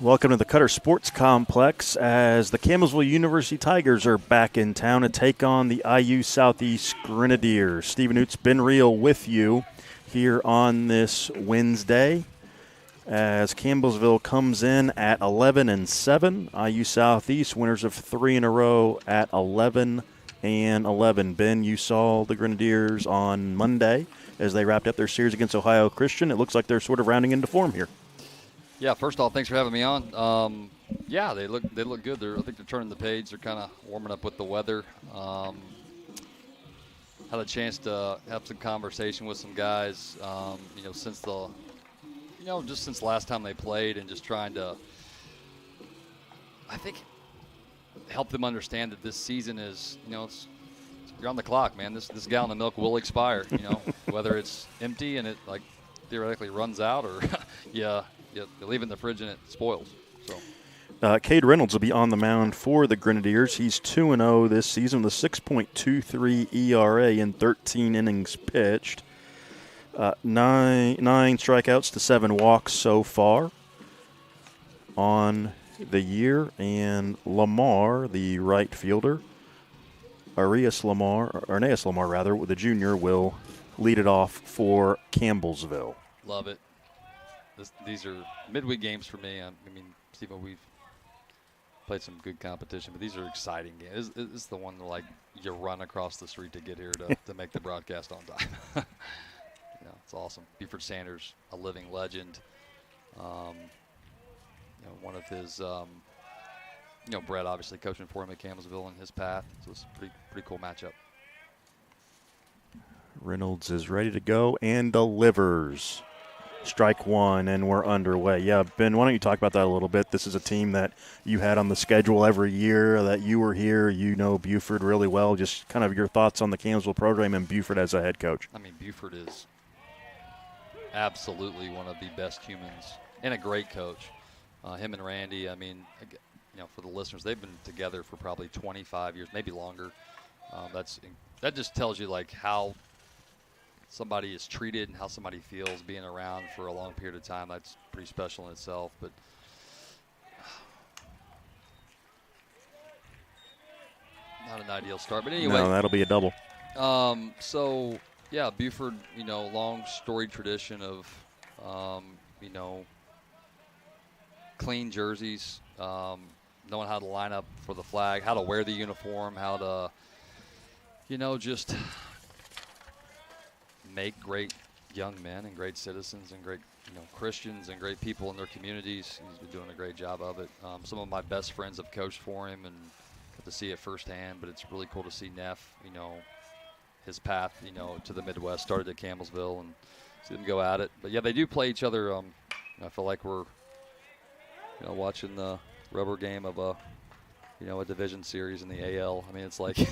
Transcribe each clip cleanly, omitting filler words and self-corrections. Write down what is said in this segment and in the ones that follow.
Welcome to the Cutter Sports Complex as the Campbellsville University Tigers are back in town to take on the IU Southeast Grenadiers. Stephen Oots, Ben Reel with you here on this Wednesday as Campbellsville comes in at 11-7. IU Southeast winners of 3 in a row at 11-11. Ben, you saw the Grenadiers on Monday as they wrapped up their series against Ohio Christian. It looks like they're sort of rounding into form here. Yeah, first off, thanks for having me on. Yeah, they look good. I think they're turning the page. They're kind of warming up with the weather. Had a chance to have some conversation with some guys, since since last time they played, and just trying to, I think, help them understand that this season is, you're on the clock, man. This gallon of milk will expire. Whether it's empty and it theoretically runs out, or you leave it in the fridge and it spoils. So, Cade Reynolds will be on the mound for the Grenadiers. He's 2-0 this season with a 6.23 ERA in 13 innings pitched. 9 strikeouts to 7 walks so far on the year. And Lamar, the right fielder, Arnaeus Lamar, the junior, will lead it off for Campbellsville. Love it. These are midweek games for me. I mean, Stephen, we've played some good competition, but these are exciting games. It's the one you run across the street to get here to make the broadcast on time. It's awesome. Buford Sanders, a living legend. One of his, Brett obviously coaching for him at Campbellsville in his path. So it's a pretty cool matchup. Reynolds is ready to go and delivers. Strike one, and we're underway. Yeah, Ben, why don't you talk about that a little bit? This is a team that you had on the schedule every year that you were here. You know Buford really well. Just kind of your thoughts on the Campbellsville program and Buford as a head coach. I mean, Buford is absolutely one of the best humans and a great coach. Him and Randy, I mean, for the listeners, they've been together for probably 25 years, maybe longer. That just tells you, how somebody is treated and how somebody feels being around for a long period of time. That's pretty special in itself. But not an ideal start. But anyway. No, that'll be a double. So, yeah, Buford, long storied tradition of, clean jerseys, knowing how to line up for the flag, how to wear the uniform, how to, just make great young men and great citizens and great, Christians and great people in their communities. He's been doing a great job of it. Some of my best friends have coached for him and got to see it firsthand, but it's really cool to see Neff, his path, to the Midwest, started at Campbellsville, and see them go at it. But, yeah, they do play each other. I feel like we're, watching the rubber game of a division series in the AL. I mean, it's like you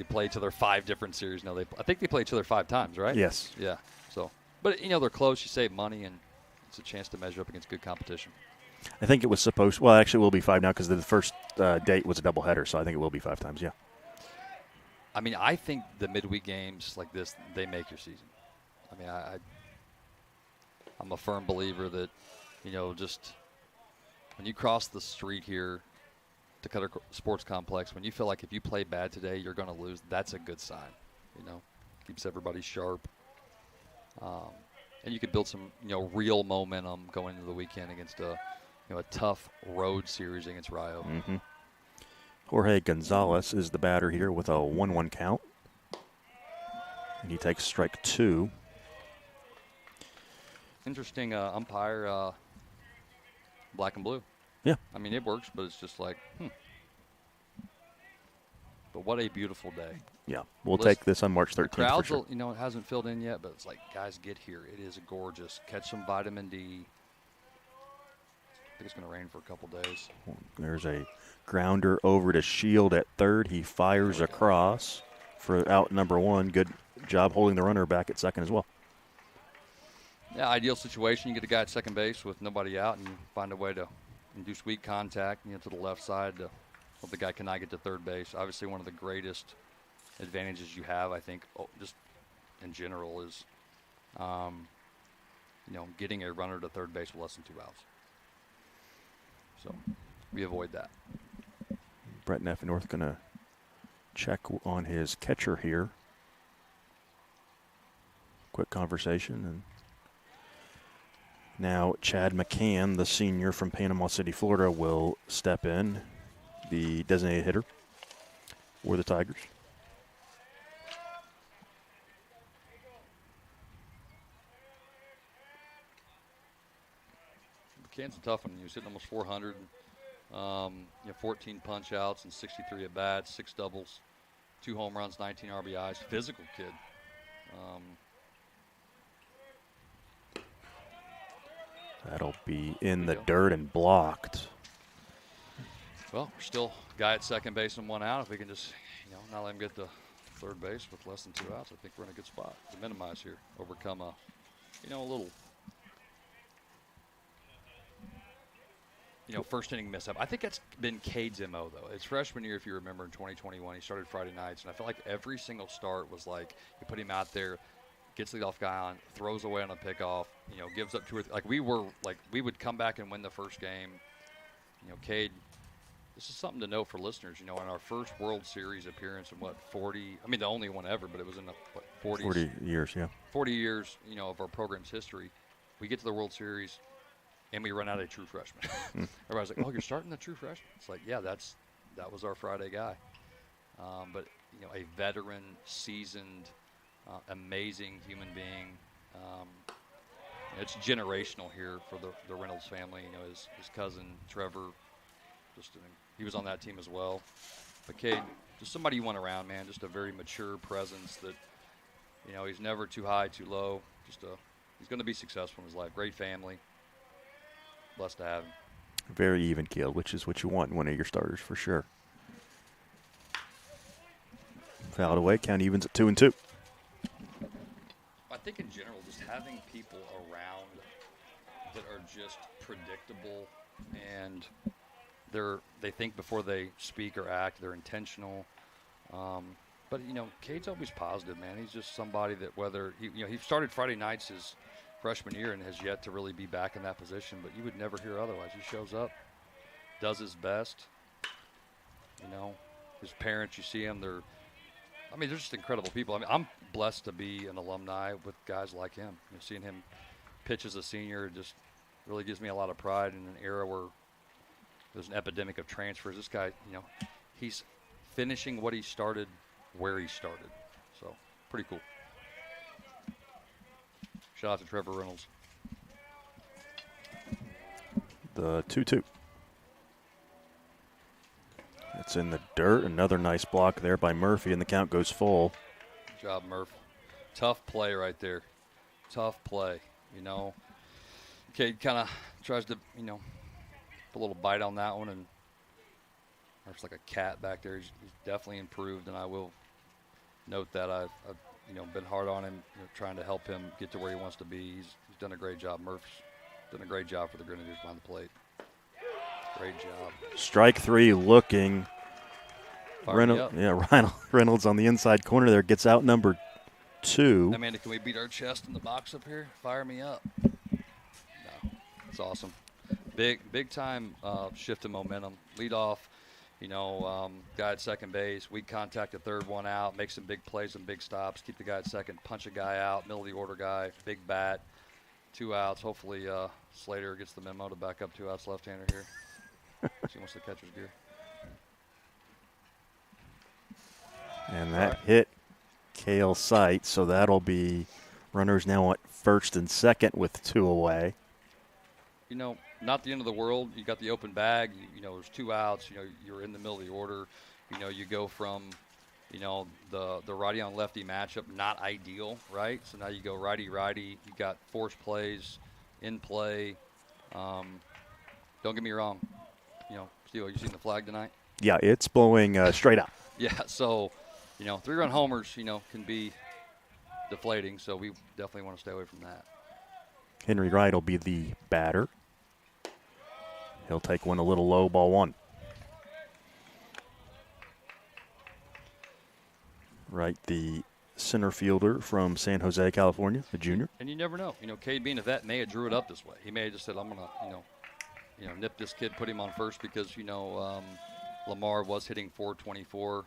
play each other 5 different series. I think they play each other 5 times, right? Yes. Yeah. So, but they're close. You save money, and it's a chance to measure up against good competition. I think it was supposed. Well, actually, it will be 5 now because the first date was a doubleheader, so I think it will be 5 times. Yeah. I mean, I think the midweek games like this, they make your season. I mean, I'm a firm believer that just when you cross the street here to Cutter Sports Complex, when you feel like if you play bad today, you're going to lose, that's a good sign. Keeps everybody sharp. And you could build some, real momentum going into the weekend against a tough road series against Rio. Mm-hmm. Jorge Gonzalez is the batter here with a 1-1 count. And he takes strike 2. Interesting umpire, black and blue. Yeah. I mean, it works, but it's just like, But what a beautiful day. Yeah. We'll take this on March 13th. The crowds, for sure. it hasn't filled in yet, but it's like, guys, get here. It is gorgeous. Catch some vitamin D. I think it's going to rain for a couple days. There's a grounder over to Shield at third. He fires across for out number 1. Good job holding the runner back at second as well. Yeah, ideal situation. You get a guy at second base with nobody out, and you find a way to induce weak contact, to the left side to hope the guy cannot get to third base. Obviously, one of the greatest advantages you have, I think, just in general, is getting a runner to third base with less than 2 outs. So we avoid that. Brett Neffenworth going to check on his catcher here. Quick conversation. And now Chad McCann, the senior from Panama City, Florida, will step in, the designated hitter for the Tigers. McCann's a tough one. He was hitting almost 400. 14 punch outs and 63 at bats, 6 doubles, 2 home runs, 19 RBIs. Physical kid. That'll be in the dirt and blocked. Well, we're still guy at second base and 1 out. If we can just, not let him get to third base with less than 2 outs, I think we're in a good spot to minimize here, overcome a little. First inning mishap. I think that's been Cade's MO, though. It's freshman year, if you remember, in 2021. He started Friday nights, and I felt like every single start was like you put him out there, gets the leadoff guy on, throws away on a pickoff, gives up 2 or 3. We would come back and win the first game. Cade, this is something to know for listeners. In our first World Series appearance in, 40? I mean, the only one ever, but it was in the, 40 years, yeah. 40 years, of our program's history. We get to the World Series, and we run out a true freshman. Everybody's like, "Oh, you're starting the true freshman?" It's like, yeah, that was our Friday guy. But a veteran, seasoned, amazing human being. It's generational here for the Reynolds family. His cousin Trevor, he was on that team as well. But Cade, just somebody you want around, man. Just a very mature presence that, he's never too high, too low. He's going to be successful in his life. Great family. Blessed to have him. Very even keeled, which is what you want in one of your starters for sure. Fouled away. Count evens at 2-2. I think in general, just having people around that are just predictable and they think before they speak or act. They're intentional. But Cade's always positive, man. He's just somebody that whether he started Friday nights his freshman year and has yet to really be back in that position, but you would never hear otherwise. He shows up, does his best. His parents, you see him, they're just incredible people. I'm blessed to be an alumni with guys like him. Seeing him pitch as a senior just really gives me a lot of pride in an era where there's an epidemic of transfers. This guy, he's finishing what he started where he started. So, pretty cool. Shout out to Trevor Reynolds. The 2-2. It's in the dirt. Another nice block there by Murphy, and the count goes full. Good job, Murph. Tough play right there. Tough play, Cade kind of tries to, put a little bite on that one, and there's like a cat back there. He's definitely improved, and I will note that I've been hard on him, trying to help him get to where he wants to be. He's done a great job. Murph's done a great job for the Grenadiers behind the plate. Great job. Strike 3 looking. Reynolds on the inside corner there gets out number 2. Amanda, can we beat our chest in the box up here? Fire me up. No, it's awesome. Big time shift in momentum. Lead off, guy at second base. We contact a third, 1 out, make some big plays and big stops, keep the guy at second, punch a guy out, middle of the order guy, big bat, 2 outs. Hopefully Slater gets the memo to back up 2 outs left-hander here. She wants the catcher's gear. And that hit Cale's sight, so that'll be runners now at first and second with 2 away. Not the end of the world. You got the open bag. There's 2 outs. You're in the middle of the order. You go from, the righty on lefty matchup, not ideal, right? So now you go righty. You got forced plays in play. Don't get me wrong. Steve, you seen the flag tonight? Yeah, it's blowing straight up. Yeah, so, 3-run homers, can be deflating. So we definitely want to stay away from that. Henry Wright will be the batter. He'll take one a little low, ball 1. Wright, the center fielder from San Jose, California, a junior. And you never know. Cade being a vet may have drew it up this way. He may have just said, I'm going to, nip this kid, put him on first because Lamar was hitting 424.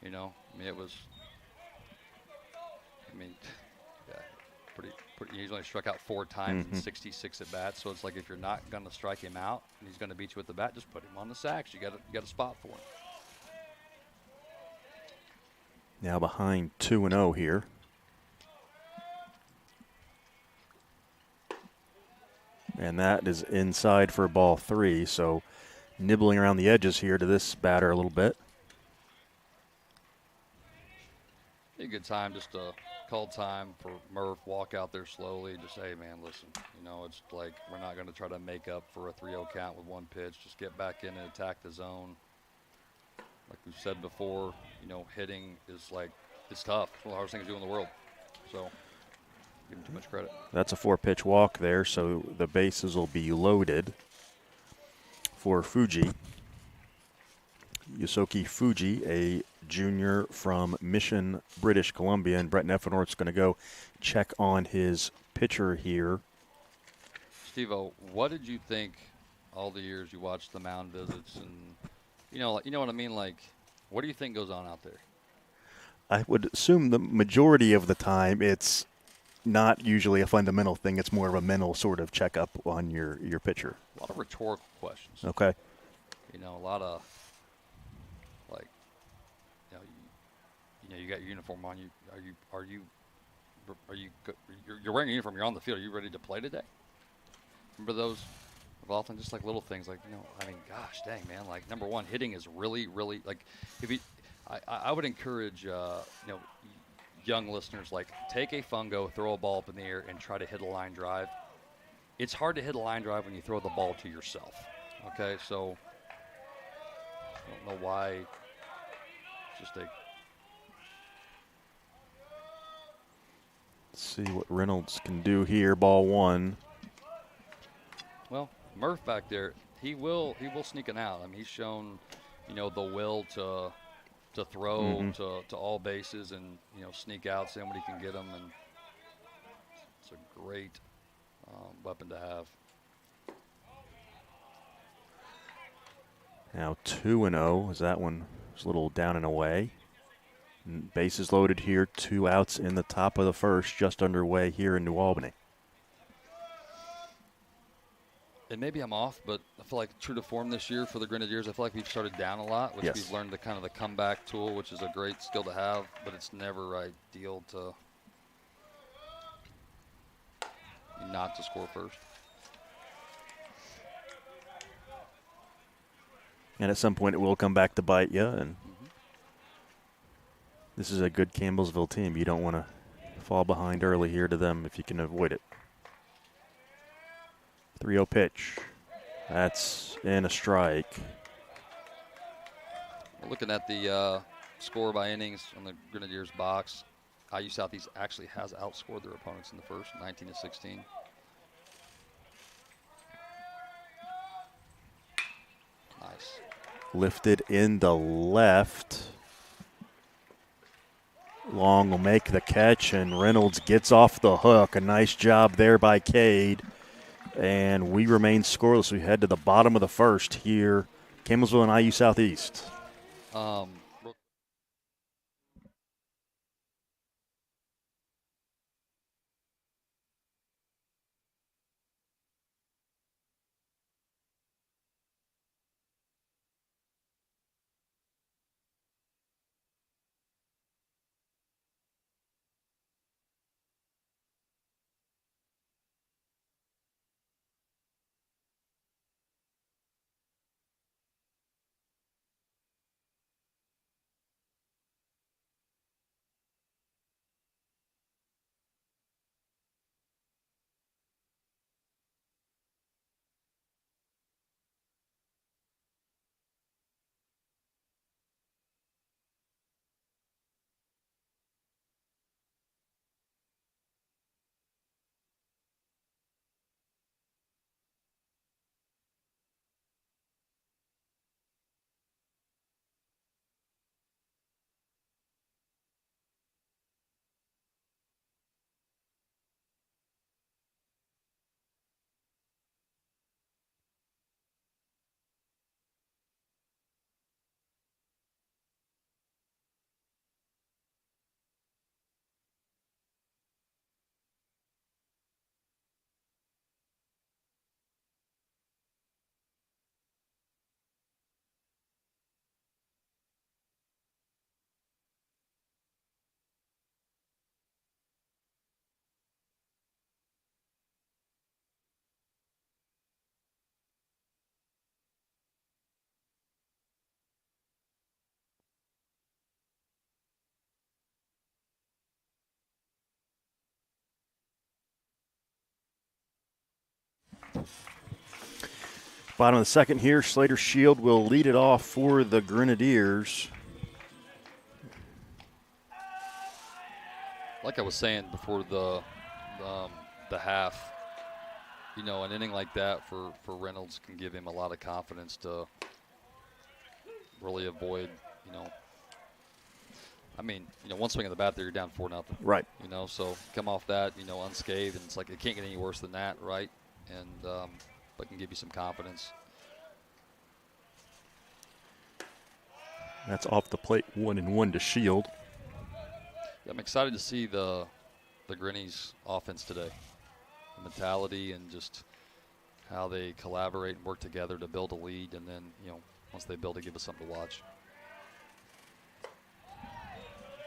I mean it was. I mean, yeah, pretty. He's only struck out 4 times in 66 at bats. So it's like if you're not going to strike him out and he's going to beat you with the bat, just put him on the sacks. You got a spot for him. Now behind 2-0 here. And that is inside for ball 3. So nibbling around the edges here to this batter a little bit. A good time just to call time for Murph, walk out there slowly, just say, hey, man, listen, it's like we're not going to try to make up for a 3-0 count with one pitch. Just get back in and attack the zone. Like we've said before, hitting is it's tough. It's one of the hardest things to do in the world. So give him too much credit. That's a 4-pitch walk there, so the bases will be loaded for Fuji. Yusoki Fuji, a junior from Mission, British Columbia, and Brett Neffenort's going to go check on his pitcher here. Steve-O, what did you think all the years you watched the mound visits and you know what I mean? Like, what do you think goes on out there? I would assume the majority of the time it's not usually a fundamental thing. It's more of a mental sort of checkup on your pitcher. A lot of rhetorical questions. Okay. A lot of you got your uniform on. You're wearing a uniform. You're on the field. Are you ready to play today? Remember those? Often just like little things, like I mean, gosh, dang, man. Like number one, hitting is really, really like. I would encourage young listeners, like, take a fungo, throw a ball up in the air, and try to hit a line drive. It's hard to hit a line drive when you throw the ball to yourself. Okay, so I don't know why. Just a. Let's see what Reynolds can do here. Ball 1. Well, Murph back there, he will sneak it out. I mean, he's shown, the will to throw to all bases and sneak out, see when he can get them, and it's a great weapon to have. Now 2-0 as that one was a little down and away. Bases loaded here, 2 outs in the top of the first, just underway here in New Albany. And maybe I'm off, but I feel like true to form this year for the Grenadiers, I feel like we've started down a lot, which we've learned the comeback tool, which is a great skill to have, but it's never ideal to not to score first. And at some point it will come back to bite you, and this is a good Campbellsville team. You don't want to fall behind early here to them if you can avoid it. 3-0 pitch. That's in a strike. We're looking at the score by innings on the Grenadiers box. IU Southeast actually has outscored their opponents in the first, 19-16. Nice. Lifted in the left. Long will make the catch, and Reynolds gets off the hook. A nice job there by Cade. And we remain scoreless. We head to the bottom of the first here. Campbellsville and IU Southeast. Bottom of the second here, Slater Shield will lead it off for the Grenadiers. Like I was saying before the half, you know, an inning like that for Reynolds can give him a lot of confidence to really avoid, you know, I mean, you know, one swing of the bat there, you're down 4-0. Right. You know, so come off that, you know, unscathed, and it's like it can't get any worse than that, right? And but can give you some confidence. That's off the plate, 1-1 to Shield. Yeah, I'm excited to see the Grinnies offense today. The mentality and just how they collaborate and work together to build a lead, and then, you know, once they build it, give us something to watch.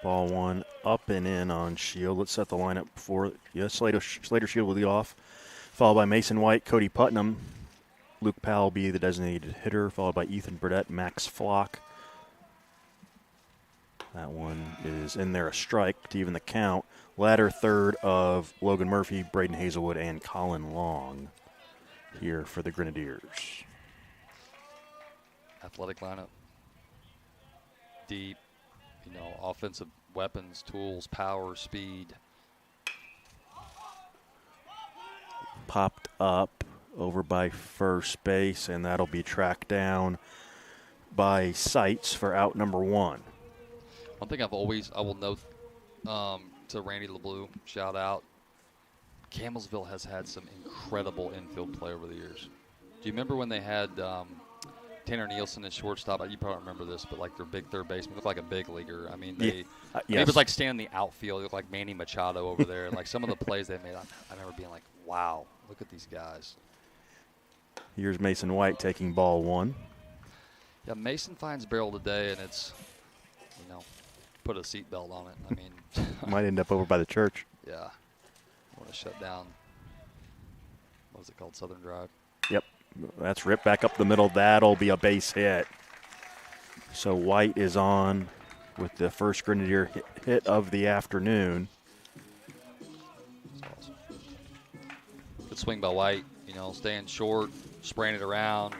Ball one, up and in on Shield. Let's set the lineup before. Yeah, Slater Shield will lead off, followed by Mason White, Cody Putnam. Luke Powell will be the designated hitter, followed by Ethan Burdett, Max Flock. That one is in there, a strike to even the count. Latter third of Logan Murphy, Braden Hazelwood, and Colin Long here for the Grenadiers. Athletic lineup. Deep, you know, offensive weapons, tools, power, speed. Popped up over by first base, and that'll be tracked down by Seitz for out number one. One thing I will note to Randy LeBlue, shout out, Campbellsville has had some incredible infield play over the years. Do you remember when they had Tanner Nielsen at shortstop? You probably don't remember this, but like their big third baseman looked like a big leaguer. I mean, yes. It was like standing in the outfield. It looked like Manny Machado over there. Like some of the plays they made, I remember being like, wow, look at these guys. Here's Mason White taking ball one. Yeah, Mason finds barrel today, and it's, you know, put a seatbelt on it. I mean, might end up over by the church. Yeah, I want to shut down. What is it called? Southern Drive. Yep, that's ripped back up the middle. That'll be a base hit. So White is on with the first Grenadier hit of the afternoon. That's awesome. Good swing by White. You know, staying short, spraying it around.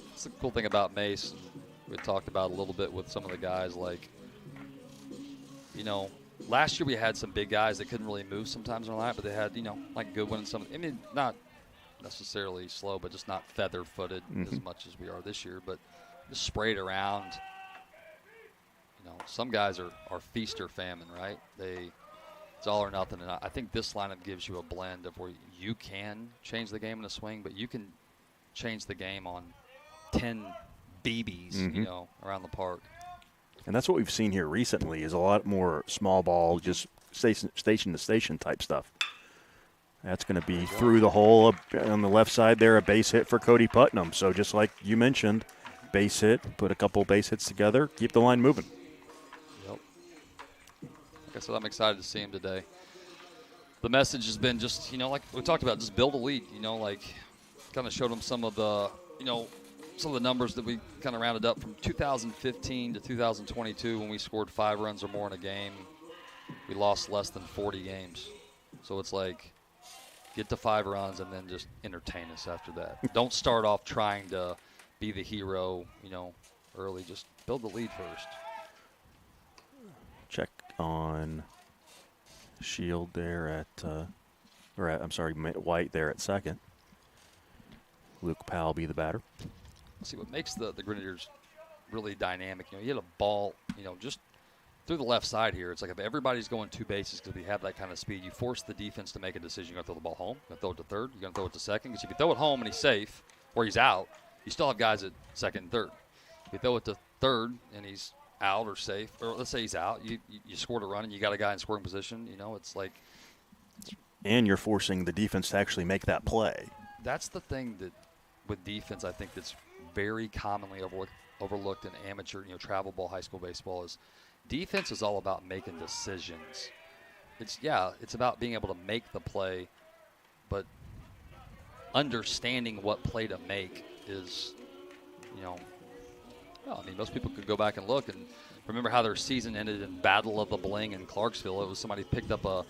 That's the cool thing about Mace. We talked about a little bit with some of the guys, like, you know, last year we had some big guys that couldn't really move sometimes in our lineup, but they had, you know, like Goodwin and some. I mean, not necessarily slow, but just not feather-footed as much as we are this year. But just sprayed around. You know, some guys are feast or famine, right? It's all or nothing. And I think this lineup gives you a blend of where you can change the game in a swing, but you can change the game on 10 BBs, you know, around the park. And that's what we've seen here recently is a lot more small ball, just station-to-station type stuff. That's going to be through the hole on the left side there, a base hit for Cody Putnam. So just like you mentioned, base hit, put a couple base hits together, keep the line moving. Yep. Like I said, I'm excited to see him today. The message has been just, you know, like we talked about, just build a lead, you know, like kind of showed him some of the, you know, some of the numbers that we kind of rounded up from 2015 to 2022 when we scored 5 runs or more in a game. We lost less than 40 games. So it's like get to 5 runs and then just entertain us after that. Don't start off trying to be the hero, you know, early. Just build the lead first. Check on Shield there White there at second. Luke Powell be the batter. See, what makes the Grenadiers really dynamic, you know, you hit a ball, you know, just through the left side here. It's like if everybody's going 2 bases because we have that kind of speed, you force the defense to make a decision. You're going to throw the ball home, you're going to throw it to third, you're going to throw it to second. Because if you throw it home and he's safe or he's out, you still have guys at second and third. If you throw it to third and he's out or safe, or let's say he's out, you scored a run and you got a guy in scoring position, you know, it's like. And you're forcing the defense to actually make that play. That's the thing that with defense I think that's very commonly overlooked in amateur, you know, travel ball, high school baseball is defense is all about making decisions. It's about being able to make the play, but understanding what play to make is, you know, well, I mean, most people could go back and look, and remember how their season ended in Battle of the Bling in Clarksville. It was somebody picked up a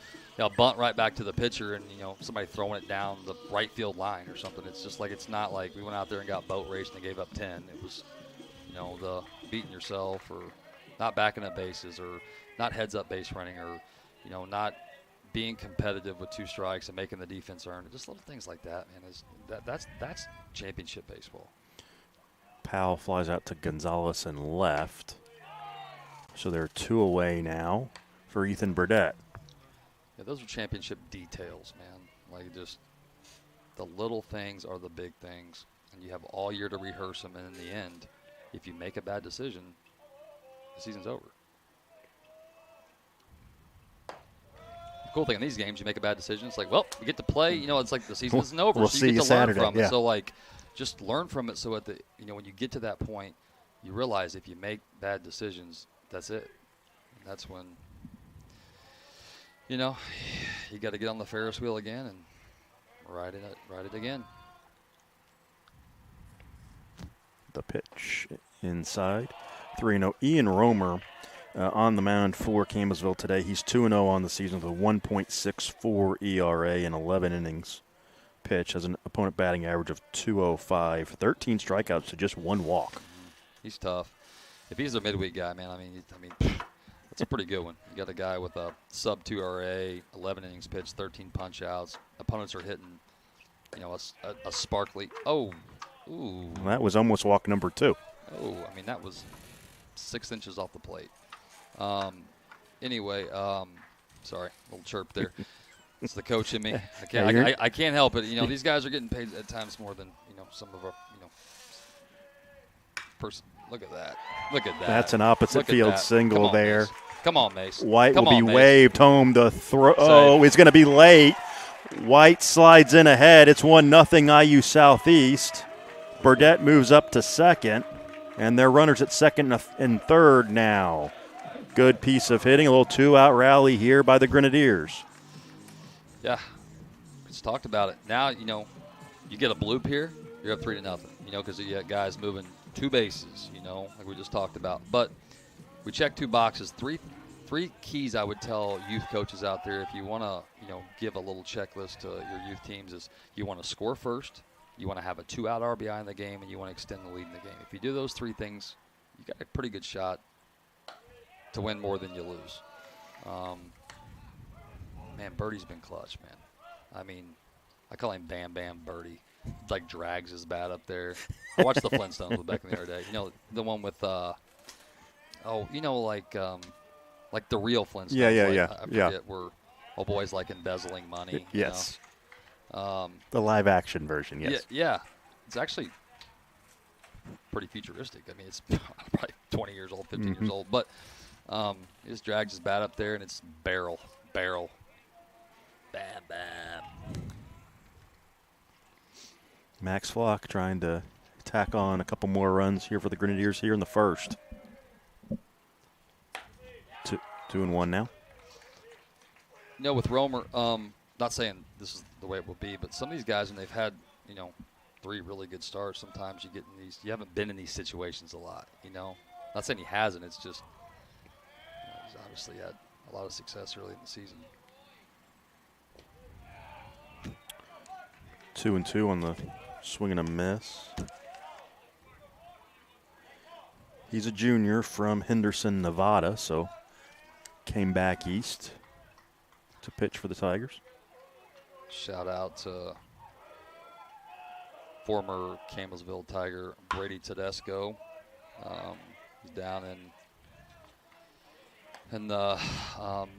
bunt right back to the pitcher, and somebody throwing it down the right field line or something. It's just like, it's not like we went out there and got boat raced and they gave up 10. It was the beating yourself, or not backing up bases, or not heads up base running, or not being competitive with 2 strikes and making the defense earn it. Just little things like that, man. That's championship baseball. Powell flies out to Gonzalez and left. So they're 2 away now for Ethan Burdett. Yeah, those are championship details, man. Like, just the little things are the big things, and you have all year to rehearse them. And in the end, if you make a bad decision, the season's over. The cool thing in these games, you make a bad decision, it's like, well, we get to play. It's like the season isn't over, we'll so see you get to Saturday, learn from yeah. it. So, like, just learn from it. So at the when you get to that point, you realize if you make bad decisions, that's it. And that's when you got to get on the Ferris wheel again and ride it again. The pitch inside. 3-0. Ian Romer on the mound for Campbellsville today. He's 2-0 on the season with a 1.64 ERA in 11 innings pitch, has an opponent batting average of 205, 13 strikeouts to just 1 walk. He's tough. If he's a midweek guy, man, I mean, that's a pretty good one. You got a guy with a sub-2 ERA, 11 innings pitched, 13 punch-outs. Opponents are hitting, a sparkly. Oh, ooh. That was almost walk number 2. Oh, I mean, that was 6 inches off the plate. Anyway, sorry, a little chirp there. It's the coach in me. I can't help it. These guys are getting paid at times more than some of our person. Look at that. Look at that. That's an opposite field single there. Mace. Come on, Mace. White Come will be on, Mace. waved home to throw. Oh, it's going to be late. White slides in ahead. It's 1-0 IU Southeast. Burdett moves up to second, and their runners at second and third now. Good piece of hitting. A little 2-out rally here by the Grenadiers. Yeah, let's talk about it. Now, you get a bloop here, you're up 3-0, because you got guys moving 2 bases, like we just talked about. But we checked 2 boxes. Three keys I would tell youth coaches out there if you want to, give a little checklist to your youth teams is you want to score first, you want to have a 2-out RBI in the game, and you want to extend the lead in the game. If you do those 3 things, you got a pretty good shot to win more than you lose. Man, Birdie's been clutch, man. I mean, I call him Bam Bam Birdie. Like, drags his bat up there. I watched the Flintstones back in the other day. The one with, like the real Flintstones. Yeah. I forget where old boy's like embezzling money. Yes. The live action version, yes. Yeah. It's actually pretty futuristic. I mean, it's probably 20 years old, 15 years old. But he just drags his bat up there, and it's barrel. Bam, bam. Max Flock trying to tack on a couple more runs here for the Grenadiers here in the first. 2-1 now. With Romer, not saying this is the way it will be, but some of these guys, when they've had, 3 really good starts, sometimes you get in these, you haven't been in these situations a lot, Not saying he hasn't, it's just, he's obviously had a lot of success early in the season. 2-2 on the swing and a miss. He's a junior from Henderson, Nevada, so came back east to pitch for the Tigers. Shout out to former Campbellsville Tiger Brady Tedesco. He's down in the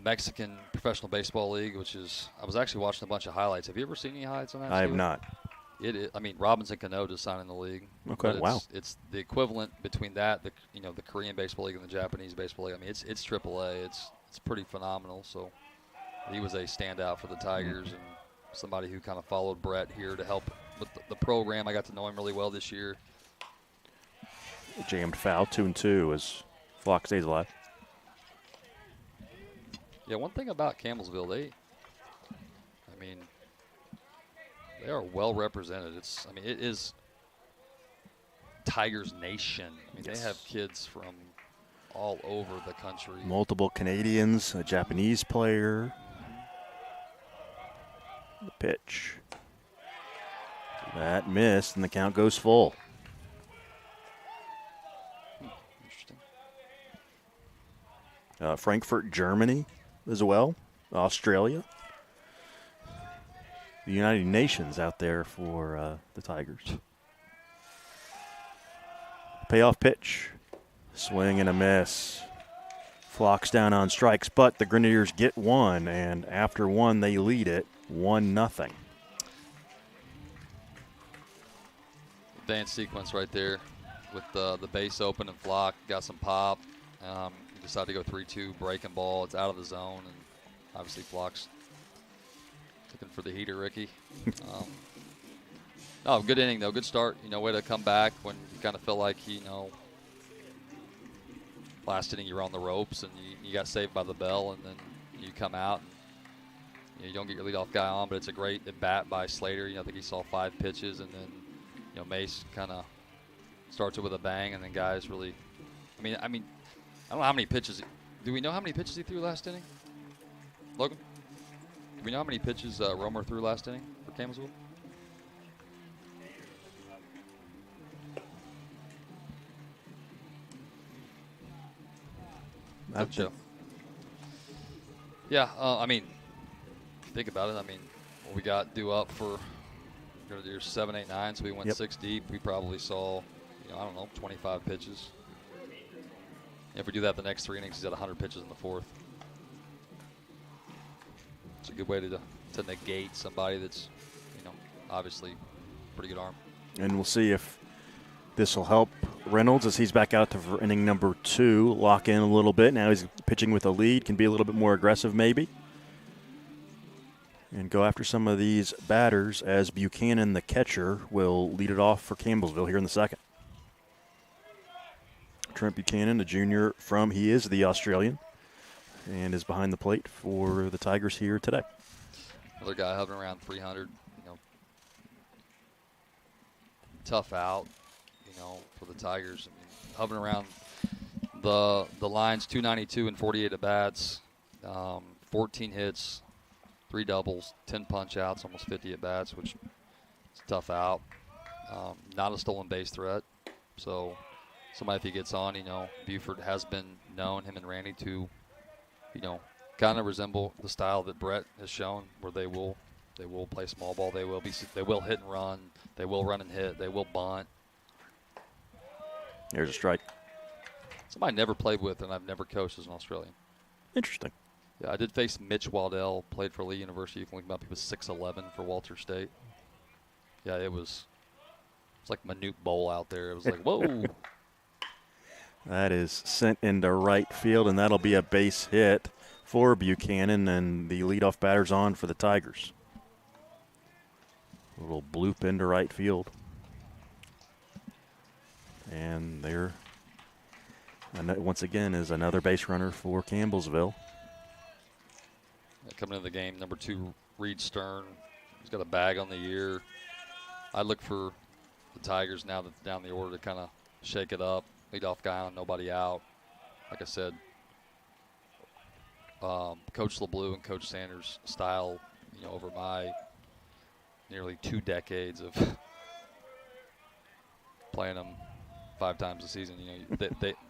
Mexican Professional Baseball League, which is, I was actually watching a bunch of highlights. Have you ever seen any highlights on that? I have not. I mean, Robinson Cano just signed in the league. Okay, wow. It's the equivalent between that, the Korean Baseball League and the Japanese Baseball League. I mean, it's AAA. It's pretty phenomenal. So he was a standout for the Tigers and somebody who kind of followed Brett here to help with the program. I got to know him really well this year. Jammed foul, 2-2 as Flock stays alive. Yeah, one thing about Campbellsville, they are well represented. It is Tigers Nation. I mean, yes. They have kids from all over the country. Multiple Canadians, a Japanese player. The pitch. That missed, and the count goes full. Interesting. Frankfurt, Germany as well. Australia. The United Nations out there for the Tigers. Payoff pitch. Swing and a miss. Flocks down on strikes, but the Grenadiers get one, and after one, they lead it 1-0. Advanced sequence right there with the base open and Flock. Got some pop. He decided to go 3-2, breaking ball. It's out of the zone, and obviously Flock's looking for the heater, Ricky. Good inning, though. Good start. Way to come back when you kind of feel like, last inning you were on the ropes and you got saved by the bell, and then you come out and you don't get your leadoff guy on, but it's a great at bat by Slater. I think he saw 5 pitches, and then Mace kind of starts it with a bang, and then guys really. I mean, I don't know how many pitches. Do we know how many pitches he threw last inning, Logan? Do we know how many pitches Romer threw last inning for Campbellsville? Good show. Yeah, think about it. What we got due up for your 7, 8, 9, so we went 6 deep. We probably saw, 25 pitches. If we do that the next 3 innings, he's at 100 pitches in the 4th. It's a good way to negate somebody that's, obviously pretty good arm. And we'll see if this will help Reynolds as he's back out to for inning number 2, lock in a little bit. Now he's pitching with a lead, can be a little bit more aggressive maybe. And go after some of these batters as Buchanan, the catcher, will lead it off for Campbellsville here in the second. Trent Buchanan, a junior he is the Australian, and is behind the plate for the Tigers here today. Another guy hovering around 300, tough out, for the Tigers. Hovering around the lines, 292 and 48 at-bats, 14 hits, 3 doubles, 10 punch-outs, almost 50 at-bats, which is a tough out. Not a stolen base threat. So somebody, if he gets on, Buford has been known, him and Randy, to, kind of resemble the style that Brett has shown, where they will play small ball. They will hit and run. They will run and hit. They will bunt. There's a strike. Somebody I never played with and I've never coached as an Australian. Interesting. Yeah, I did face Mitch Waddell, played for Lee University. You can look him up. He was 6'11" for Walter State. Yeah, it's like Manute Bowl out there. It was like, whoa. That is sent into right field, and that'll be a base hit for Buchanan, and the leadoff batter's on for the Tigers. A little bloop into right field. And there, once again, is another base runner for Campbellsville. Coming into the game, number 2, Reed Stern. He's got a bag on the year. I look for the Tigers now that down the order to kind of shake it up. Leadoff guy on, nobody out. Like I said, Coach LeBlue and Coach Sanders' style, over my nearly 2 decades of playing them 5 times a season,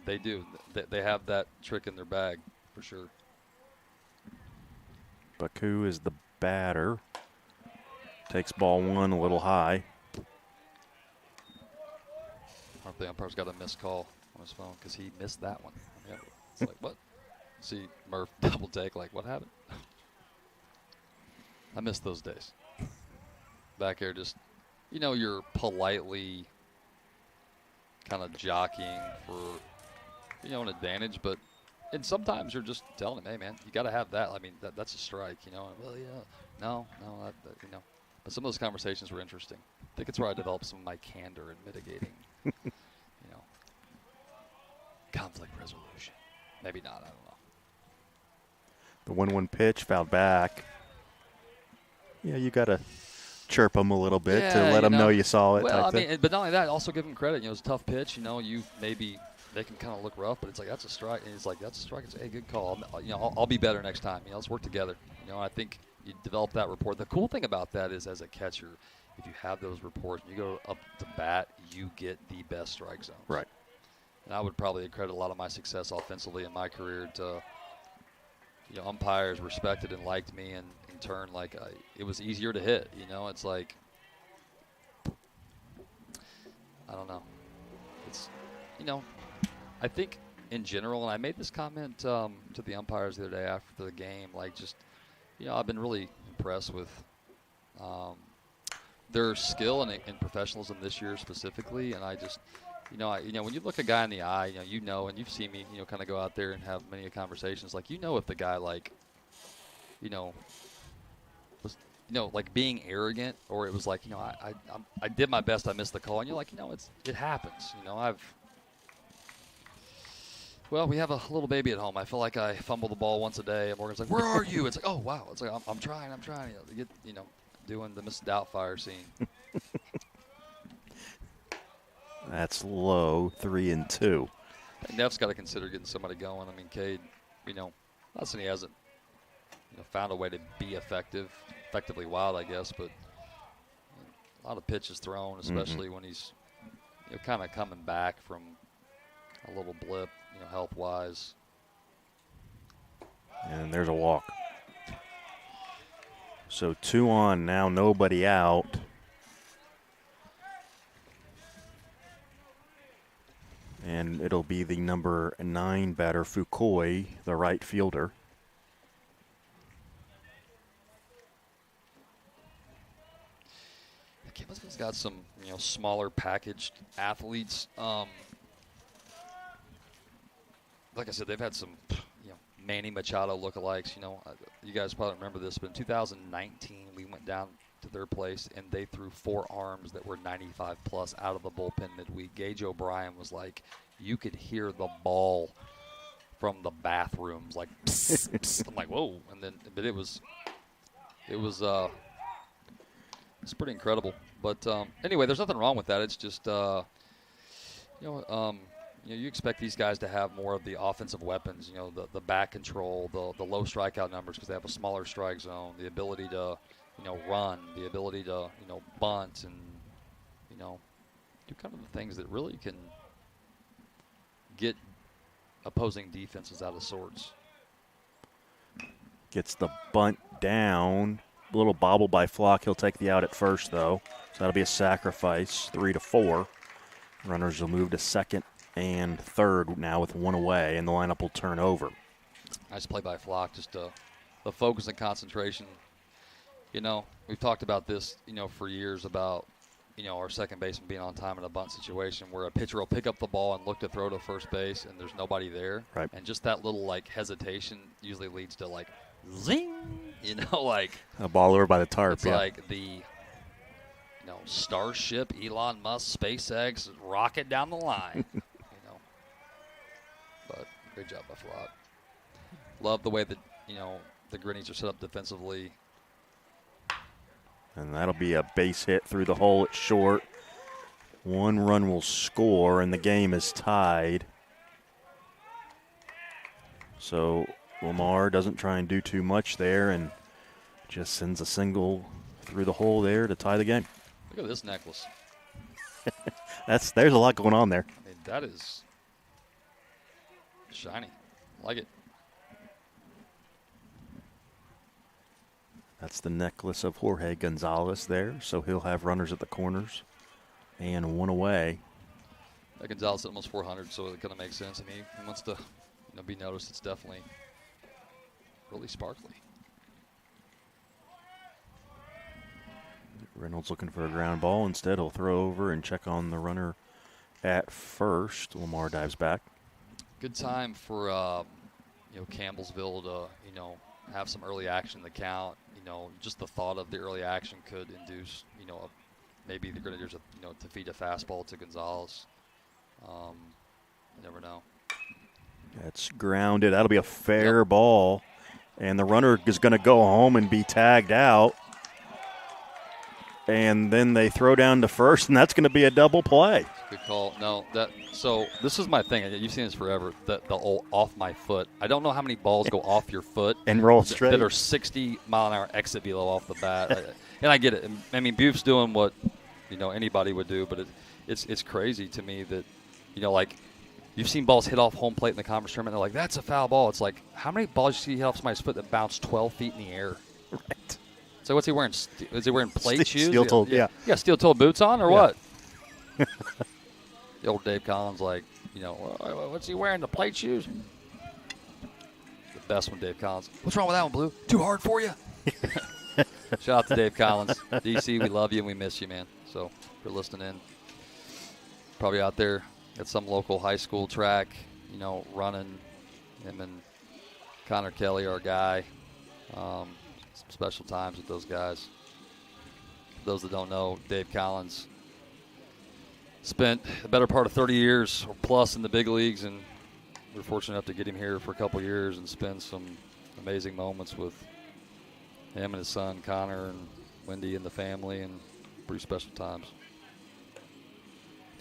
they do. They have that trick in their bag for sure. Baku is the batter. Takes ball 1 a little high. I think the umpire's got a missed call on his phone because he missed that one. Yep. It's like, what? See Murph double take, like, what happened? I miss those days. Back here, just, you're politely kind of jockeying for, an advantage, and sometimes you're just telling him, hey, man, you got to have that. That's a strike, Well, yeah, no, But some of those conversations were interesting. I think it's where I developed some of my candor in mitigating, conflict resolution. Maybe not, I don't know. The 1-1 pitch, fouled back. Yeah, you got to chirp him a little bit to let him know you saw it. Well, but not only that, also give him credit. It's a tough pitch. You maybe they can kind of look rough, but it's like, that's a strike. And it's like, that's a strike. It's a good call. I'll be better next time. Let's work together. I think you develop that rapport. The cool thing about that is, as a catcher, if you have those reports and you go up to bat, you get the best strike zones. Right. And I would probably credit a lot of my success offensively in my career to, umpires respected and liked me, and in turn, it was easier to hit. It's like, I don't know. It's, I think in general, and I made this comment to the umpires the other day after the game, I've been really impressed with their skill and professionalism this year specifically, and I just, when you look a guy in the eye, and you've seen me, kind of go out there and have many conversations, if the guy, was, being arrogant, or it was like, I did my best, I missed the call, and you're like, it happens, Well, we have a little baby at home. I feel like I fumble the ball once a day, and Morgan's like, "Where are you?" It's like, "Oh wow!" It's like, "I'm trying." To get, doing the Miss Doubtfire scene. That's low, 3-2. Neff's got to consider getting somebody going. I mean, Cade, not saying he hasn't, found a way to be effectively wild, I guess, but a lot of pitches thrown, especially when he's, kind of coming back from a little blip, health-wise. And there's a walk. So 2 on now, nobody out. And it'll be the number 9 batter, Fukui, the right fielder. Campbellsville's got some, smaller packaged athletes. Like I said, they've had some, Manny Machado lookalikes. You guys probably remember this, but in 2019, we went down to their place, and they threw 4 arms that were 95-plus out of the bullpen midweek. Gage O'Brien was like, you could hear the ball from the bathrooms, like, psst, psst. I'm like, whoa. But it was it's pretty incredible. But anyway, there's nothing wrong with that. It's just, you expect these guys to have more of the offensive weapons, the back control, the low strikeout numbers because they have a smaller strike zone, the ability to, run, the ability to, bunt and, do kind of the things that really can get opposing defenses out of sorts. Gets the bunt down. A little bobble by Flock. He'll take the out at first, though. So that'll be a sacrifice, 3-4. Runners will move to second and third now with 1 away, and the lineup will turn over. Nice play by Flock, just the focus and concentration. We've talked about this, for years about, our second baseman being on time in a bunt situation where a pitcher will pick up the ball and look to throw to first base and there's nobody there. Right. And just that little, hesitation usually leads to, zing, a ball over by the tarp, it's like the, Starship, Elon Musk, SpaceX, rocket down the line, But great job by Flock. Love the way that, the Grinnies are set up defensively. And that'll be a base hit through the hole at short. 1 run will score, and the game is tied. So Lamar doesn't try and do too much there and just sends a single through the hole there to tie the game. Look at this necklace. There's a lot going on there. I mean, that is shiny. I like it. That's the necklace of Jorge Gonzalez there, so he'll have runners at the corners and 1 away. Gonzalez at almost 400, so it kind of makes sense. I mean, he wants to be noticed. It's definitely really sparkly. Reynolds looking for a ground ball. Instead, he'll throw over and check on the runner at first. Lamar dives back. Good time for, Campbellsville to, have some early action in the count. Just the thought of the early action could induce, maybe the Grenadiers, to feed a fastball to Gonzalez. You never know. That's grounded. That'll be a fair ball. And the runner is going to go home and be tagged out. and then they throw down to first, and that's going to be a double play. Good call. No, so this is my thing. You've seen this forever. The old off my foot. I don't know how many balls go off your foot and roll straight that are 60-mile-an-hour exit velo off the bat. And I get it. I mean, Bufe's doing what anybody would do, but it's crazy to me that like you've seen balls hit off home plate in the conference tournament. They're like, that's a foul ball. It's like, how many balls you see hit off somebody's foot that bounce 12 feet in the air? Right. So what's he wearing? Is he wearing plate shoes? Steel-toed, yeah. Yeah, steel-toed boots on or what? The old Dave Collins, like, what's he wearing, the plate shoes? The best one, Dave Collins. What's wrong with that one, Blue? Too hard for you? Shout out to Dave Collins. DC, we love you and we miss you, man. So if you're listening in, probably out there at some local high school track, running. Him and Connor Kelly, our guy. Some special times with those guys. For those that don't know, Dave Collins spent the better part of 30 years or plus in the big leagues, and we're fortunate enough to get him here for a couple years and spend some amazing moments with him and his son Connor and Wendy and the family, and pretty special times.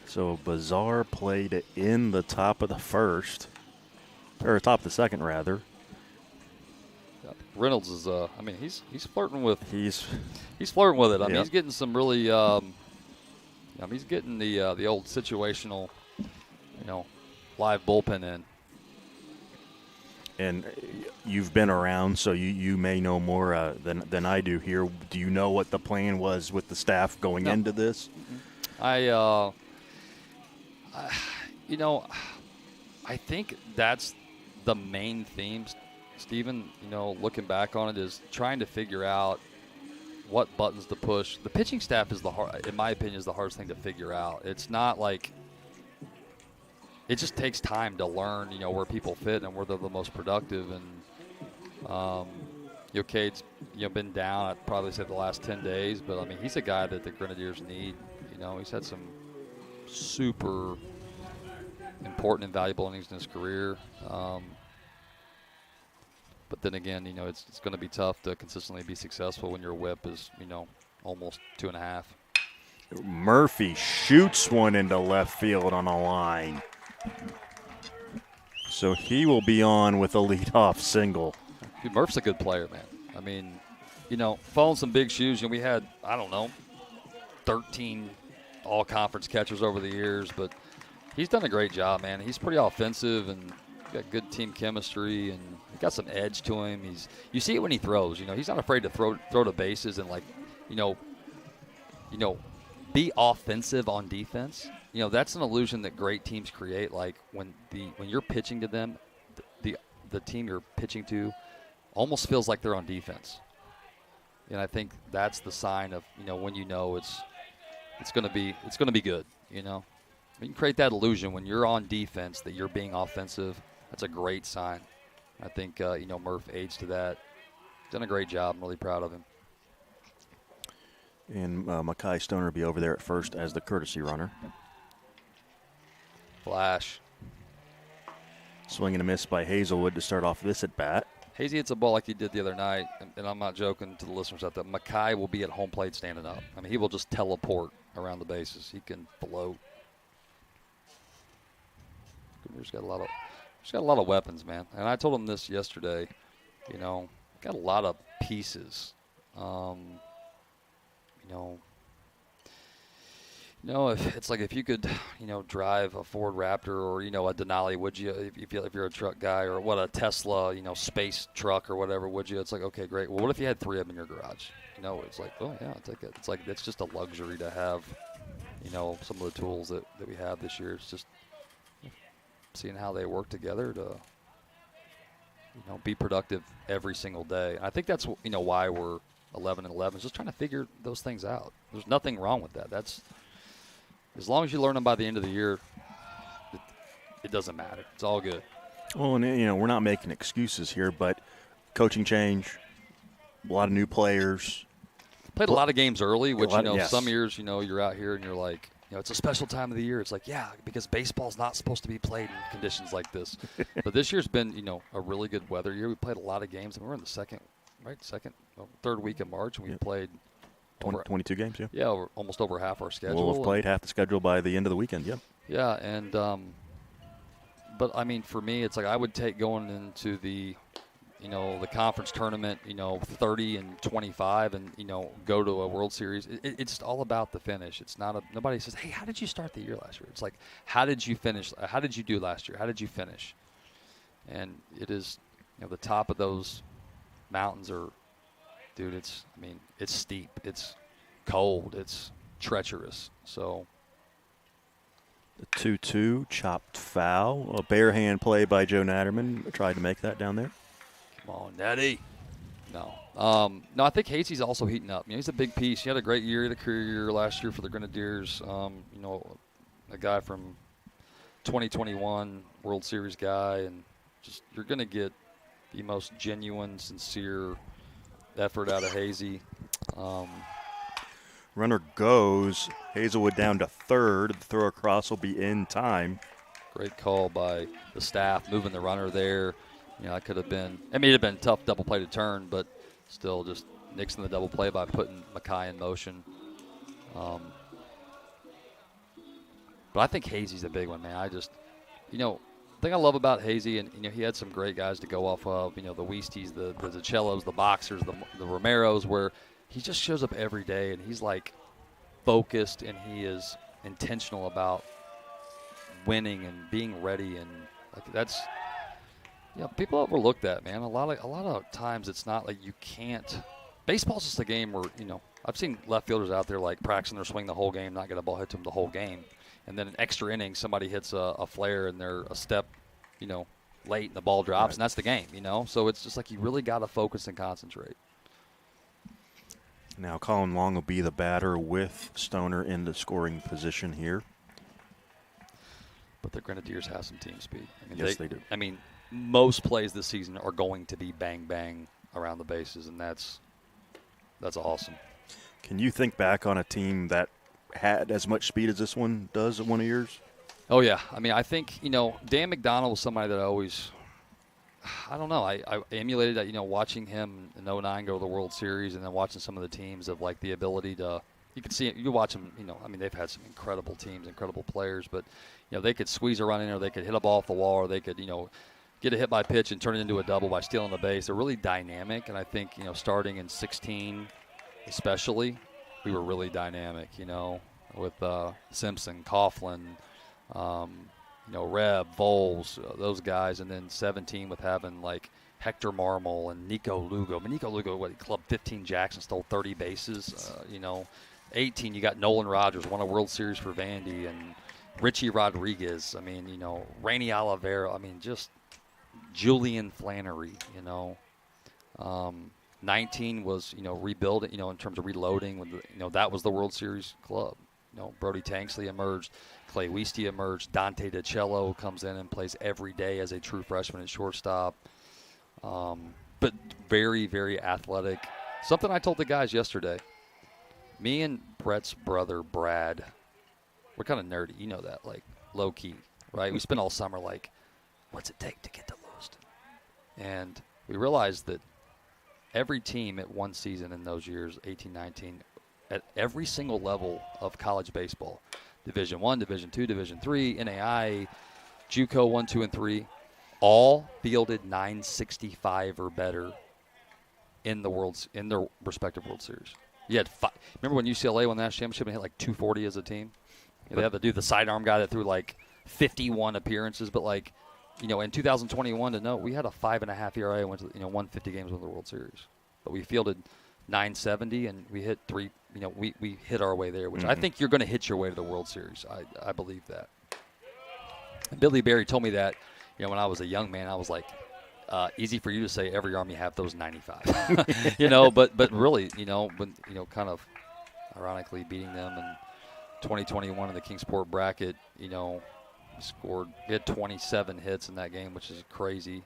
So Bazar played in the top of the first, or top of the second rather. Reynolds is, he's flirting with. He's flirting with it. I mean, yep. he's getting some really. He's getting the old situational, live bullpen in. And you've been around, so you may know more than I do here. Do you know what the plan was with the staff going into this? I think that's the main theme, Stephen, looking back on it, is trying to figure out what buttons to push. The pitching staff is in my opinion, is the hardest thing to figure out. It's not like it just takes time to learn, where people fit and where they're the most productive. And Cade's, been down, I'd probably say the last 10 days, but I mean, he's a guy that the Grenadiers need. He's had some super important and valuable innings in his career. But then again, it's going to be tough to consistently be successful when your whip is, almost 2.5. Murphy shoots one into left field on a line. So he will be on with a leadoff single. Dude, Murph's a good player, man. I mean, following some big shoes. We had, 13 all-conference catchers over the years, but he's done a great job, man. He's pretty offensive and got good team chemistry and got some edge to him. You see it when he throws. He's not afraid to throw to bases and be offensive on defense. That's an illusion that great teams create. Like when you're pitching to them, the team you're pitching to almost feels like they're on defense. And I think that's the sign of when it's going to be good. You can create that illusion when you're on defense that you're being offensive. That's a great sign. I think Murph aids to that. Done a great job. I'm really proud of him. And Makai Stoner will be over there at first as the courtesy runner. Flash. Swing and a miss by Hazelwood to start off this at bat. Hazy hits a ball like he did the other night, and I'm not joking to the listeners out there. Makai will be at home plate standing up. I mean, he will just teleport around the bases. He can float. He's got a lot of weapons, man. And I told him this yesterday. Got a lot of pieces. If you could, drive a Ford Raptor or a Denali, would you? If you're a truck guy, or what, a Tesla, space truck or whatever, would you? It's like, okay, great. Well, what if you had 3 of them in your garage? It's like, oh yeah, I'll take it. It's like it's just a luxury to have, some of the tools that we have this year. It's just seeing how they work together to, be productive every single day. And I think that's why we're 11-11, is just trying to figure those things out. There's nothing wrong with that. That's as long as you learn them by the end of the year, it doesn't matter. It's all good. Well, and we're not making excuses here, but coaching change, a lot of new players. Played a lot of games early, which yes. Some years you're out here and you're like, it's a special time of the year. It's like, yeah, because baseball's not supposed to be played in conditions like this. But this year's been a really good weather year. We played a lot of games, and we're in the third week of March, and we played 22 games, yeah. Yeah, almost over half our schedule. We'll have played half the schedule by the end of the weekend, yeah. Yeah, and but I mean, for me, it's like I would take going into the conference tournament, 30-25, and go to a World Series. It's all about the finish. It's not nobody says, hey, how did you start the year last year? It's like, how did you finish? How did you do last year? How did you finish? And it is, the top of those mountains are, dude. It's steep. It's cold. It's treacherous. So. The 2-2 chopped foul. A bare hand play by Joe Natterman. Tried to make that down there. Come on, Daddy. No, I think Hazy's also heating up. He's a big piece. He had a great year, the career year last year for the Grenadiers. A guy from 2021 World Series guy, and just you're going to get the most genuine, sincere effort out of Hazy. Runner goes. Hazelwood down to third. The throw across will be in time. Great call by the staff, moving the runner there. It could have been – it'd have been a tough double play to turn, but still just nixing the double play by putting Mackay in motion. But I think Hazy's a big one, man. The thing I love about Hazy, and, he had some great guys to go off of, the Weisties, the Zacellos, the Boxers, the Romeros, where he just shows up every day, and he's, focused, and he is intentional about winning and being ready, and, that's – people overlook that, man. A lot of times it's not like you can't. Baseball's just a game where I've seen left fielders out there practicing their swing the whole game, not get a ball hit to them the whole game, and then an extra inning somebody hits a flare and they're a step, late and the ball drops, right. And that's the game, So it's just you really got to focus and concentrate. Now Colin Long will be the batter with Stoner in the scoring position here. But the Grenadiers have some team speed. Yes, they do. Most plays this season are going to be bang bang around the bases, and that's awesome. Can you think back on a team that had as much speed as this one does at one of yours? Oh yeah, I think Dan McDonald was somebody that I emulated that. Watching him in 2009 go to the World Series, and then watching some of the teams of the ability to. You can see it. You watch them. They've had some incredible teams, incredible players, but they could squeeze a run in, or they could hit a ball off the wall, or they could get a hit by pitch and turn it into a double by stealing the base. They're really dynamic, and I think, starting in 16 especially, we were really dynamic, with Simpson, Coughlin, Reb, Voles, those guys, and then 17 with having, Hector Marmol and Nico Lugo. Nico Lugo, he clubbed 15 jacks and stole 30 bases. 18, you got Nolan Rogers, won a World Series for Vandy, and Richie Rodriguez. Rainy Oliveira. Just – Julian Flannery, 19 was, rebuilding, in terms of reloading. When that was the World Series club. Brody Tanksley emerged. Clay Weisty emerged. Dante DiCello comes in and plays every day as a true freshman at shortstop. But very, very athletic. Something I told the guys yesterday. Me and Brett's brother, Brad, we're kind of nerdy. You know that, low-key, right? We spent all summer what's it take to get to Lewiston? And we realized that every team at one season in those years, 18, 19, at every single level of college baseball, Division I, Division II, Division III, NAI, JUCO 1, 2, and 3, all fielded 965 or better in their respective World Series. You had remember when UCLA won the national championship and hit 240 as a team? They had to do the sidearm guy that threw 51 appearances, but in 2021 we had a 5.5 ERA and went to won 50 games with the World Series, but we fielded 970 and we hit three. We hit our way there, which I think you're going to hit your way to the World Series. I believe that. And Billy Berry told me that when I was a young man. I was easy for you to say every Army have those 95, but really when kind of ironically beating them in 2021 in the Kingsport bracket, we had 27 hits in that game, which is crazy,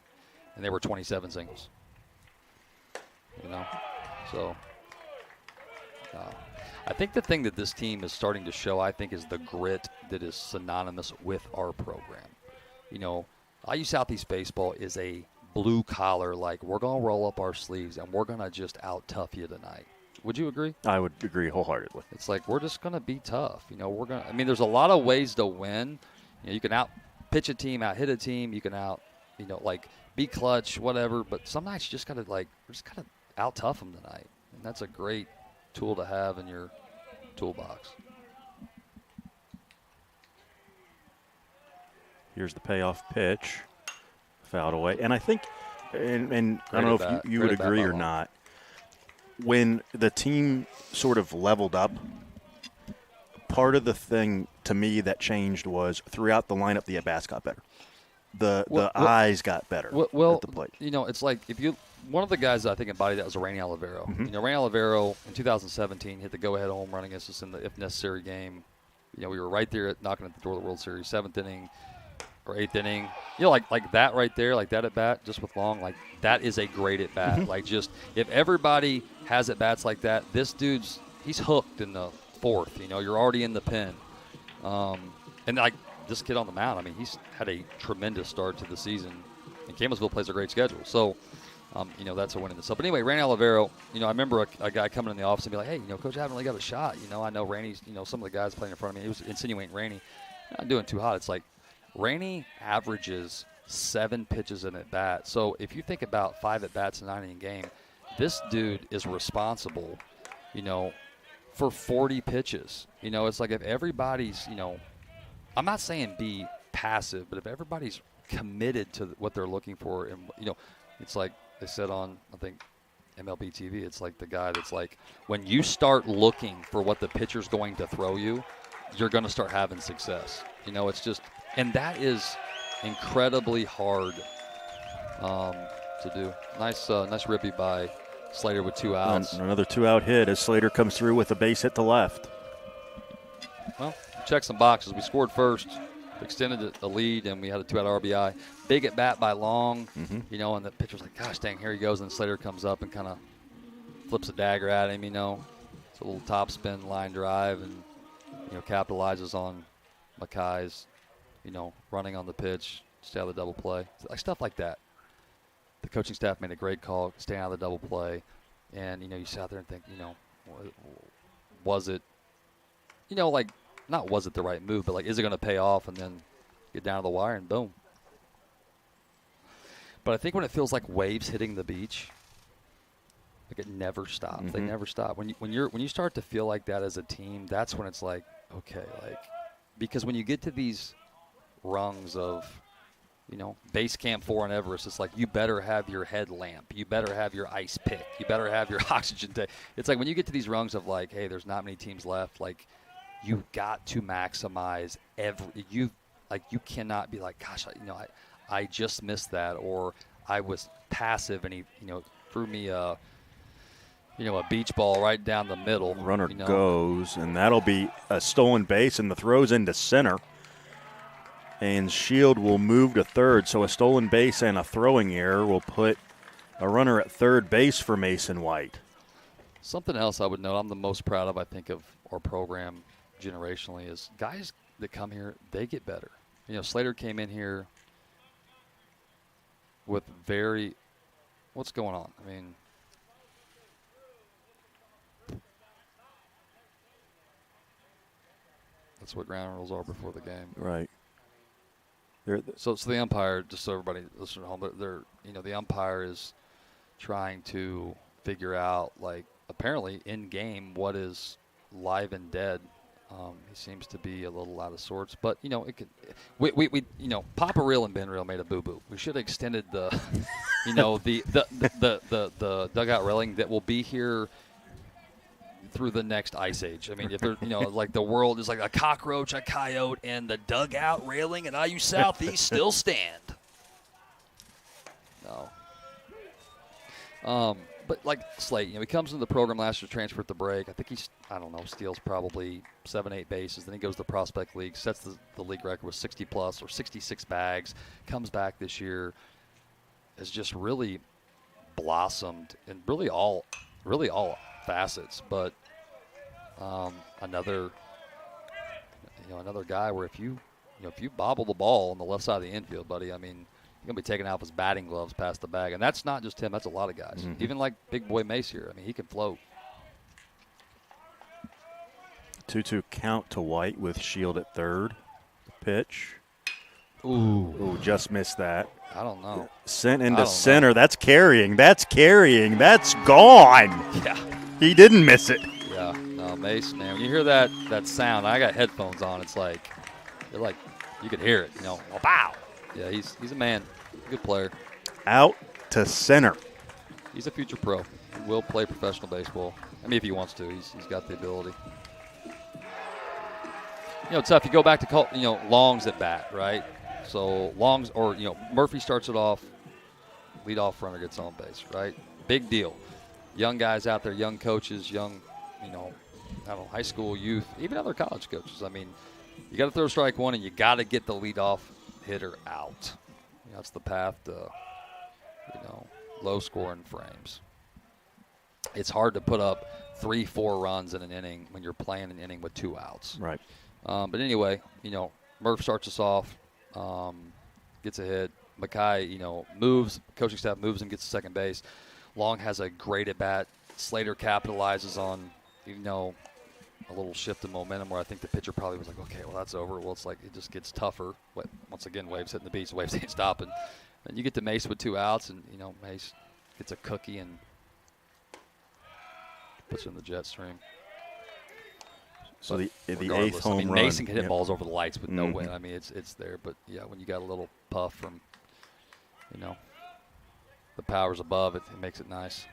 and they were 27 singles. So I think the thing that this team is starting to show, is the grit that is synonymous with our program. IU Southeast baseball is a blue collar, we're going to roll up our sleeves and we're going to just out-tough you tonight. Would you agree? I would agree wholeheartedly. It's like we're just going to be tough. I mean, there's a lot of ways to win. You can out pitch a team, out hit a team. You can out, like be clutch, whatever. But some nights you just got to we're just got to out tough them tonight. And that's a great tool to have in your toolbox. Here's the payoff pitch, fouled away. And I think, and I don't know if you would agree or not, when the team sort of leveled up, part of the thing to me that changed was throughout the lineup, the at-bats got better. The eyes got better at the plate. It's like one of the guys that I think embodied that was Rainy Olivero. Mm-hmm. Rainy Olivero in 2017 hit the go-ahead home run against us in the if necessary game. We were right there knocking at the door of the World Series, 7th inning or 8th inning. Like that right there, like that at bat, just with Long, like that is a great at bat. Mm-hmm. Like just if everybody has at bats like that, he's hooked in the 4th. You're already in the pen. And like this kid on the mound, I mean, he's had a tremendous start to the season. And Campbellsville plays a great schedule. So, that's a win in itself. But anyway, Randy Olivero, I remember a guy coming in the office and be like, hey, Coach, I haven't really got a shot. I know Randy's, some of the guys playing in front of me, he was insinuating Randy. Not doing too hot. It's like Randy averages 7 pitches in at bat. So if you think about 5 at bats in a 9-inning game, this dude is responsible, for 40 pitches. It's like if everybody's, I'm not saying be passive, but if everybody's committed to what they're looking for, and it's like they said on, I think, MLB TV, it's like the guy that's like, when you start looking for what the pitcher's going to throw you, you're going to start having success. It's just, and that is incredibly hard to do. Nice rippy by Slater with 2 outs. Another 2-out hit as Slater comes through with a base hit to left. Well, check some boxes. We scored first, extended a lead, and we had a 2-out RBI. Big at bat by Long, and the pitcher's like, gosh dang, here he goes. And Slater comes up and kind of flips a dagger at him, It's a little top spin line drive and, capitalizes on Mackay's, running on the pitch, stay out of the double play. Like stuff like that. The coaching staff made a great call, staying out of the double play. And, you sit out there and think, was it, like, not was it the right move, but, like, is it going to pay off and then get down to the wire and boom. But I think when it feels like waves hitting the beach, like it never stops. Mm-hmm. They never stop. When you start to feel like that as a team, that's when it's like, okay, like, because when you get to these rungs of, base camp 4 on Everest, it's like you better have your headlamp, you better have your ice pick, you better have your oxygen tank. It's like when you get to these rungs of like, hey, there's not many teams left, like you got to maximize you cannot be like, gosh, I just missed that, or I was passive and he threw me a beach ball right down the middle. Runner goes, and that'll be a stolen base, and the throw's into center. And Shield will move to third, so a stolen base and a throwing error will put a runner at third base for Mason White. Something else I would note I'm the most proud of, I think, of our program generationally is guys that come here, they get better. Slater came in here with what's going on? I mean, that's what ground rules are before the game. Right. So the umpire, just so everybody listening at home, the umpire is trying to figure out, like, apparently in game what is live and dead. He seems to be a little out of sorts, but it could. We Papa Real and Ben Real made a boo boo. We should have extended the, the dugout railing that will be here through the next ice age. I mean, if they're, like the world is like a cockroach, a coyote, and the dugout railing at IU Southeast still stand. No. But like Slate, he comes into the program last year, transferred at the break. I think steals probably 7-8 bases. Then he goes to the Prospect League, sets the league record with 60-plus or 66 bags. Comes back this year, has just really blossomed in really all facets. But another guy where if you bobble the ball on the left side of the infield, buddy, I mean, you're going to be taking off his batting gloves past the bag. And that's not just him. That's a lot of guys. Mm-hmm. Even like big boy Mace here. I mean, he can float. 2-2 count to White with Shield at third. Pitch. Ooh, just missed that. I don't know. Sent into center. That's carrying. That's gone. Yeah. He didn't miss it. Yeah. No, Mace, man, when you hear that sound, I got headphones on. It's like, you could hear it. Wow. Yeah, he's a man. Good player. Out to center. He's a future pro. He will play professional baseball. I mean, if he wants to, he's got the ability. Tough. You go back to Long's at bat, right? So Long's Murphy starts it off. Leadoff runner gets on base, right? Big deal. Young guys out there, young coaches, young, high school youth, even other college coaches. I mean, you got to throw strike one, and you got to get the leadoff hitter out. That's the path to, low scoring frames. It's hard to put up 3-4 runs in an inning when you're playing an inning with 2 outs. Right. But anyway, Murph starts us off, gets a hit. Mackay, moves. Coaching staff moves him, gets to second base. Long has a great at bat. Slater capitalizes on, a little shift in momentum where I think the pitcher probably was like, okay, well, that's over. Well, it's like it just gets tougher. Once again, Waves hitting the beats. Waves ain't stopping. Then you get to Mace with 2 outs, and, Mace gets a cookie and puts it in the jet stream. So the 8th home run. Mason can hit balls over the lights with no win. I mean, it's there. But, yeah, when you got a little puff from, the powers above it, it makes it nice.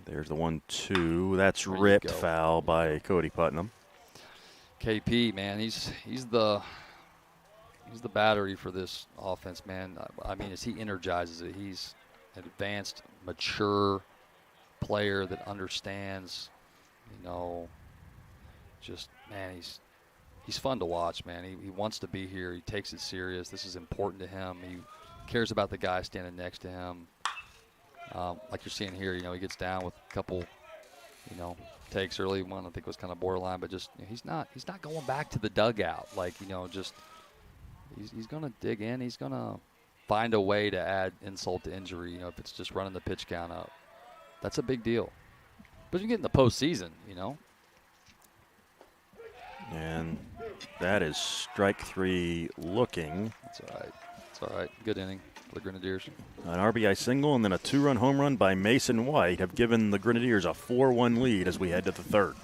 There's the 1-2. That's ripped foul by Cody Putnam. KP, man, he's the battery for this offense, man. I mean, as he energizes it, he's an advanced, mature player that understands, just, man, he's fun to watch, man. He wants to be here. He takes it serious. This is important to him. He cares about the guy standing next to him. Like you're seeing here, he gets down with a couple, takes early. One I think was kind of borderline, but just he's not going back to the dugout. Like just he's going to dig in. He's going to find a way to add insult to injury. If it's just running the pitch count up, that's a big deal. But you get in the postseason, And that is strike 3 looking. That's all right. It's all right. Good inning for the Grenadiers. An RBI single and then a 2-run home run by Mason White have given the Grenadiers a 4-1 lead as we head to the third.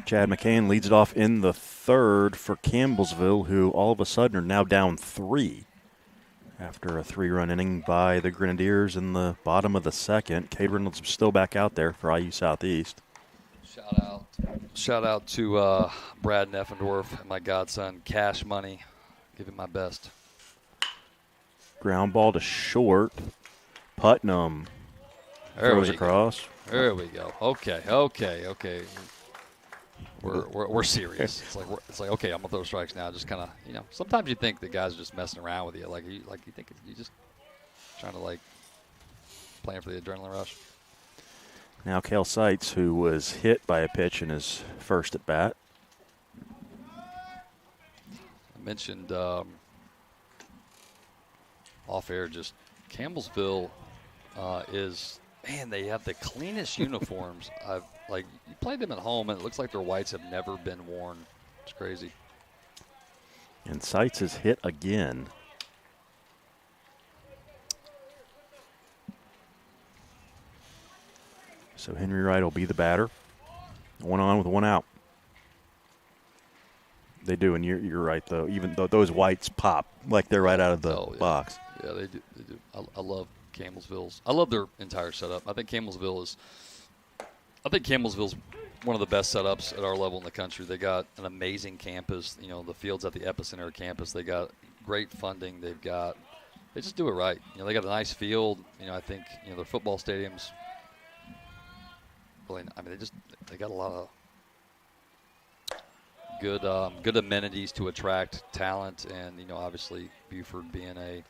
Chad McCann leads it off in the third for Campbellsville, who all of a sudden are now down 3 after a 3-run inning by the Grenadiers in the bottom of the second. Cade Reynolds still back out there for IU Southeast. Shout out to Brad Neffendorf and my godson, Cash Money. Give him my best. Ground ball to short. Putnam throws across. There we go. Okay. We're serious. It's like okay, I'm gonna throw strikes now. Just kind of Sometimes you think the guys are just messing around with you. Like you think you just trying to playing for the adrenaline rush. Now Cale Seitz, who was hit by a pitch in his first at bat. mentioned off air, just Campbellsville is, man, they have the cleanest uniforms. You play them at home, and it looks like their whites have never been worn. It's crazy. And Seitz is hit again. So Henry Wright will be the batter. 1 on with 1 out. They do, and you're right, though. Even though those whites pop like they're right out of the box. Yeah, they do. They do. I love Campbellsville's. I love their entire setup. I think Campbellsville's one of the best setups at our level in the country. They got an amazing campus. You know, the field's at the epicenter of campus. They got great funding. They just do it right. You know, they got a nice field. You know, I think, you know, their football stadiums. Really, I mean, they got a lot of good amenities to attract talent, and, you know, obviously Buford being a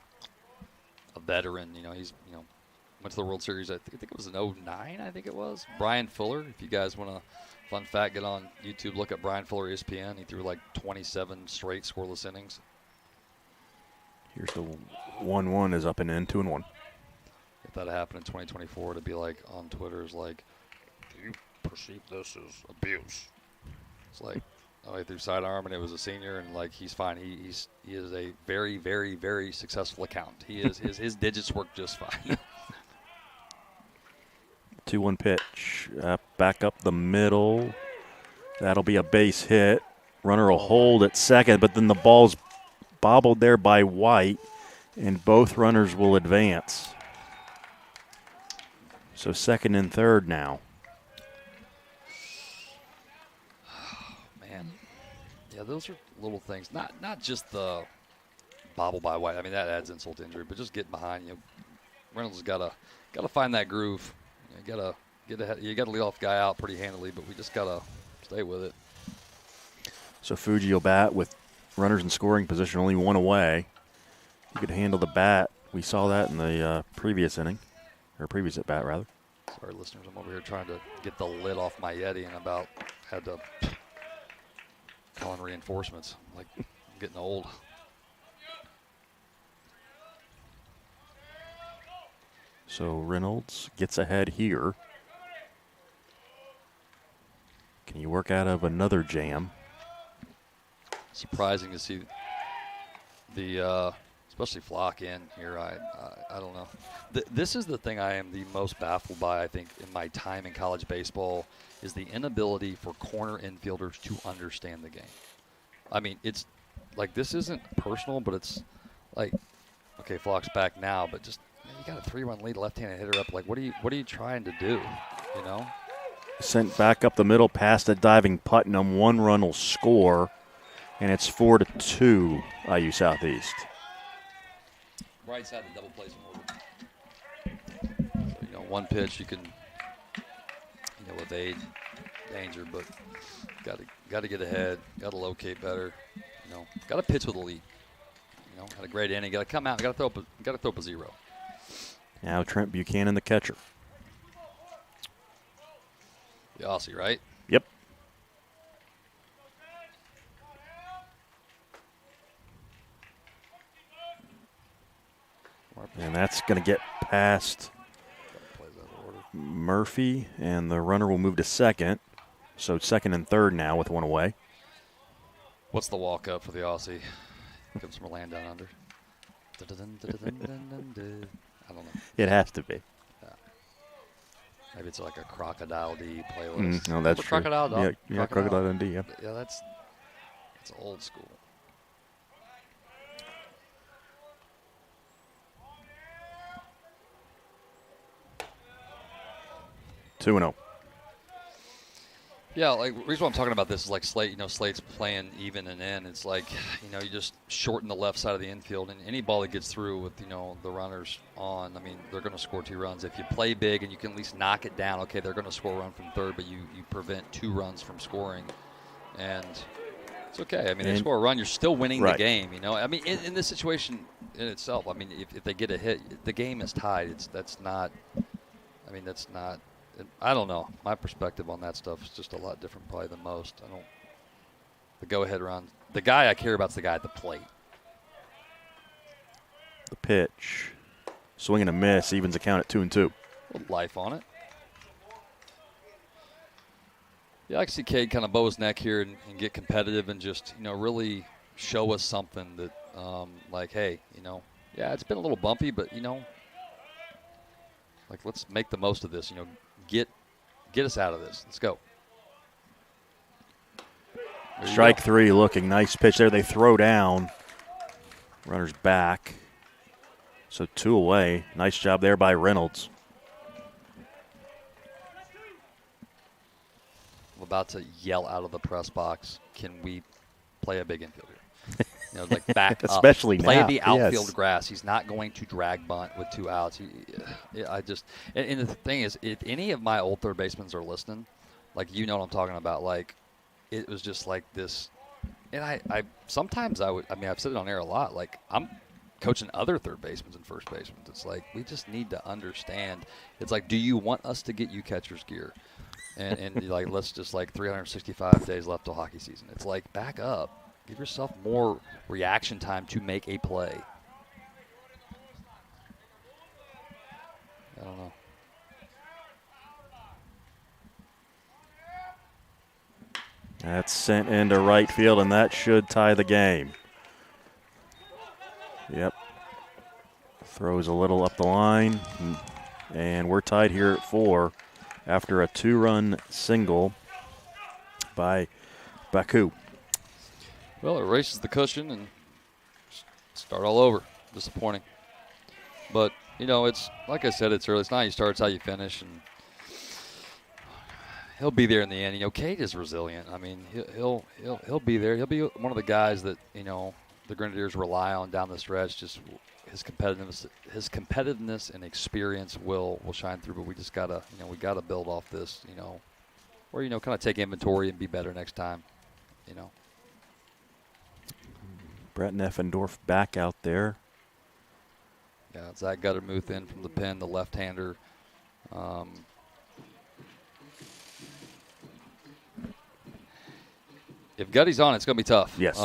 veteran, you know, he's, you know, went to the World Series, I think it was in 09, I think it was. Brian Fuller, if you guys want a fun fact, get on YouTube, look at Brian Fuller ESPN. He threw like 27 straight scoreless innings. Here's the 1-1 is up and in, 2-1. If that happened in 2024, to be like on Twitter is like, do you perceive this as abuse? It's like, oh, he threw sidearm, and it was a senior, and like he's fine. He is a very, very, very successful accountant. He is his digits work just fine. 2-1 pitch, back up the middle. That'll be a base hit. Runner will hold at second, but then the ball's bobbled there by White, and both runners will advance. So second and third now. Man, yeah, those are little things. Not just the bobble by White. I mean, that adds insult to injury, but just getting behind. You know, Reynolds has gotta find that groove. You gotta get ahead. You gotta lead off guy out pretty handily, but we just gotta stay with it. So Fuji will bat with runners in scoring position, only 1 away. He could handle the bat. We saw that in the previous inning, or previous at bat rather. Sorry, listeners, I'm over here trying to get the lid off my Yeti, and about had to call in reinforcements. Like, I'm getting old. So Reynolds gets ahead here. Can you work out of another jam? Surprising to see the especially Flock in here. I don't know. This is the thing I am the most baffled by, I think, in my time in college baseball, is the inability for corner infielders to understand the game. I mean, it's like, this isn't personal, but it's like, okay, Flock's back now, but just, man, you got a 3-run lead, left-handed hitter up. Like, what are you trying to do? You know? Sent back up the middle past a diving Putnam. 1 run will score, and it's 4-2 IU Southeast. Right side of the double plays forward. So, you know, one pitch you can, you know, evade danger, but got to get ahead. Got to locate better. You know, got to pitch with a lead. You know, had a great inning. Got to come out. Got to throw up a 0. Now Trent Buchanan, the catcher. The Aussie, right? Yep. And that's going to get past Murphy, and the runner will move to second. So second and third now with 1 away. What's the walk-up for the Aussie? Comes from a land down under. I don't know. It has to be. Yeah. Maybe it's like a Crocodile D playlist. No, that's true. Crocodile Dog? Yeah, Crocodile D, yeah. Yeah, that's old school. 2-0. Yeah, like, the reason why I'm talking about this is like Slate. You know, Slate's playing even and in. It's like, you know, you just shorten the left side of the infield, and any ball that gets through with, you know, the runners on, I mean, they're going to score 2 runs. If you play big and you can at least knock it down, okay, they're going to score a run from third, but you prevent 2 runs from scoring, and it's okay. I mean, they score a run, you're still winning the game. You know, I mean, in this situation in itself, I mean, if they get a hit, the game is tied. That's not. I don't know. My perspective on that stuff is just a lot different probably than most. the go-ahead run. The guy I care about is the guy at the plate. The pitch. Swing and a miss. Evens the count at 2-2. A little life on it. Yeah, I can see Cade kind of bow his neck here and get competitive and just, really show us something that, like, hey, yeah, it's been a little bumpy, but, like, let's make the most of this. Get us out of this. Let's go. Strike 3 looking. Nice pitch there. They throw down. Runner's back. So 2 away. Nice job there by Reynolds. I'm about to yell out of the press box, can we play a big infielder? Like back up. Especially play now. the outfield yes. grass. He's not going to drag bunt with 2 outs. And the thing is, if any of my old third basemen are listening, like, what I'm talking about, like, it was just like this. And I've said it on air a lot, like, I'm coaching other third basemen and first basemen. It's like, we just need to understand. It's like, do you want us to get you catcher's gear? And like, let's just, like, 365 days left till hockey season. It's like, back up. Give yourself more reaction time to make a play. I don't know. That's sent into right field, and that should tie the game. Yep. Throws a little up the line, and we're tied here at 4 after a 2-run single by Baku. Well, it erases the cushion and start all over. Disappointing. But, it's like I said, it's early. It's not how you start, it's how you finish. And he'll be there in the end. Cade is resilient. I mean, he'll be there. He'll be one of the guys that, the Grenadiers rely on down the stretch. Just his competitiveness and experience will shine through. But we just gotta, we gotta build off this, or kind of take inventory and be better next time, Brett Neffendorf back out there. Yeah, Zach Guttermuth in from the pen, the left-hander. If Gutty's on, it's going to be tough. Yes.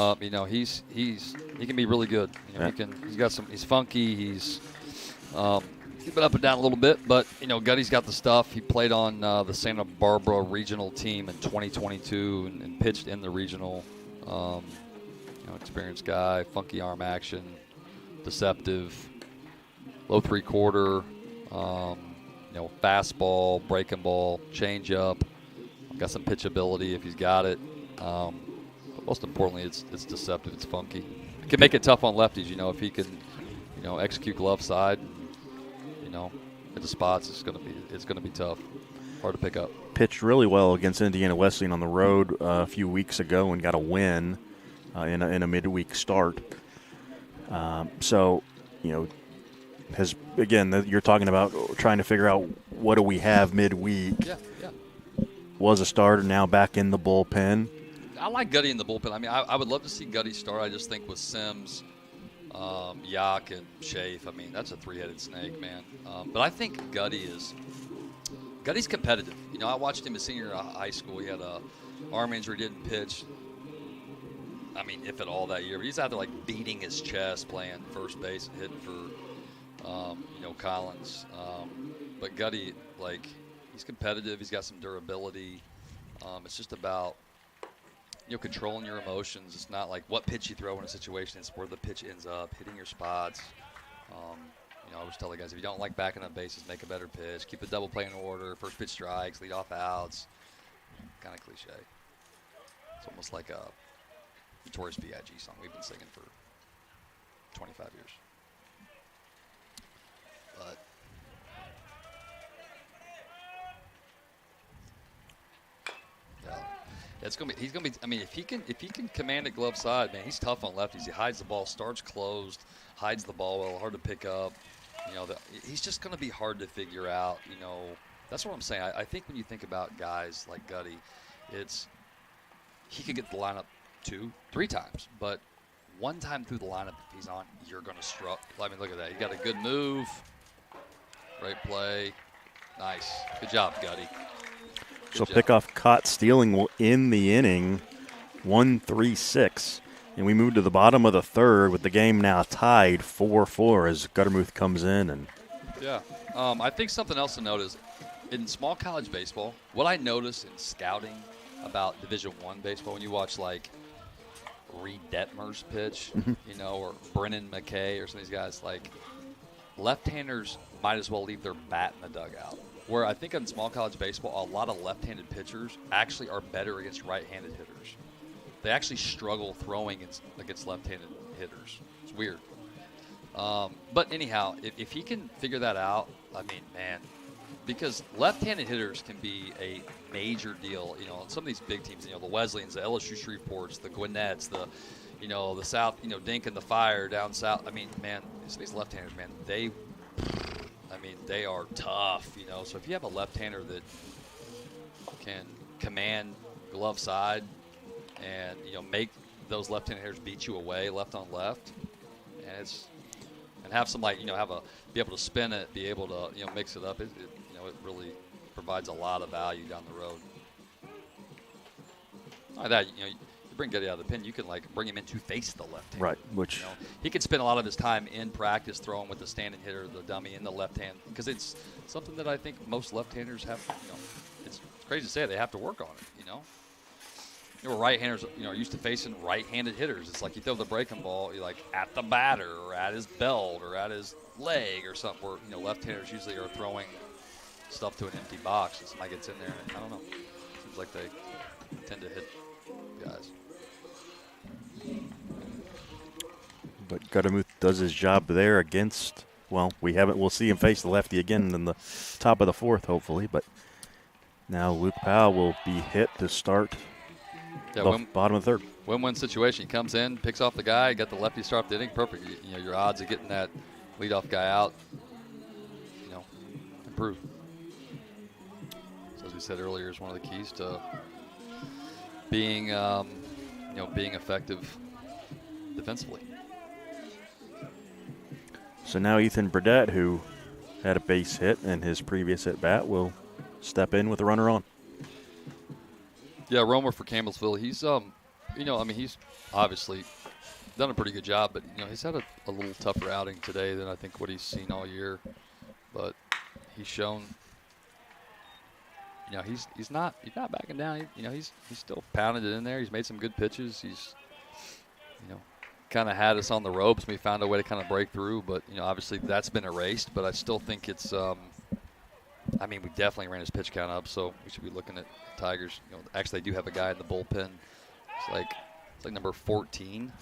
He can be really good. He's funky. He's been up and down a little bit, but Gutty's got the stuff. He played on the Santa Barbara regional team in 2022 and pitched in the regional. Experienced guy, funky arm action, deceptive, low 3/4, fastball, breaking ball, changeup. Got some pitchability if he's got it. But most importantly, it's deceptive. It's funky. It can make it tough on lefties. If he can, execute glove side, at the spots, it's gonna be tough. Hard to pick up. Pitched really well against Indiana Wesleyan on the road a few weeks ago and got a win in a midweek start. You're talking about trying to figure out what do we have midweek. Yeah. Was a starter, now back in the bullpen. I like Gutty in the bullpen. I mean, I would love to see Gutty start. I just think with Sims, Yak, and Chafe, I mean, that's a 3-headed snake, man. But I think Gutty's competitive. I watched him as senior in high school. He had a arm injury, didn't pitch. I mean, if at all that year. But he's out there, like, beating his chest, playing first base and hitting for, Collins. But Gutty, like, he's competitive. He's got some durability. It's just about, controlling your emotions. It's not like what pitch you throw in a situation. It's where the pitch ends up, hitting your spots. I always tell the guys, if you don't like backing up bases, make a better pitch. Keep the double play in order. First pitch strikes, lead off outs. Kind of cliche. It's almost like a Notorious B.I.G. song we've been singing for 25 years. But yeah, he's gonna be. I mean, if he can command a glove side, man, he's tough on lefties. He hides the ball, starts closed, hides the ball well, hard to pick up. He's just gonna be hard to figure out. That's what I'm saying. I think when you think about guys like Gutty, he could get the lineup 2-3 times, but one time through the lineup, if he's on, you're going to struggle. I mean, look at that. You got a good move, great play, nice, good job, Gutty. So pickoff caught stealing will end the inning. 1-3-6. And we move to the bottom of the third with the game now tied 4-4 as Guttermuth comes in. And yeah, I think something else to note is in small college baseball, what I notice in scouting about Division I baseball, when you watch like Reed Detmer's pitch, or Brennan McKay or some of these guys, like left-handers might as well leave their bat in the dugout. Where I think in small college baseball, a lot of left-handed pitchers actually are better against right-handed hitters. They actually struggle throwing against left-handed hitters. It's weird. But anyhow, if he can figure that out, I mean, man, because left-handed hitters can be a major deal. Some of these big teams, the Wesleyans, the LSU Shreveports, the Gwinnett's, the South, Dink and the Fire down south. I mean, man, these left-handers, man, they are tough, So if you have a left-hander that can command glove side and, make those left-handed hitters beat you away left on left, and have some, be able to spin it, be able to, mix it up, it really provides a lot of value down the road. Like that, you bring Getty out of the pen, you can bring him in to face the left hand. Right, which he could spend a lot of his time in practice throwing with the standing hitter, the dummy in the left hand, because it's something that I think most left-handers have. It's crazy to say they have to work on it. Right-handers, are used to facing right-handed hitters. It's like you throw the breaking ball, you're at the batter or at his belt or at his leg or something. Where left-handers usually are throwing stuff to an empty box, and somebody gets in there, and I don't know. Seems like they tend to hit guys. But Guttermuth does his job there against, we'll see him face the lefty again in the top of the fourth, hopefully. But now Luke Powell will be hit to start the bottom of the third. Win-win situation. He comes in, picks off the guy, got the lefty start off the inning. Perfect. Your odds of getting that leadoff guy out, improve. So as we said earlier, is one of the keys to being, being effective defensively. So now Ethan Burdett, who had a base hit in his previous at-bat, will step in with a runner on. Yeah, Romer for Campbellsville. He's, he's obviously done a pretty good job, but, he's had a little tougher outing today than I think what he's seen all year. But he's shown, he's not backing down. He's still pounding it in there. He's made some good pitches. He's, kind of had us on the ropes. We found a way to kind of break through, but, obviously that's been erased. But I still think it's, we definitely ran his pitch count up, so we should be looking at Tigers. Actually, they do have a guy in the bullpen. It's like number 14.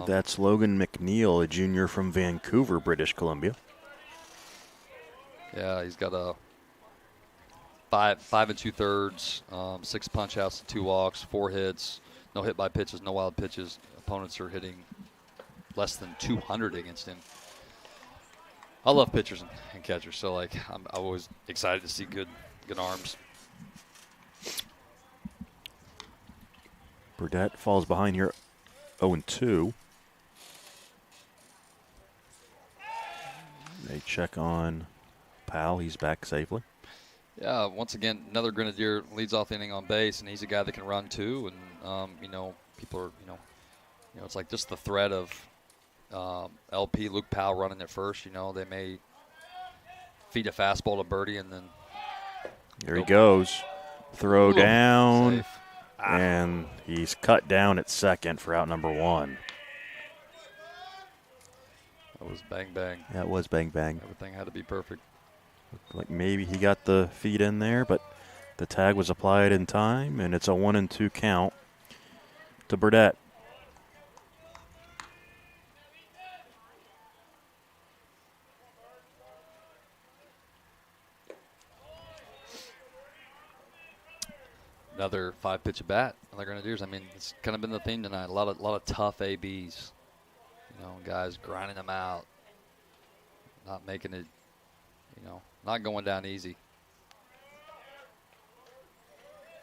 That's Logan McNeil, a junior from Vancouver, British Columbia. Yeah, he's got a 5 2/3, 6 punch outs, 2 walks, 4 hits, no hit by pitches, no wild pitches. Opponents are hitting less than 200 against him. I love pitchers and catchers, so I'm always excited to see good arms. Burdett falls behind here, 0-2. They check on Powell. He's back safely. Yeah, once again, another Grenadier leads off the inning on base, and he's a guy that can run too. And people are, it's like just the threat of LP Luke Powell running at first. They may feed a fastball to Birdie, and then there he goes. Throw down, and he's cut down at second for out number 1. That was bang bang. That was bang bang. Everything had to be perfect. Looked like maybe he got the feed in there, but the tag was applied in time, and it's a 1-2 count to Burdett. Another 5-pitch at bat on the Grenadiers. It's kind of been the theme tonight. A lot of tough ABs. Guys grinding them out, not making it, not going down easy.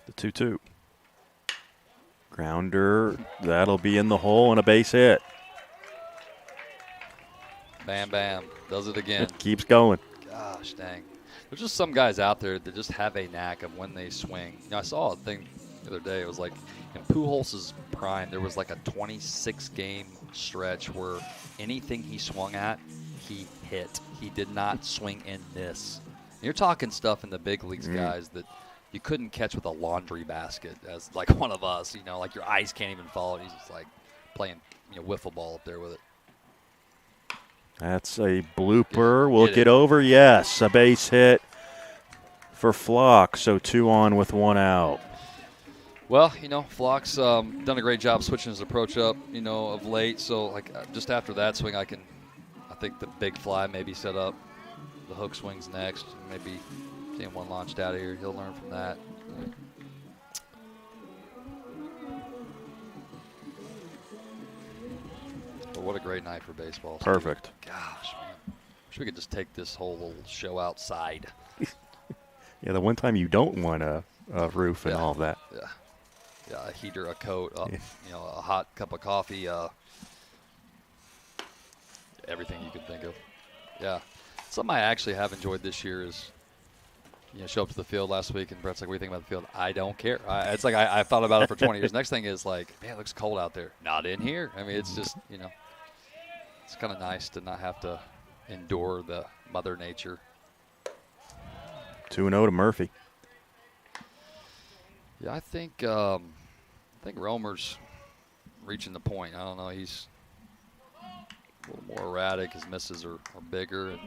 The 2-2. Grounder, that'll be in the hole and a base hit. Bam, bam. Does it again. It keeps going. Gosh, dang. There's just some guys out there that just have a knack of when they swing. I saw a thing the other day. It was like in Pujols' prime, there was like a 26-game stretch where anything he swung at, he hit. He did not swing and miss. And you're talking stuff in the big leagues, guys, that you couldn't catch with a laundry basket as like one of us. You know, like your eyes can't even follow it. He's just like playing, wiffle ball up there with it. That's a blooper. Will it get over? Yes, a base hit for Flock. So 2 on with 1 out. Well, Flock's done a great job switching his approach up, of late. So, like, just after that swing, I think the big fly maybe set up. The hook swings next. Maybe seeing one launched out of here. He'll learn from that. But what a great night for baseball. Perfect. Gosh, man. Wish we could just take this whole little show outside. Yeah, the one time you don't want a roof and all of that. Yeah, a heater, a coat, a hot cup of coffee, everything you can think of. Yeah. Something I actually have enjoyed this year is, show up to the field last week and Brett's like, what do you think about the field? I don't care. It's like I've thought about it for 20 years. Next thing is like, man, it looks cold out there. Not in here. I mean, it's just, it's kind of nice to not have to endure the Mother Nature. 2-0 to Murphy. Yeah, I think Romer's reaching the point. I don't know. He's a little more erratic. His misses are bigger. And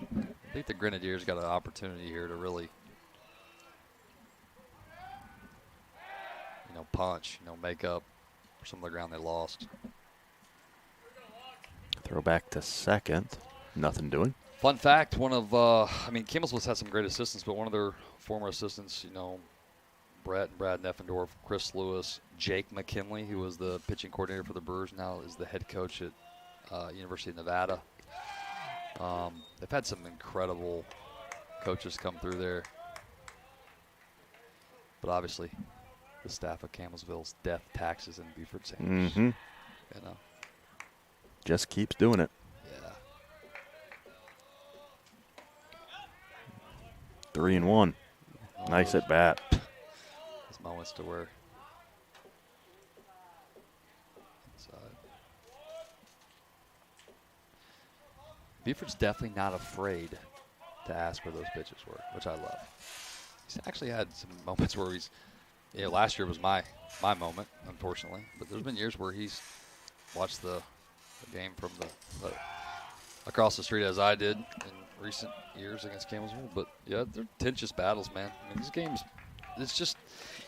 I think the Grenadiers got an opportunity here to really, punch, make up for some of the ground they lost. Throw back to second. Nothing doing. Fun fact, one of, Campbellsville's had some great assistants, but one of their former assistants, Brett and Brad Neffendorf, Chris Lewis, Jake McKinley, who was the pitching coordinator for the Brewers, now is the head coach at University of Nevada. They've had some incredible coaches come through there. But obviously, the staff of Campbellsville's death, taxes, and Buford Sanders. Mm-hmm. Just keeps doing it. Yeah. 3-1. Nice at bat. There's moments to where. Inside. Buford's definitely not afraid to ask where those pitches were, which I love. He's actually had some moments where he's, last year was my moment, unfortunately. But there's been years where he's watched the game from the across the street as I did in recent years against Campbellsville. But, yeah, they're contentious battles, man. I mean, these games,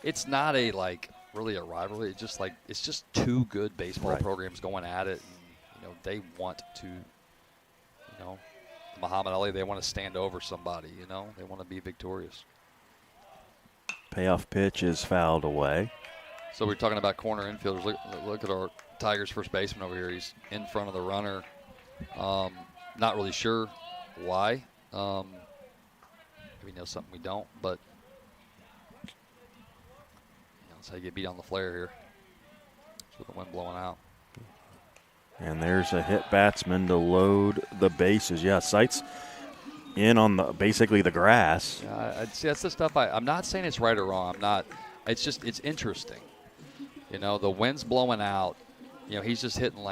it's not really a rivalry. It's just two good baseball programs going at it. And, they want to, Muhammad Ali, they want to stand over somebody, They want to be victorious. Payoff pitch is fouled away. So we're talking about corner infielders. Look at our Tigers first baseman over here. He's in front of the runner. Not really sure why. Maybe he knows something we don't, but that's how you get beat on the flare here. It's with the wind blowing out. And there's a hit batsman to load the bases. Yeah, sights in on basically the grass. Yeah, see, that's the stuff I'm not saying it's right or wrong. It's interesting. The wind's blowing out. He's just hitting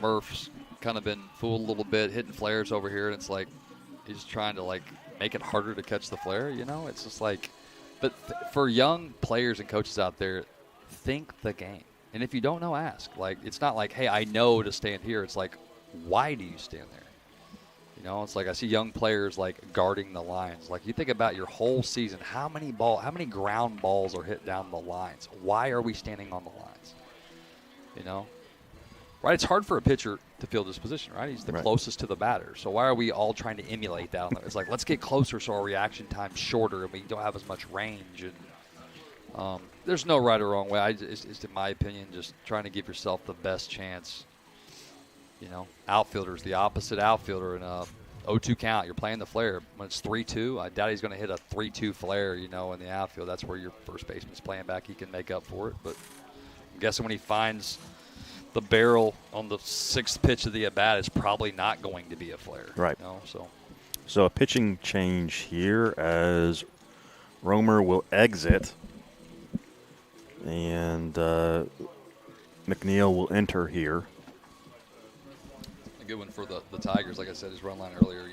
Murph's kind of been fooled a little bit, hitting flares over here, and it's like he's trying to make it harder to catch the flare. It's just but for young players and coaches out there, think the game. And if you don't know, ask. It's not like, hey, I know to stand here. It's like, why do you stand there? It's like I see young players guarding the lines. You think about your whole season, how many ground balls are hit down the lines? Why are we standing on the lines? Right? It's hard for a pitcher to field this position, right? He's the closest to the batter. So why are we all trying to emulate that? It's like, let's get closer so our reaction time's shorter and we don't have as much range. And there's no right or wrong way. It's in my opinion, just trying to give yourself the best chance. Outfielder's the opposite outfielder in a 0-2 count. You're playing the flare. When it's 3-2, I doubt he's going to hit a 3-2 flare, in the outfield. That's where your first baseman's playing back. He can make up for it. But I'm guessing when he finds the barrel on the sixth pitch of the at-bat, it's probably not going to be a flare. Right. So a pitching change here as Romer will exit. And McNeil will enter here. A good one for the Tigers. Like I said, his run line earlier,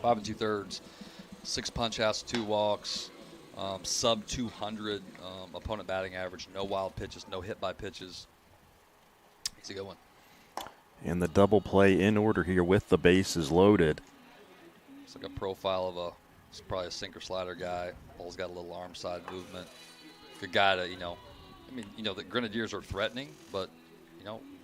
5 2/3, 6 punch outs, 2 walks, sub 200 opponent batting average, no wild pitches, no hit by pitches. He's a good one. And the double play in order here with the bases loaded. It's like a profile of it's probably a sinker slider guy. Ball's got a little arm side movement. Good guy to, the Grenadiers are threatening, but,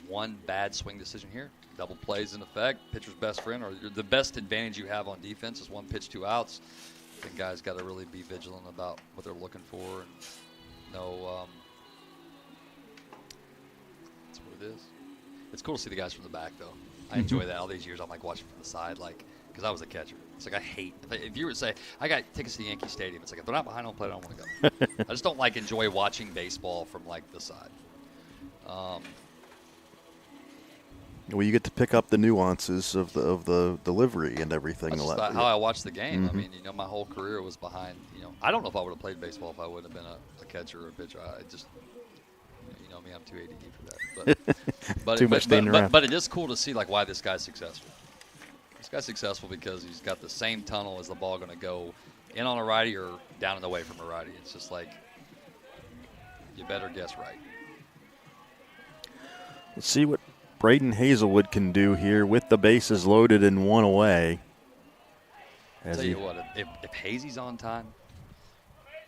one bad swing decision here. Double plays in effect, pitcher's best friend, or the best advantage you have on defense is 1 pitch, 2 outs. I think guys got to really be vigilant about what they're looking for and know that's what it is. It's cool to see the guys from the back, though. I enjoy that. All these years, I'm like watching from the side, because I was a catcher. It's like I hate if you were to say I got tickets to the Yankee Stadium. It's like if they're not behind home plate, I don't want to go. I just don't enjoy watching baseball from the side. Well, you get to pick up the nuances of the delivery and everything. That's just how I watch the game. I mean, my whole career was behind. I don't know if I would have played baseball if I wouldn't have been a catcher or a pitcher. I just, me, I'm too ADD for that. But it is cool to see why this guy's successful. This guy's successful because he's got the same tunnel as the ball going to go in on a righty or down and away from a righty. It's just you better guess right. Let's see what Braden Hazelwood can do here with the bases loaded and 1 away. I'll tell you what, if Hazy's on time,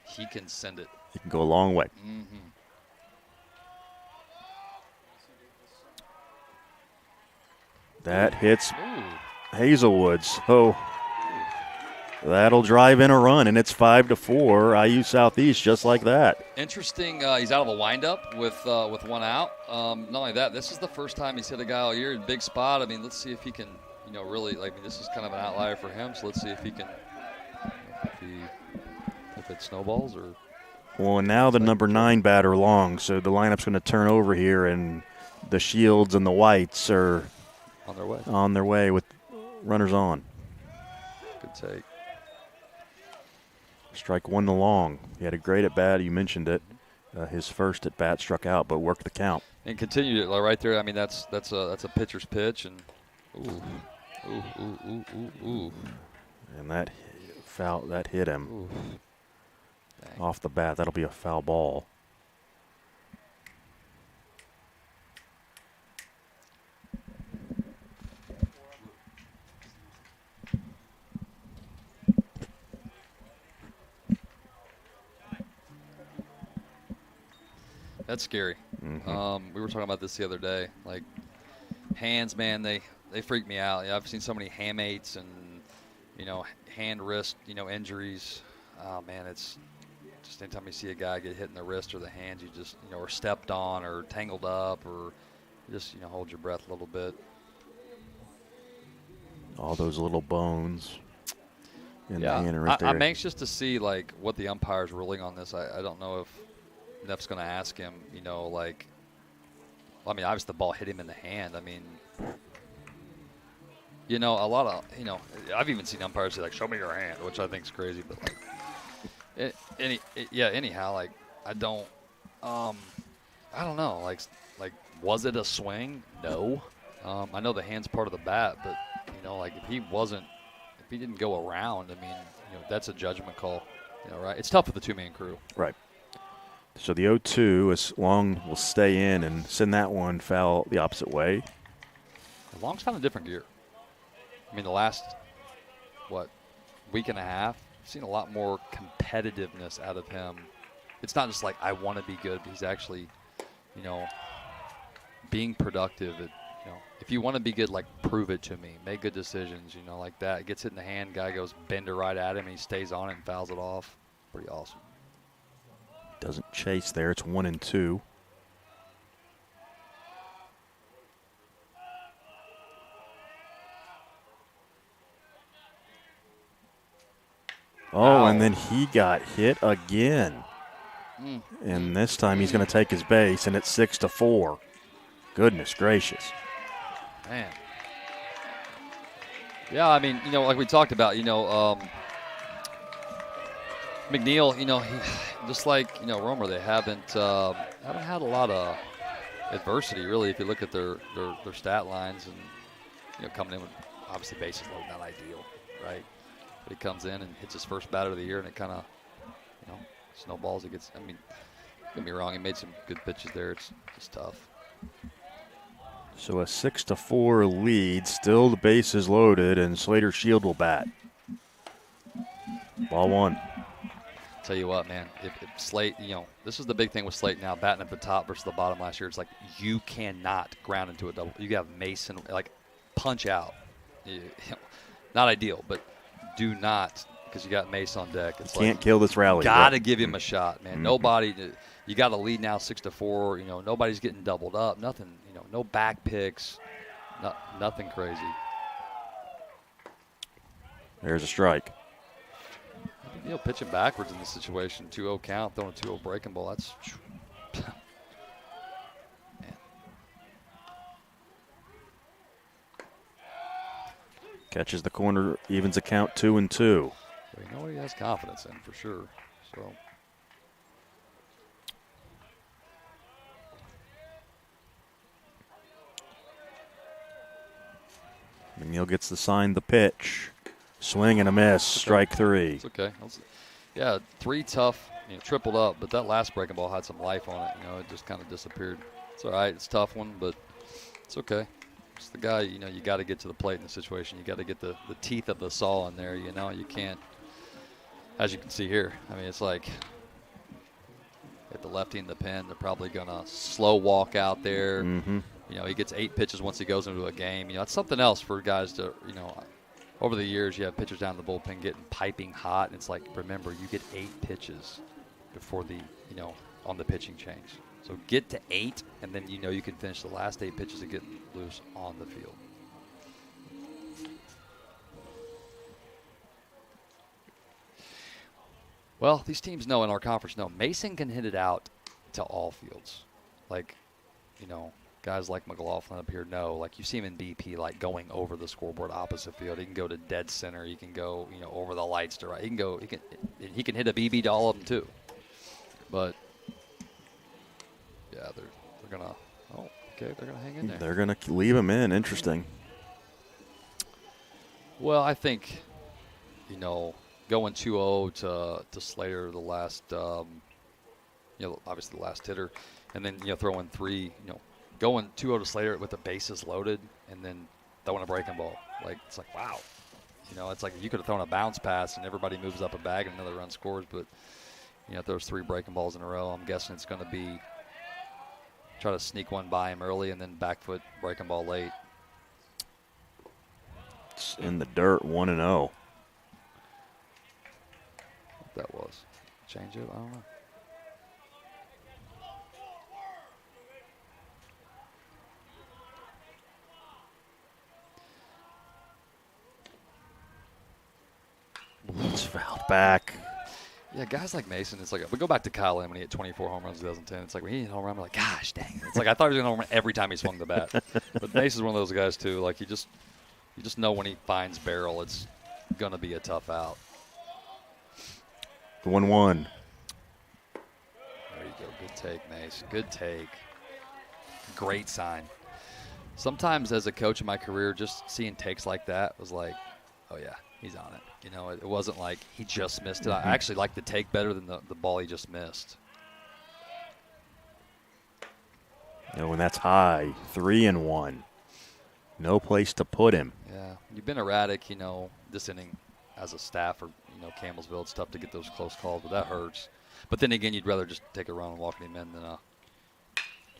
he can send it. He can go a long way. Mm-hmm. That hits Hazelwood. So that'll drive in a run, and it's 5-4. IU Southeast just like that. Interesting. He's out of a windup with 1 out. Not only that, this is the first time he's hit a guy all year in big spot. I mean, let's see if he can, really. This is kind of an outlier for him. So let's see if he can, if it snowballs or. Well, and now the number 9 batter Long, so the lineup's going to turn over here, and the Shields and the Whites are on their way with runners on. Good take. Strike 1 to Long. He had a great at bat. You mentioned it. His first at bat struck out, but worked the count. And continued it right there. I mean, that's a pitcher's pitch, and ooh. And that hit him off the bat. That'll be a foul ball. That's scary. Mm-hmm. We were talking about this the other day. Hands, man, they freak me out. I've seen so many ham-ates and, hand, wrist, injuries. Oh, man, it's just anytime you see a guy get hit in the wrist or the hands, you just, or stepped on or tangled up or just, hold your breath a little bit. All those little bones in the hand and wrist area. I'm anxious to see, what the umpire's ruling on this. I don't know if Neff's going to ask him, obviously the ball hit him in the hand. I mean, a lot of, I've even seen umpires say, show me your hand, which I think is crazy. But, anyhow, I don't know. Was it a swing? No. I know the hand's part of the bat, but, if he didn't go around, I mean, that's a judgment call, right? It's tough with the 2-man crew. Right. So the 0-2 is Long will stay in and send that one foul the opposite way. Long's found a different gear. I mean, the last, week and a half, I've seen a lot more competitiveness out of him. It's not just I want to be good, but he's actually, being productive. If you want to be good, prove it to me. Make good decisions, like that. Gets hit in the hand, guy goes bender right at him, and he stays on it and fouls it off. Pretty awesome. Doesn't chase there. It's 1-2. Oh, and then he got hit again. And this time he's going to take his base, and it's 6-4. Goodness gracious. Man. Yeah, I mean, like we talked about, McNeil, just like Romer, they haven't had a lot of adversity really. If you look at their stat lines and coming in with obviously bases loaded, not ideal, right? But he comes in and hits his first batter of the year, and it kind of snowballs. It gets. I mean, don't get me wrong, he made some good pitches there. It's just tough. So a 6-4 lead, still the bases loaded, and Slater Shield will bat. Ball one. Tell you what, man, if Slate, this is the big thing with Slate now, batting at the top versus the bottom last year. It's like you cannot ground into a double. You have Mason, like, punch out. Not ideal, but do not, because you got Mace on deck. It's can't kill this rally. Got to give him a shot, man. Nobody, you got to lead now 6-4. Nobody's getting doubled up. Nothing, no back picks, nothing crazy. There's a strike. Pitching backwards in this situation, 2-0 count, throwing a 2-0 breaking ball. That's man. Catches the corner, evens the count 2-2. Well, he has confidence in for sure. So. McNeil gets the sign, the pitch. Swing and a miss, strike three. It's okay. Yeah, three tough, tripled up, but that last breaking ball had some life on it. It just kind of disappeared. It's all right. It's a tough one, but it's okay. It's the guy, you got to get to the plate in the situation. You got to get the teeth of the saw in there. You can't, as you can see here, I mean, it's like at the lefty in the pen, they're probably going to slow walk out there. Mm-hmm. He gets 8 pitches once he goes into a game. It's something else for guys to, over the years, you have pitchers down in the bullpen getting piping hot. And it's like, remember, you get 8 pitches before the, on the pitching change. So get to 8, and then you can finish the last 8 pitches and get loose on the field. Well, these teams know in our conference know Mason can hit it out to all fields. Like, guys like McLaughlin up here know. Like, you see him in BP, like, going over the scoreboard opposite field. He can go to dead center. He can go, over the lights to right. He can hit a BB to all of them too. But yeah, they're gonna. Oh, okay, they're gonna hang in there. They're gonna leave him in. Interesting. Well, I think, going 2-0 to Slater, the last, obviously the last hitter, and then throwing 3, going 2-0 to Slater with the bases loaded, and then throwing a breaking ball. Like, it's like, wow. It's like you could have thrown a bounce pass and everybody moves up a bag and another run scores, but if there's 3 breaking balls in a row, I'm guessing it's going to be try to sneak one by him early and then back foot breaking ball late. It's in the dirt, 1-0. That was change it. I don't know. It's fouled back. Yeah, guys like Mason, it's like, we go back to Kyle Lim when he hit 24 home runs in 2010. It's like, when he hit a home run, I'm like, gosh, dang it. It's like, I thought he was going to home run every time he swung the bat. But Mason's one of those guys, too. Like, you just know when he finds barrel, it's going to be a tough out. 1-1. There you go. Good take, Mace. Good take. Great sign. Sometimes as a coach in my career, just seeing takes like that was like, oh, yeah, he's on it. It wasn't like he just missed it. I actually like the take better than the ball he just missed. When that's high, 3-1. No place to put him. Yeah, you've been erratic, this inning as a staff or, Campbellsville. It's tough to get those close calls, but that hurts. But then again, you'd rather just take a run and walk him in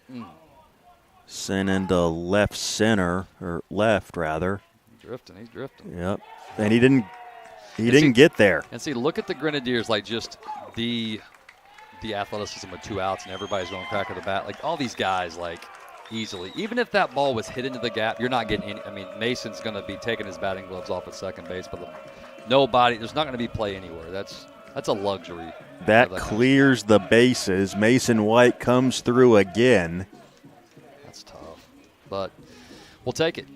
than Sent into left center, or left rather. He's drifting. Yep. And he didn't get there. And see, look at the Grenadiers, like just the athleticism with 2 outs and everybody's going crack of the bat. Like all these guys, like easily. Even if that ball was hit into the gap, you're not getting any. I mean, Mason's going to be taking his batting gloves off at second base, but there's not going to be play anywhere. That's a luxury. That clears the bases. Mason White comes through again. That's tough, but we'll take it.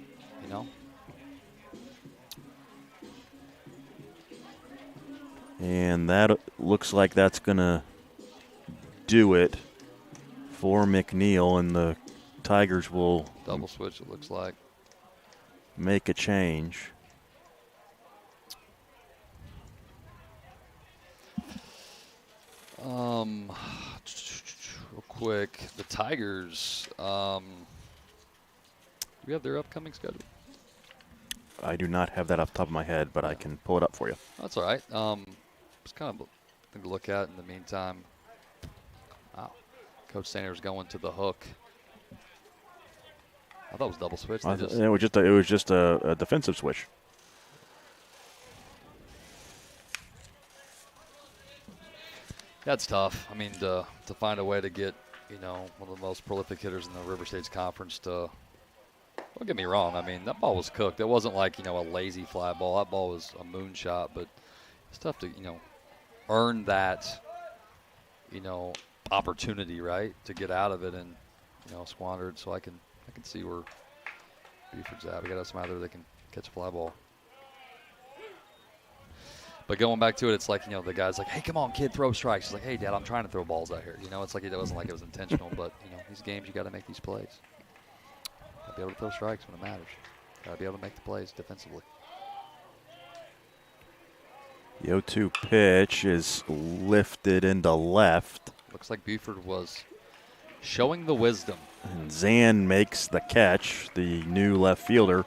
And that looks like that's going to do it for McNeil, and the Tigers will double switch, it looks like. Make a change. Real quick, the Tigers, do we have their upcoming schedule? I do not have that off the top of my head, but I can pull it up for you. That's all right. It's kind of a thing to look at in the meantime. Wow. Coach Sanders going to the hook. I thought it was double switch. It was just a defensive switch. That's tough. I mean, to find a way to get, one of the most prolific hitters in the River States Conference to – don't get me wrong. I mean, that ball was cooked. It wasn't like, a lazy fly ball. That ball was a moonshot. But it's tough to, earn that, opportunity, right, to get out of it and, squandered. So I can see where Buford's at. We got some out there that can catch a fly ball. But going back to it, it's like, the guy's like, hey, come on, kid, throw strikes. He's like, hey, Dad, I'm trying to throw balls out here. It's like it wasn't like it was intentional. But, these games, you got to make these plays. Got to be able to throw strikes when it matters. Got to be able to make the plays defensively. The 0-2 pitch is lifted into left. Looks like Buford was showing the wisdom. And Zan makes the catch, the new left fielder.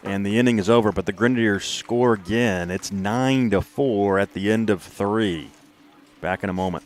And the inning is over, but the Grenadiers score again. It's 9-4 at the end of 3. Back in a moment.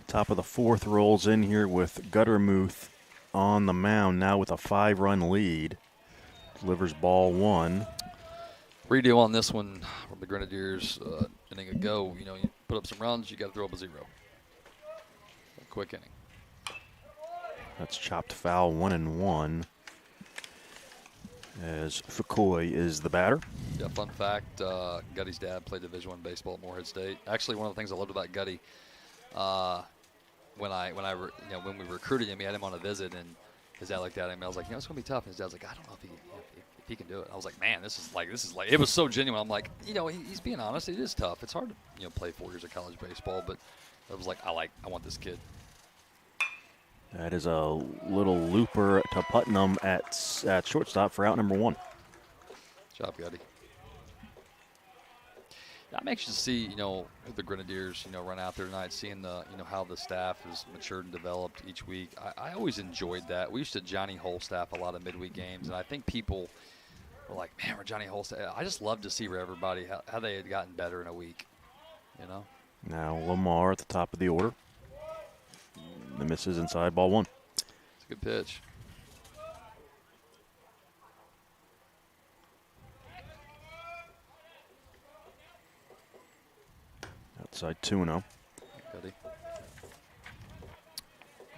Top of the 4th rolls in here with Guttermuth on the mound now with a 5-run lead. Delivers ball 1. Redo on this one from the Grenadiers inning ago. You put up some runs, you got to throw up a 0. A quick inning. That's chopped foul, 1-1. As Foucault is the batter. Yeah, fun fact, Gutty's dad played Division I baseball at Morehead State. Actually, one of the things I loved about Gutty, when we recruited him, he had him on a visit, and his dad looked at him, and I was like, it's going to be tough. And his dad's like, I don't know if he can do it. I was like, man, this is like, it was so genuine. I'm like, he's being honest. It is tough. It's hard to, play 4 years of college baseball, but I was like, I want this kid. That is a little looper to Putnam at shortstop for out number 1. Good job, Gutty. I'm anxious to see, the Grenadiers, run out there tonight, seeing the, how the staff has matured and developed each week. I always enjoyed that. We used to Johnny Holstaff a lot of midweek games, and I think people were like, man, we're Johnny Holstaff. I just love to see where everybody, how they had gotten better in a week, Now Lamar at the top of the order. The misses inside, ball 1. It's a good pitch. Outside 2-0. Gutty.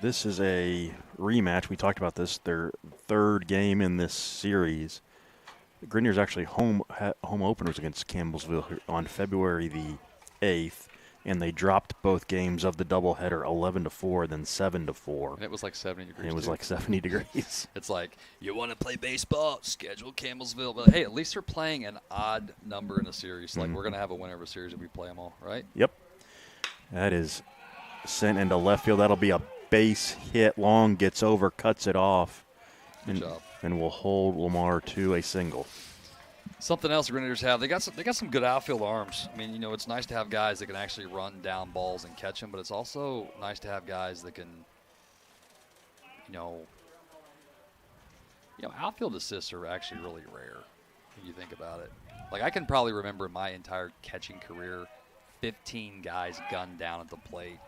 This is a rematch. We talked about this, their 3rd game in this series. The Grenadiers actually home openers against Campbellsville on February the 8th. and they dropped both games of the doubleheader 11-4, then 7-4. And it was like 70 degrees. And it was like 70 degrees. It's like, you want to play baseball? Schedule Campbellsville. But, hey, at least they're playing an odd number in a series. Like, we're going to have a winner of a series if we play them all, right? Yep. That is sent into left field. That'll be a base hit. Long gets over, cuts it off. Good job. And will hold Lamar to a single. Something else the Grenadiers have, they got some good outfield arms. I mean, you know, it's nice to have guys that can actually run down balls and catch them, but it's also nice to have guys that can, outfield assists are actually really rare when you think about it. Like, I can probably remember in my entire catching career 15 guys gunned down at the plate.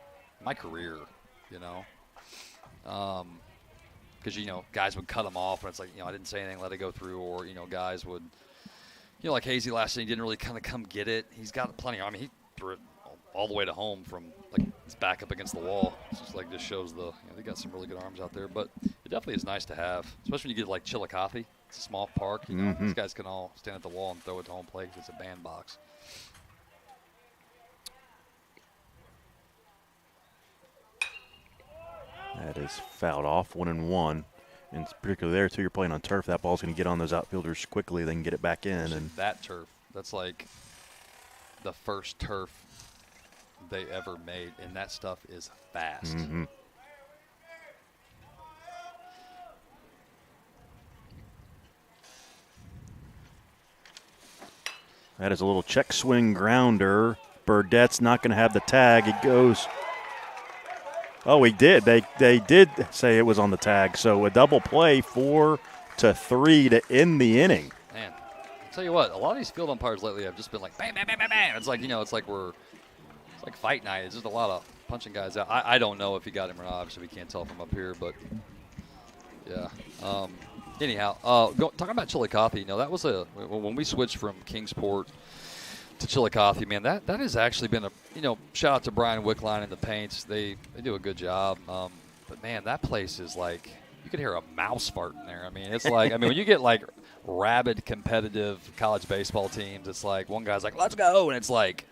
My career, because, guys would cut them off, and it's like, I didn't say anything, let it go through, or, guys would, like Hazy last year, he didn't really kind of come get it. He's got plenty. I mean, he threw it all the way to home from, like, his back up against the wall. It's just shows they got some really good arms out there. But it definitely is nice to have, especially when you get, like, Chillicothe. It's a small park. These guys can all stand at the wall and throw it to home plate because it's a bandbox. That is fouled off, 1-1. And particularly there, too, you're playing on turf. That ball's going to get on those outfielders quickly. They can get it back in. And that turf, that's like the first turf they ever made, and that stuff is fast. Mm-hmm. That is a little check swing grounder. Burdett's not going to have the tag. It goes. Oh, he did. They did say it was on the tag. So a double play, 4-3 to end the inning. Man, I'll tell you what, a lot of these field umpires lately have just been like, bam, bam, bam, bam, bam. It's like, it's like fight night. It's just a lot of punching guys out. I don't know if he got him or not. Obviously, we can't tell from up here, but yeah. Anyhow, talking about Chillicothe, that was when we switched from Kingsport to Chillicothe, man, that has actually been a, shout out to Brian Wickline and the Paints. They do a good job. But, man, that place is like, you could hear a mouse fart in there. I mean, it's like, when you get, like, rabid competitive college baseball teams, it's like one guy's like, let's go. And it's like,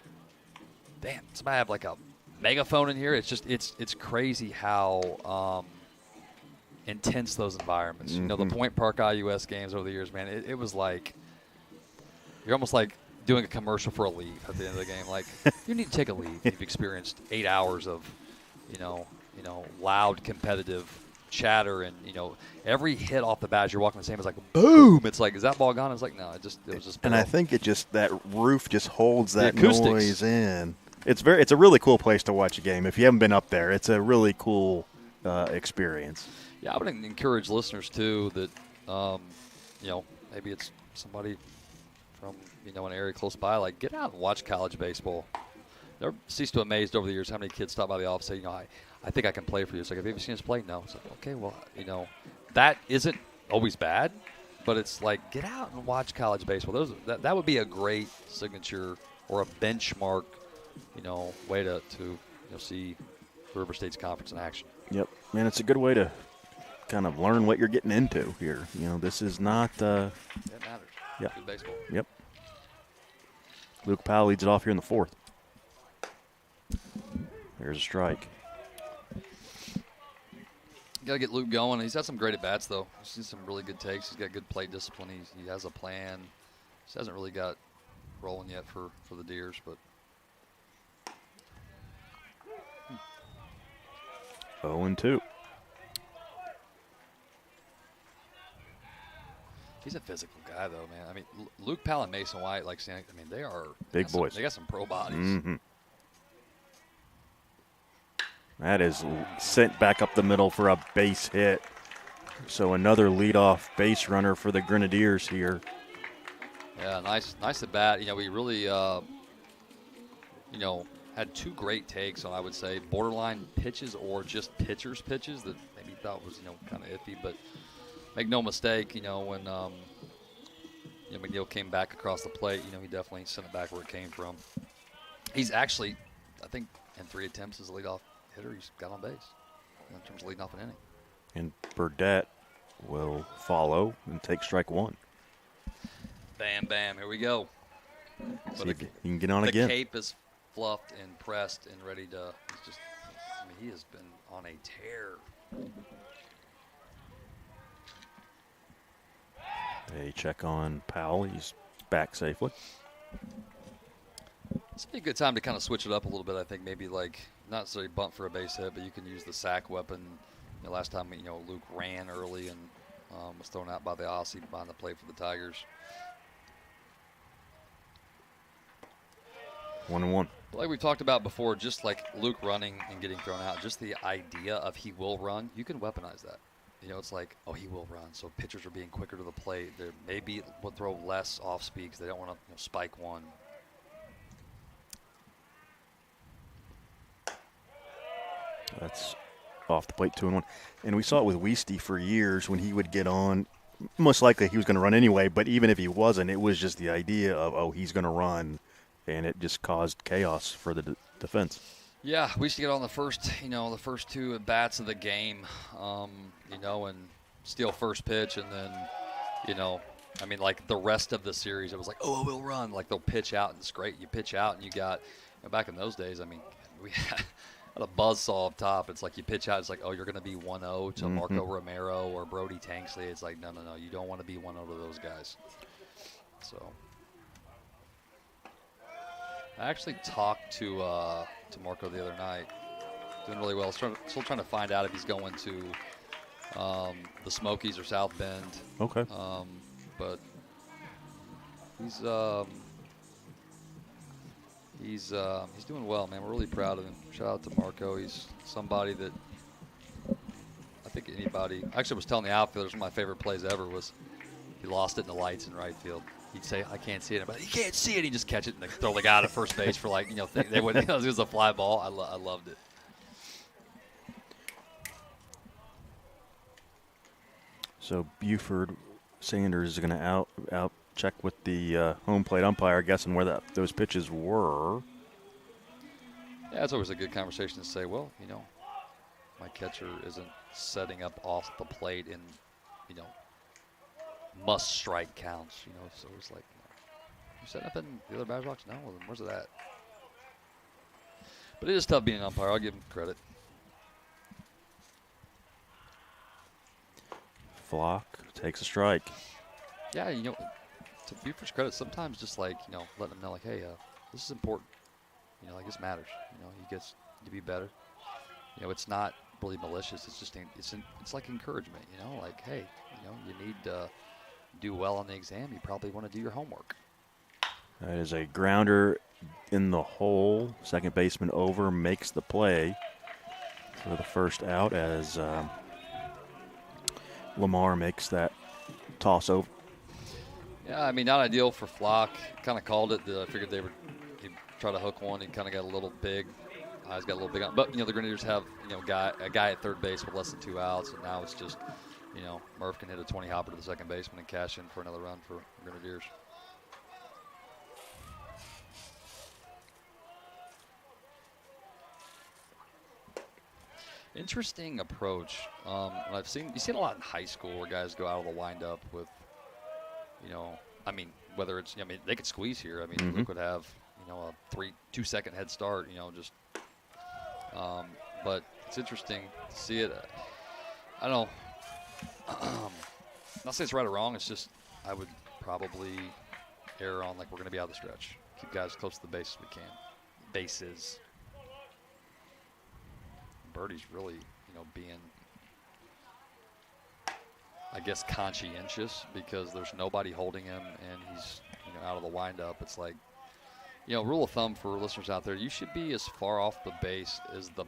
damn, somebody have, like, a megaphone in here. It's just, it's crazy how intense those environments. Mm-hmm. The Point Park IUS games over the years, man, it was like, you're almost like doing a commercial for a leave at the end of the game. Like, you need to take a leave. You've experienced 8 hours of, loud competitive chatter, and every hit off the bat as you're walking the same is like boom. It's like, is that ball gone? It's like, no, it was just. And I think that roof just holds that acoustics. Noise in. It's a really cool place to watch a game. If you haven't been up there, it's a really cool experience. Yeah, I would encourage listeners too that maybe it's somebody from an area close by, like, get out and watch college baseball. Never ceased to amazed over the years how many kids stop by the office and say, I think I can play for you. It's like, have you ever seen us play? No. It's like, okay, well, that isn't always bad, but it's like, get out and watch college baseball. That would be a great signature or a benchmark, way to see River State's conference in action. Yep, man, it's a good way to kind of learn what you're getting into here. This is not. It matters. Yep. Good baseball. Yep. Luke Powell leads it off here in the fourth. There's a strike. Got to get Luke going. He's had some great at-bats, though. He's seen some really good takes. He's got good plate discipline. He has a plan. Just hasn't really got rolling yet for the Deers, but 0-2. He's a physical guy, though, man. I mean, Luke Powell and Mason White, they are big boys. They got some pro bodies. Mm-hmm. That is sent back up the middle for a base hit. So another leadoff base runner for the Grenadiers here. Yeah, nice at bat. We really, had two great takes on, I would say, borderline pitches or just pitcher's pitches that maybe thought was, kind of iffy. But make no mistake, when McNeil came back across the plate, he definitely sent it back where it came from. He's actually, I think, in 3 attempts as a leadoff hitter, he's got on base in terms of leading off an inning. And Burdett will follow and take strike one. Bam, bam, here we go. See if he can get on again. The cape is fluffed and pressed and ready to. He's just. I mean, he has been on a tear. They check on Powell. He's back safely. It's a good time to kind of switch it up a little bit. I think maybe like not necessarily bunt for a base hit, but you can use the sack weapon. Last time Luke ran early and was thrown out by the Aussie behind the plate for the Tigers. 1-1. But like we talked about before, just like Luke running and getting thrown out, just the idea of he will run, you can weaponize that. It's like, oh, he will run. So pitchers are being quicker to the plate. They maybe will throw less off speed because they don't want to spike one. That's off the plate, 2-1. And we saw it with Weisty for years when he would get on. Most likely he was going to run anyway, but even if he wasn't, it was just the idea of, oh, he's going to run, and it just caused chaos for the defense. Yeah, we used to get on the first 2 at-bats of the game, and steal first pitch, and then, like the rest of the series, it was like, oh, we'll run. Like they'll pitch out, and it's great. You pitch out, and you got, back in those days, we had a buzzsaw up top. It's like you pitch out, it's like, oh, you're going to be 1-0 to Marco Romero or Brody Tanksley. It's like, no, you don't want to be 1-0 to those guys. So I actually talked to Marco the other night. Doing really well. Still trying to find out if he's going to the Smokies or South Bend. Okay. But he's doing well, man. We're really proud of him. Shout out to Marco. He's somebody that I think anybody. Actually, I was telling the outfielders one of my favorite plays ever was he lost it in the lights in right field. He'd say, I can't see it. But he can't see it. He'd just catch it and throw the guy to first base for they would. It was a fly ball. I loved it. So Buford Sanders is going to out check with the home plate umpire, guessing where those pitches were. Yeah, it's always a good conversation to say, well, my catcher isn't setting up off the plate in, must strike counts, so it's like, you setting up in the other batter's box? No, well, then where's it at? But it is tough being an umpire. I'll give him credit. Flock takes a strike. Yeah, to Buford's credit, sometimes just like, letting them know, like, hey, this is important. Like this matters. He gets to be better. It's not really malicious. It's just, it's like encouragement, like, hey, you need to do well on the exam. You probably want to do your homework. That is a grounder in the hole. Second baseman over makes the play for the first out as Lamar makes that toss over. Yeah, not ideal for Flock. Kind of called it. I figured he'd try to hook one. He kind of got a little big. Eyes got a little big on. But, the Grenadiers have, a guy at third base with less than 2 outs. And now it's just, Murph can hit a 20 hopper to the second baseman and cash in for another run for the Grenadiers. Interesting approach. You see it a lot in high school where guys go out of the windup with, whether it's, they could squeeze here. Luke would have, a 2-second head start, but it's interesting to see it. I don't know. Not say it's right or wrong. It's just I would probably err on like we're going to be out of the stretch. Keep guys close to the base as we can. Bases. Birdie's really, being, I guess, conscientious because there's nobody holding him and he's, out of the windup. It's like, rule of thumb for listeners out there, you should be as far off the base as the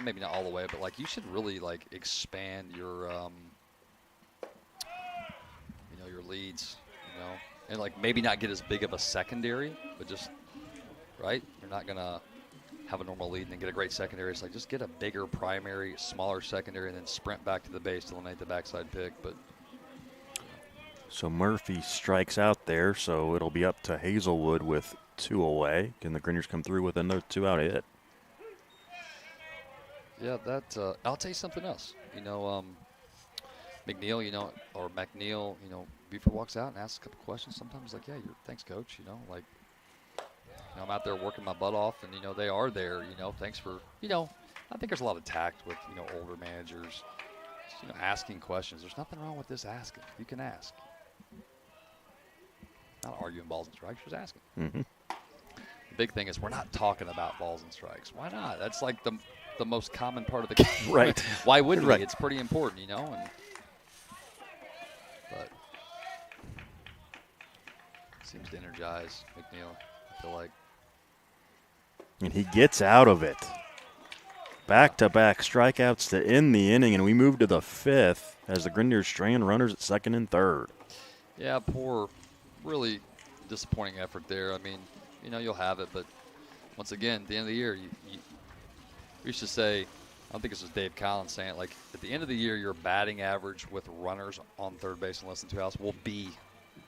maybe not all the way, but like you should really like expand your, your leads, and like maybe not get as big of a secondary, but just, right? You're not going to have a normal lead and then get a great secondary. It's like just get a bigger primary, smaller secondary, and then sprint back to the base to eliminate the backside pick. But so Murphy strikes out there, so it'll be up to Hazelwood with 2 away. Can the Grenadiers come through with another 2-out hit? Yeah, I'll tell you something else. McNeil, or McNeil, Buford walks out and asks a couple questions. Sometimes like, yeah, thanks, coach. Like I'm out there working my butt off, and they are there. Thanks for I think there's a lot of tact with older managers, just, asking questions. There's nothing wrong with this asking. You can ask. Not arguing balls and strikes, just asking. Mm-hmm. The big thing is we're not talking about balls and strikes. Why not? That's like the most common part of the game. Right. Why wouldn't right. we? It's pretty important, but seems to energize McNeil, I feel like. And he gets out of it. Back-to-back strikeouts to end the inning, and we move to the fifth as the Grenadiers strand runners at second and third. Yeah, poor, really disappointing effort there. I mean, you'll have it, but once again, at the end of the year, we used to say, I don't think this was Dave Collins saying it, like at the end of the year, your batting average with runners on third base and less than 2 outs will be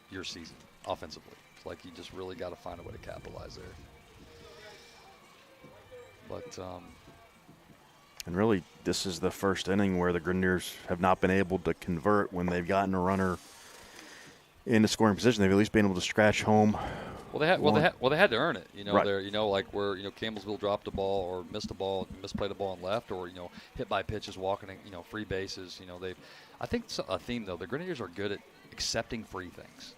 your season offensively. It's like you just really got to find a way to capitalize there. But and really, this is the first inning where the Grenadiers have not been able to convert when they've gotten a runner into scoring position. They've at least been able to scratch home. Well, they had to earn it. Right. There, like where Campbellsville dropped a ball or missed a ball, misplayed a ball on left, or hit by pitches, walking, free bases. I think it's a theme though. The Grenadiers are good at accepting free things.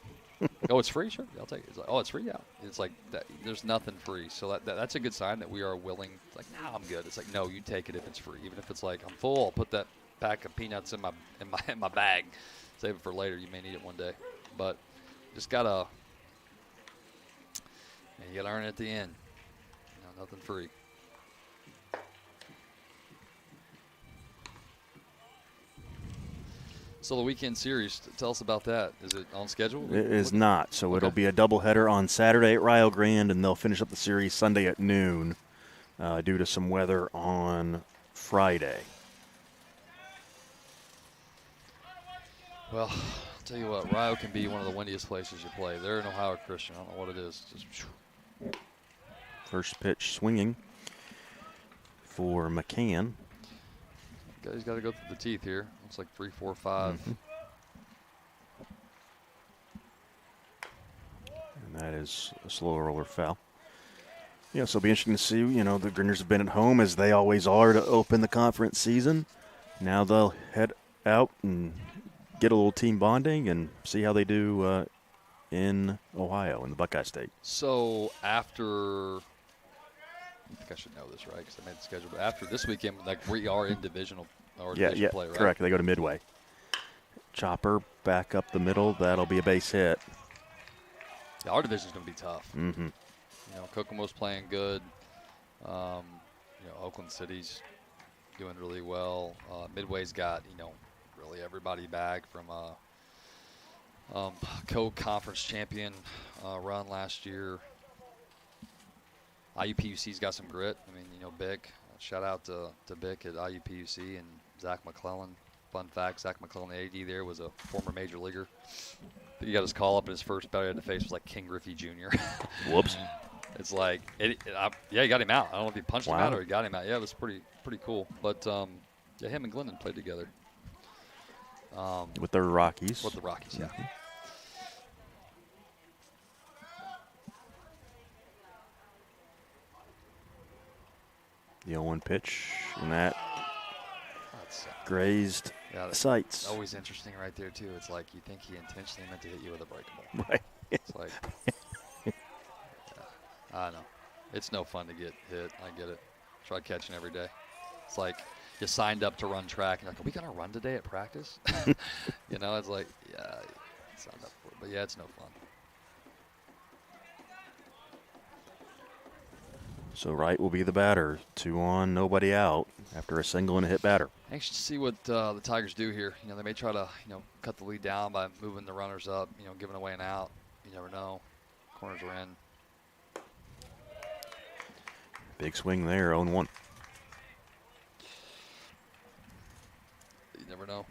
Oh, it's free? Sure, I'll take it. It's like, oh, it's free? Yeah. It's like that, there's nothing free. So that's a good sign that we are willing. It's like, no, I'm good. It's like, no, you take it if it's free. Even if it's like, I'm full, I'll put that pack of peanuts in my bag. Save it for later. You may need it one day. But just gotta, you gotta earn it at the end. Nothing free. So the weekend series, tell us about that. Is it on schedule? It is not. So okay. It'll be a doubleheader on Saturday at Rio Grande, and they'll finish up the series Sunday at noon due to some weather on Friday. Well, I'll tell you what, Rio can be one of the windiest places you play. They're in Ohio Christian. I don't know what it is. Just first pitch swinging for McCann. He's got to go through the teeth here. Looks like 3, 4, 5. Mm-hmm. And that is a slow roller foul. So it'll be interesting to see. The Grenadiers have been at home, as they always are, to open the conference season. Now they'll head out and get a little team bonding and see how they do in Ohio, in the Buckeye State. So after, I think I should know this, right? Because I made the schedule. But after this weekend, we are in divisional division play, right? Correct. They go to Midway. Chopper back up the middle. That'll be a base hit. Yeah, our division's going to be tough. Mm-hmm. Kokomo's playing good. Oakland City's doing really well. Midway's got, really everybody back from co-conference champion run last year. IUPUC's got some grit. I mean, Bick. Shout out to Bick at IUPUC and Zach McClellan. Fun fact, Zach McClellan, the AD there, was a former major leaguer. He got his call up, and his first batter he had to face was like King Griffey Jr. Whoops. It's like, he got him out. I don't know if he punched him out or he got him out. Yeah, it was pretty cool. But, him and Glendon played together. With the Rockies. With the Rockies, yeah. The 0-1 pitch, and that grazed sights. Always interesting right there, too. It's like you think he intentionally meant to hit you with a breakable. Right. It's like, I know. It's no fun to get hit. I get it. Try catching every day. It's like you signed up to run track, and you're like, are we going to run today at practice? It's like, yeah, signed up for it. But, yeah, it's no fun. So Wright will be the batter. 2 on, nobody out after a single and a hit batter. Anxious to see what the Tigers do here. They may try to, cut the lead down by moving the runners up, giving away an out. You never know. Corners are in. Big swing there, 0-1. You never know.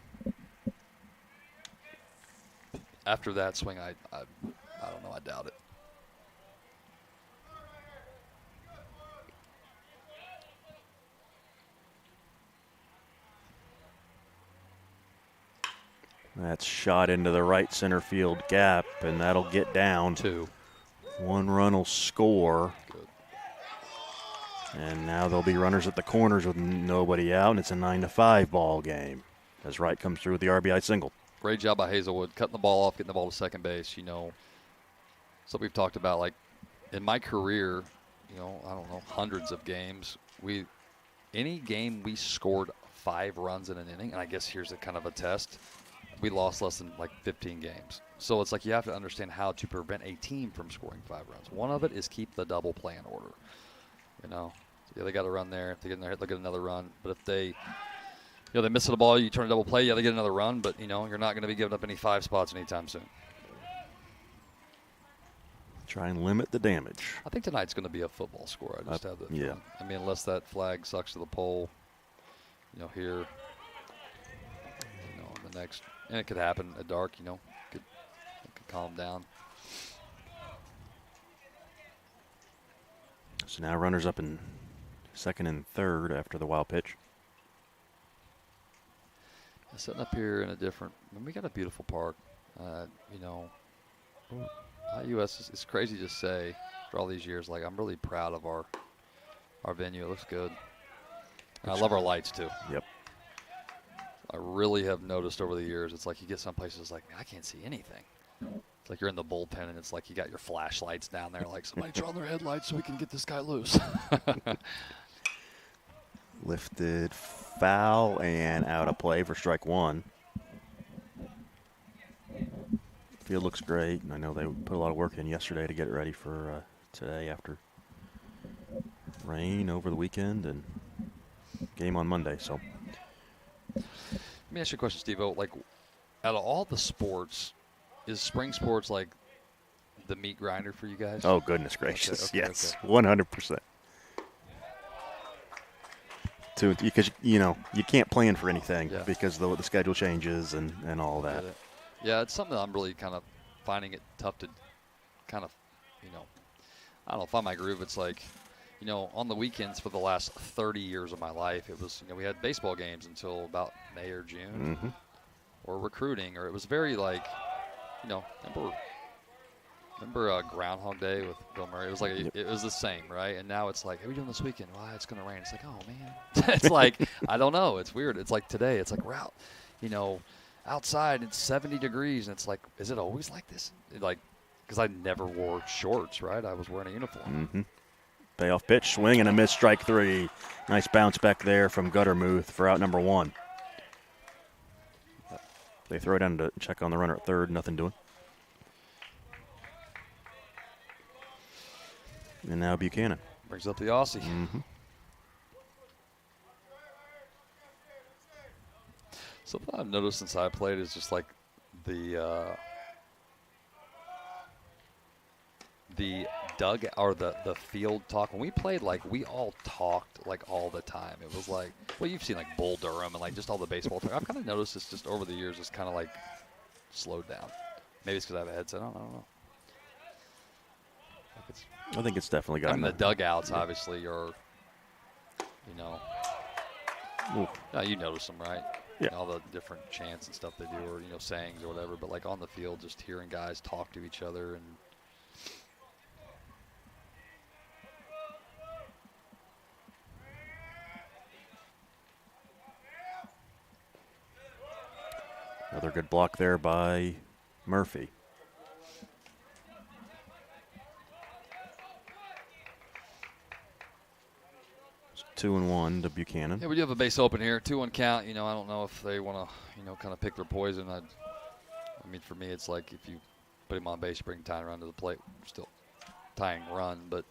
After that swing, I don't know. I doubt it. That's shot into the right center field gap, and that'll get down. 2. One run will score. Good. And now there'll be runners at the corners with nobody out, and it's a 9-5 ball game as Wright comes through with the RBI single. Great job by Hazelwood, cutting the ball off, getting the ball to second base. So we've talked about, like, in my career, I don't know, hundreds of games. Any game we scored 5 runs in an inning, and I guess here's a kind of a test, we lost less than like 15 games. So it's like you have to understand how to prevent a team from scoring 5 runs. One of it is keep the double play in order. Yeah, they got to run there. If they get in there, they'll get another run. But if they miss the ball, you turn a double play, they get another run. But, you're not going to be giving up any 5 spots anytime soon. Try and limit the damage. I think tonight's going to be a football score. I just have the yeah. I mean, unless that flag sucks to the pole, here, the next, and it could happen at dark. It could calm down. So now runners up in second and third after the wild pitch. Sitting up here in a different. We got a beautiful park. IUS is crazy to say for all these years. Like, I'm really proud of our venue. It looks good. And I love our lights too. Yep. I really have noticed over the years. It's like you get some places like, man, I can't see anything. It's like you're in the bullpen and it's like you got your flashlights down there. Like, somebody turn on their headlights so we can get this guy loose. Lifted, foul, and out of play for strike one. Field looks great, and I know they put a lot of work in yesterday to get it ready for today after rain over the weekend and game on Monday. So, let me ask you a question, Steve-O. Like, out of all the sports, is spring sports like the meat grinder for you guys? Oh, goodness gracious. Okay, yes, 100%. Because, you can't plan for anything because the schedule changes and all that. Yeah, it's something that I'm really kind of finding it tough to kind of, I don't know, find my groove. It's like, on the weekends for the last 30 years of my life, it was, we had baseball games until about May or June, or recruiting, or it was very like, remember Groundhog Day with Bill Murray? It was like it was the same, right? And now it's like, hey, what are we doing this weekend? Well, it's going to rain. It's like, oh man, it's like I don't know. It's weird. It's like today. It's like we're out, outside. It's 70 degrees, and it's like, is it always like this? Like, because I never wore shorts, right? I was wearing a uniform. Payoff pitch, swing and a miss, strike 3. Nice bounce back there from Guttermuth for out number 1. They throw it down to check on the runner at third. Nothing doing. And now Buchanan. Brings up the Aussie. Something I've noticed since I played is just like the dugout or the field talk. When we played, like, we all talked like all the time. It was like, well, you've seen like Bull Durham and like just all the baseball talk. I've kind of noticed this just over the years. It's kind of like slowed down. Maybe it's because I have a headset. I don't know. I think it's definitely gotten. The dugouts obviously are, you notice them, right? Yeah. All the different chants and stuff they do, or sayings or whatever. But like on the field, just hearing guys talk to each other and. Another good block there by Murphy. It's 2-1 to Buchanan. Yeah, we do have a base open here. 2-1 count. I don't know if they want to, kind of pick their poison. I mean, for me, it's like if you put him on base, you bring tying run to the plate. Still tying run, but.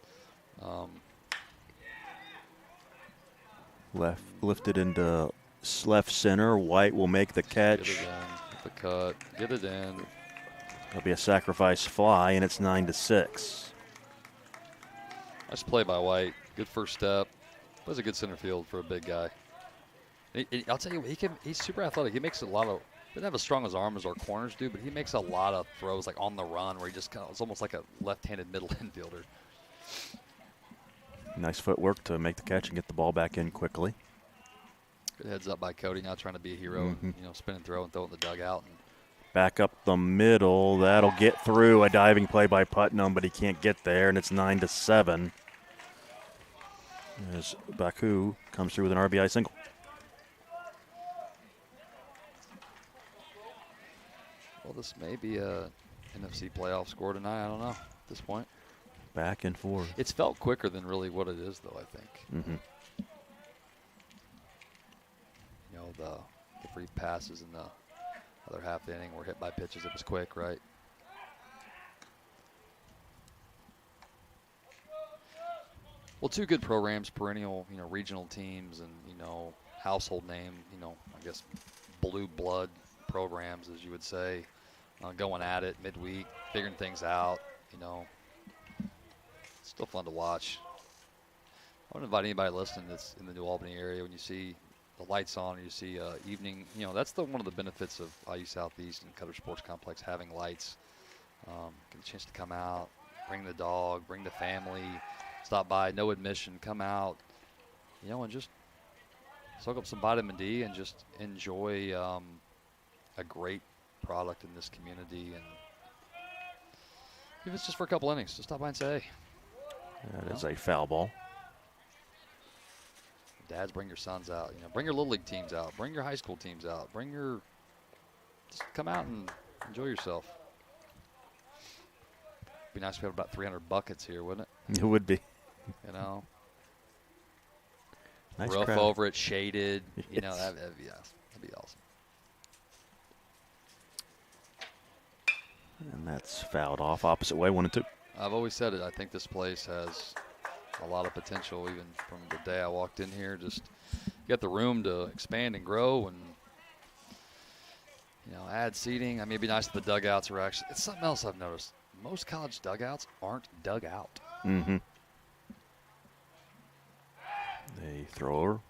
Lifted into left center. White will make the catch. Get it in. The cut. Get it in. It'll be a sacrifice fly, and it's 9-6. Nice play by White. Good first step. Plays a good center field for a big guy. I'll tell you, he's super athletic. He makes a lot of. Doesn't have as strong as arm as our corners do, but he makes a lot of throws like on the run where he just it's almost like a left-handed middle infielder. Nice footwork to make the catch and get the ball back in quickly. Good heads up by Cody, not trying to be a hero, spin and throw and throw it in the dugout. And Back up the middle. That'll get through. A diving play by Putnam, but he can't get there, and it's 9-7. As Baku comes through with an RBI single. Well, this may be a NFC playoff score tonight. I don't know at this point. Back and forth. It's felt quicker than really what it is, though, I think. Mm-hmm. You know, the free passes in the other half of the inning were hit by pitches. It was quick, right? Well, two good programs, perennial, regional teams, and, household name, I guess blue blood programs, as you would say, going at it midweek, figuring things out, Still fun to watch. I want to invite anybody listening that's in the New Albany area, when you see the lights on, or you see evening, that's one of the benefits of IU Southeast and Cutter Sports Complex, having lights. Get a chance to come out, bring the dog, bring the family, stop by, no admission, come out, and just soak up some vitamin D and just enjoy a great product in this community. And if it's just for a couple innings, just stop by and say, hey. That is a foul ball. Dads, bring your sons out. Bring your little league teams out. Bring your high school teams out. Just come out and enjoy yourself. Be nice if we had about 300 buckets here, wouldn't it? It would be. Nice roof crowd. over it, shaded. Yes. That'd be awesome. And that's fouled off opposite way, 1-2. I've always said it. I think this place has a lot of potential, even from the day I walked in here. Just got the room to expand and grow, and add seating. I mean, it'd be nice if the dugouts are actually. It's something else I've noticed. Most college dugouts aren't dug out. Mm-hmm. They throw over.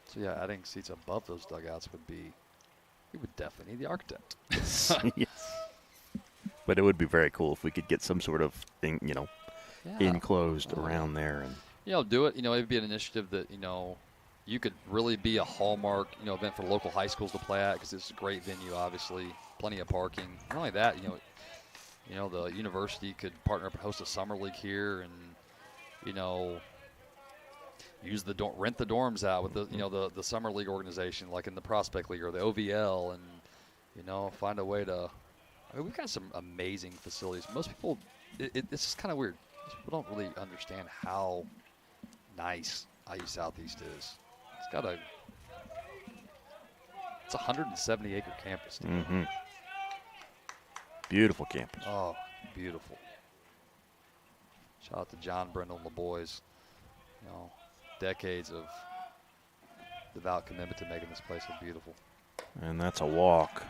So yeah, adding seats above those dugouts would be. We would definitely need the architect. Yes. But it would be very cool if we could get some sort of thing, enclosed around there. And do it. It would be an initiative that, you could really be a hallmark, event for local high schools to play at, because it's a great venue, obviously. Plenty of parking. Not only that, the university could partner up and host a summer league here, and, rent the dorms out with the summer league organization, like in the Prospect League or the OVL, and find a way to. I mean, we've got some amazing facilities. Most people, this is kind of weird. Most people don't really understand how nice IU Southeast is. It's a 170-acre campus. mm-hmm. Beautiful campus. Oh, beautiful. Shout out to John Brindle and the boys. Decades of devout commitment to making this place look beautiful. And that's a walk.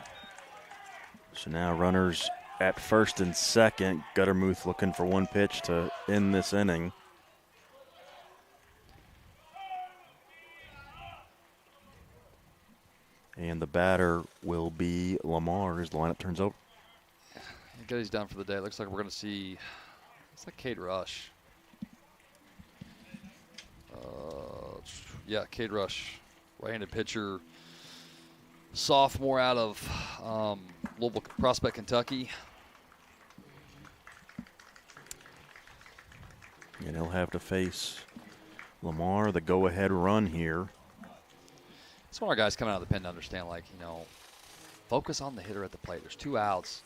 So now runners at first and second. Guttermuth looking for one pitch to end this inning. And the batter will be Lamar as the lineup turns over. He's done for the day. Looks like we're going to see, it's like Cade Rush. Cade Rush, right-handed pitcher, sophomore out of Louisville Prospect, Kentucky. And he'll have to face Lamar, the go-ahead run here. It's one of our guys coming out of the pen to understand, focus on the hitter at the plate. There's 2 outs.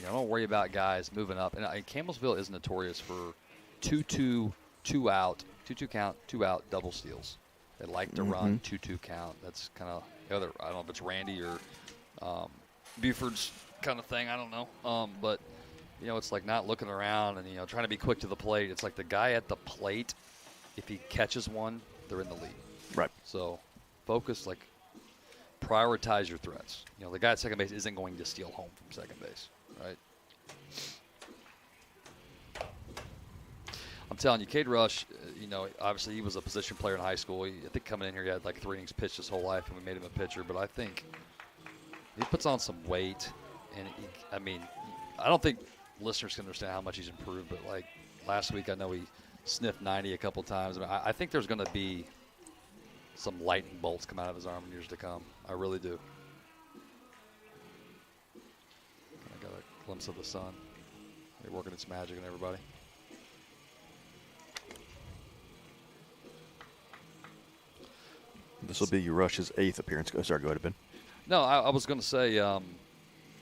Don't worry about guys moving up. And Campbellsville is notorious for 2-2, 2 out, 2-2 count, 2 out, double steals. They like to run 2-2 count. That's kind of I don't know if it's Randy or Buford's kind of thing. I don't know. But, it's like not looking around and, trying to be quick to the plate. It's like the guy at the plate, if he catches one, they're in the lead. Right. So focus, prioritize your threats. The guy at second base isn't going to steal home from second base, right? I'm telling you, Cade Rush, obviously he was a position player in high school. I think coming in here, he had 3 innings pitched his whole life, and we made him a pitcher. But I think he puts on some weight. And, I don't think listeners can understand how much he's improved. But, last week, I know he sniffed 90 a couple times. I think there's going to be some lightning bolts come out of his arm in years to come. I really do. I got a glimpse of the sun. They're working its magic on everybody. This will be Rush's 8th appearance. Oh, sorry, go ahead, Ben. No, I was going to say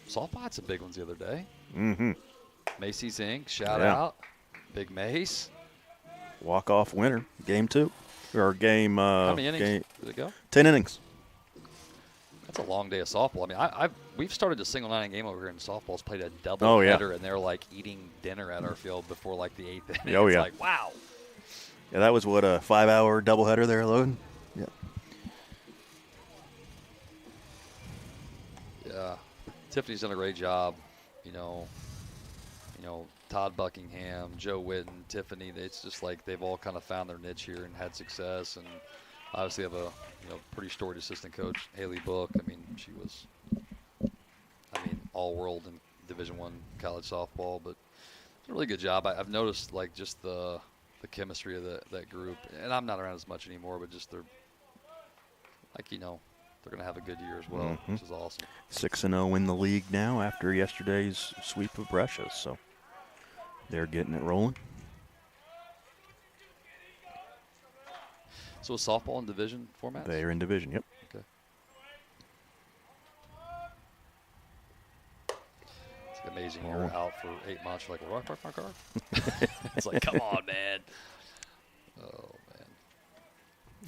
softball had some big ones the other day. Mm-hmm. Macy's Inc. Shout out. Big Mace. Walk-off winner. Game 2. Or game. How many innings did it go? 10 innings. That's a long day of softball. I mean, we've started a single 9-inning game over here in softball's played a double header, and they're like eating dinner at our field before like the 8th inning. Oh, it's yeah. like, wow. Yeah, that was what, a 5-hour doubleheader there, Logan? Yeah. Yeah. Tiffany's done a great job. You know, Todd Buckingham, Joe Witten, Tiffany. It's just like they've all kind of found their niche here and had success. And obviously have a pretty storied assistant coach, Haley Book. I mean, she was, all world in Division I college softball. But it's a really good job. I've noticed like just the chemistry of that group. And I'm not around as much anymore, but just they're like they're going to have a good year as well, which is awesome. 6-0 in the league now after yesterday's sweep of Brescia, so they're getting it rolling. So is softball in division formats? They are in division, yep. Okay. It's like amazing. You're out for 8 months. You're like, well, do I park my car? It's like, come on, man. Oh, man.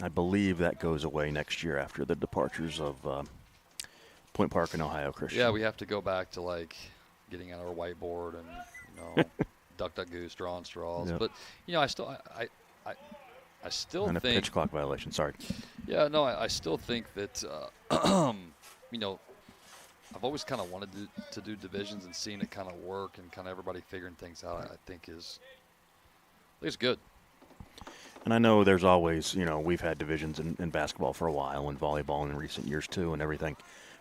I believe that goes away next year after the departures of Point Park and Ohio Christian. Yeah, we have to go back to like getting out our whiteboard and duck goose, drawing straws. Yep. But I still and think a pitch clock violation. Sorry. Yeah, no, I still think that I've always kind of wanted to do divisions, and seeing it kind of work and kind of everybody figuring things out. I think it's good. And I know there's always, we've had divisions in basketball for a while and volleyball in recent years too and everything.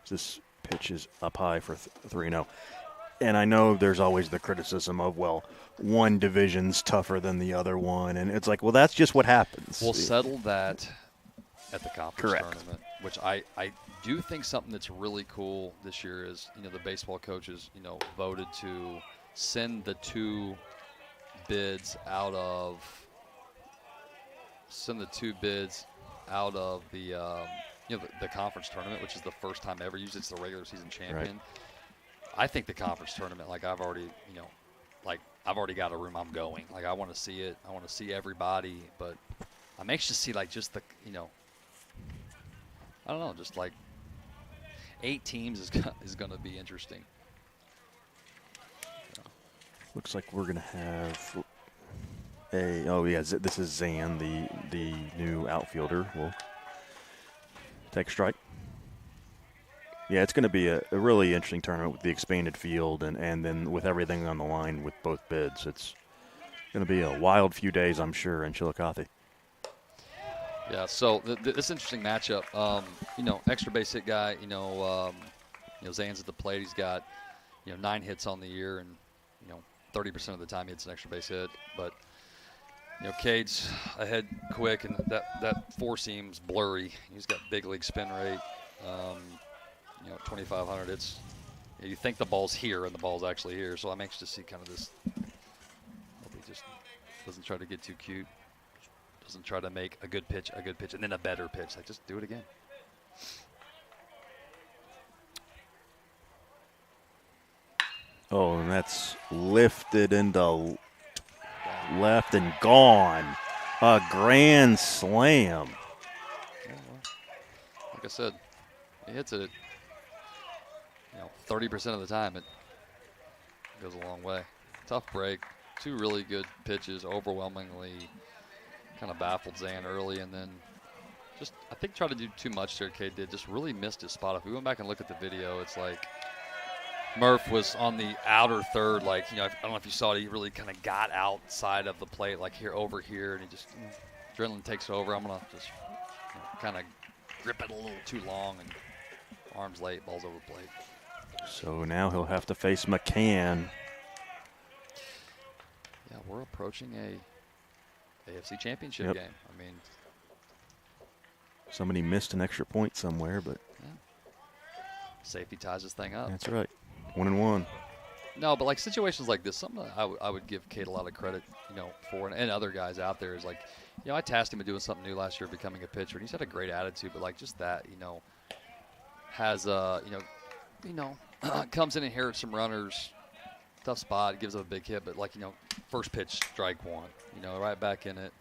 This pitch is up high for 3-0. And I know there's always the criticism of, well, one division's tougher than the other one. And it's like, well, that's just what happens. We'll settle that at the conference Correct. tournament, which I do think something that's really cool this year is, the baseball coaches, voted to send the two bids out of the conference tournament, which is the first time ever. Usually it's the regular season champion. Right. I think the conference tournament, like I've already got a room I'm going. Like I want to see it. I want to see everybody, but I'm anxious to see like just the, I don't know, just like 8 teams is going to be interesting. Looks like we're going to have this is Zan, the new outfielder. Will take a strike. Yeah, it's going to be a really interesting tournament with the expanded field and then with everything on the line with both bids. It's going to be a wild few days, I'm sure, in Chillicothe. Yeah, so this interesting matchup. Extra base hit guy. Zan's at the plate. He's got 9 hits on the year, and 30% of the time he hits an extra base hit. But Cade's ahead quick, and that 4-seam's blurry. He's got big league spin rate. 2,500. It's you think the ball's here, and the ball's actually here. So I'm anxious to see kind of this. He just doesn't try to get too cute. Doesn't try to make a good pitch, and then a better pitch. Like, just do it again. Oh, and that's lifted into left and gone. A grand slam. Yeah, well, like I said, he hits it 30% of the time. It goes a long way. Tough break. 2 really good pitches, overwhelmingly kind of baffled Zan early, and then just, I think, tried to do too much there. Cade did. Just really missed his spot. If we went back and look at the video, it's like Murph was on the outer third. Like, I don't know if you saw it. He really kind of got outside of the plate, like over here, and he just, adrenaline takes over. I'm going to just kind of grip it a little too long, and arms late, ball's over the plate. So now he'll have to face McCann. Yeah, we're approaching a AFC Championship Yep. game. I mean, Somebody missed an extra point somewhere, but safety ties this thing up. That's right. 1-1. No, but like situations like this, something I would give Cade a lot of credit, for, and other guys out there is like, I tasked him with doing something new last year, becoming a pitcher, and he's had a great attitude. But like just that, has comes in and inherits some runners, tough spot, gives up a big hit, but like first pitch, strike one, right back in it,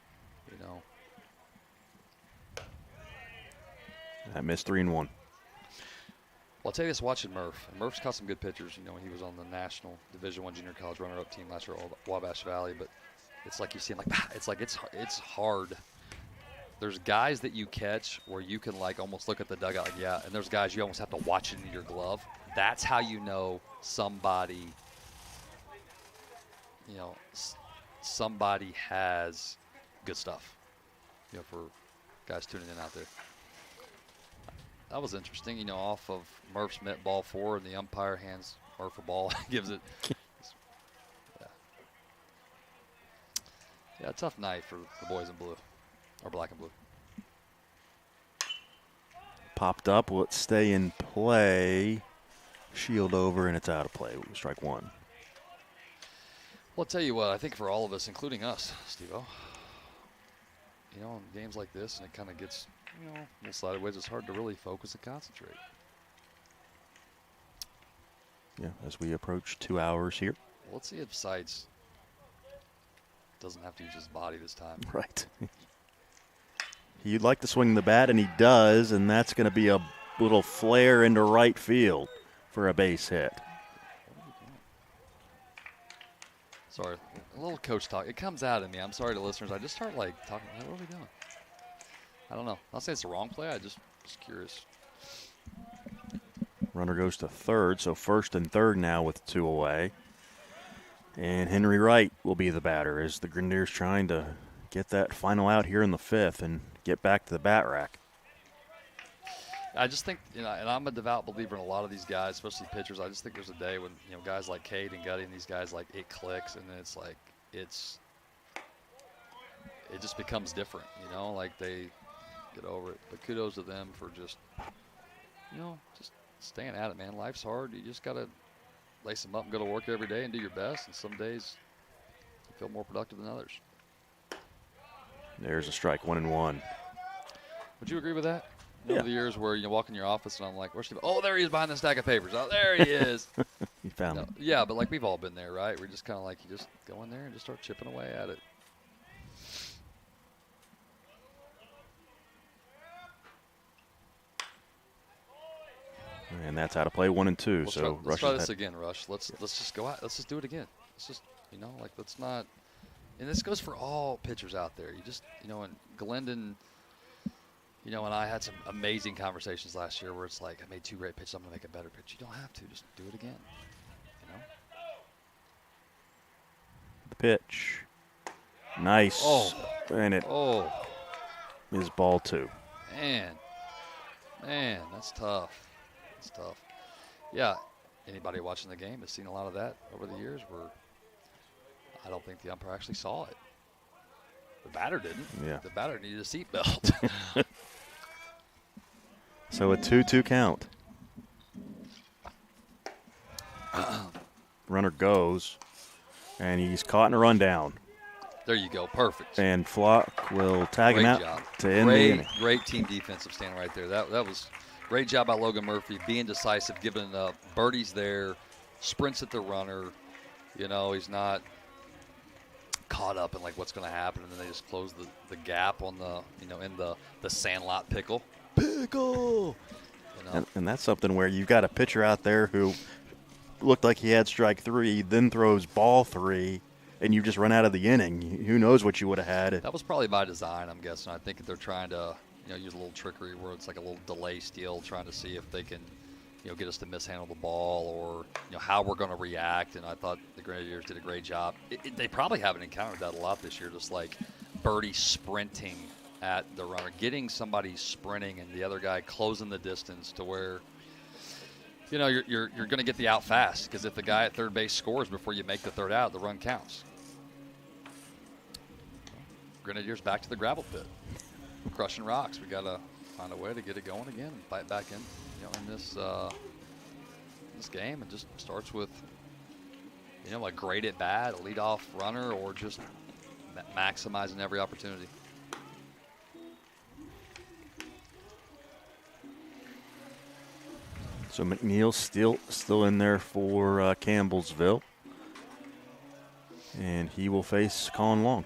That missed 3-1. Well, I'll tell you this, watching Murph. And Murph's caught some good pitchers, when he was on the National Division I Junior College runner-up team last year at Wabash Valley. But it's like you see him it's hard. There's guys that you catch where you can like almost look at the dugout and there's guys you almost have to watch it in your glove. That's how you know somebody, somebody has good stuff, for guys tuning in out there. That was interesting, off of Murph's mitt, ball 4, and the umpire hands Murph a ball, gives it. Yeah, tough night for the boys in blue, or black and blue. Popped up. Will it stay in play? Shield over, and it's out of play. Strike one. Well, I'll tell you what, I think for all of us, including us, Steve-O, in games like this, and it kind of gets, a little sideways, it's hard to really focus and concentrate. Yeah, as we approach 2 hours here. Well, let's see if Sides doesn't have to use his body this time. Right. He'd like to swing the bat, and he does, and that's going to be a little flare into right field for a base hit. Sorry, a little coach talk. It comes out of me. I'm sorry to listeners. I just start talking. What are we doing? I don't know. I'll say it's the wrong play. I just curious. Runner goes to third, so first and third now with 2 away. And Henry Wright will be the batter as the Grenadiers trying to get that final out here in the 5th and get back to the bat rack. I just think, and I'm a devout believer in a lot of these guys, especially pitchers. I just think there's a day when, guys like Cade and Gutty and these guys, like, it clicks, and then it's like, it just becomes different, like they get over it. But kudos to them for just, just staying at it, man. Life's hard. You just got to lace them up and go to work every day and do your best, and some days you feel more productive than others. There's a strike, 1-1. Would you agree with that? Yeah. Over the years where you walk in your office and I'm like, where's Steve? Oh, there he is behind the stack of papers. Oh, there he is. You found him. Yeah, but like we've all been there, right? We're just kind of like, you just go in there and just start chipping away at it. And that's out of play, 1-2. Let's try this again, Rush. Let's just go out. Let's just do it again. Let's just, let's not. And this goes for all pitchers out there. You just, and Glendon, and I had some amazing conversations last year where it's like, I made 2 great pitches, I'm going to make a better pitch. You don't have to. Just do it again, The pitch. Nice. Oh. And it is ball 2. Man, that's tough. That's tough. Yeah, anybody watching the game has seen a lot of that over the years where I don't think the umpire actually saw it. The batter didn't. Yeah. The batter needed a seatbelt. So a 2-2 count. Runner goes, and he's caught in a rundown. There you go. Perfect. And Flock will tag him out to end the inning. Great team defensive stand right there. That was great job by Logan Murphy, being decisive, giving birdies there, sprints at the runner. He's not caught up in like what's going to happen, and then they just close the gap on the in the Sandlot pickle. And that's something where you've got a pitcher out there who looked like he had strike 3, then throws ball 3, and you just run out of the inning. Who knows what you would have had. That was probably by design, I'm guessing. I think they're trying to use a little trickery where it's like a little delay steal, trying to see if they can get us to mishandle the ball or how we're going to react. And I thought the Grenadiers did a great job. They probably haven't encountered that a lot this year, just like birdie sprinting at the runner, getting somebody sprinting and the other guy closing the distance to where you're going to get the out fast, because if the guy at third base scores before you make the third out, the run counts. Grenadiers back to the gravel pit, crushing rocks. We got a find a way to get it going again and fight back in, in this game. It just starts with, like great at bat, a leadoff runner, or just maximizing every opportunity. So McNeil's still in there for Campbellsville, and he will face Colin Long.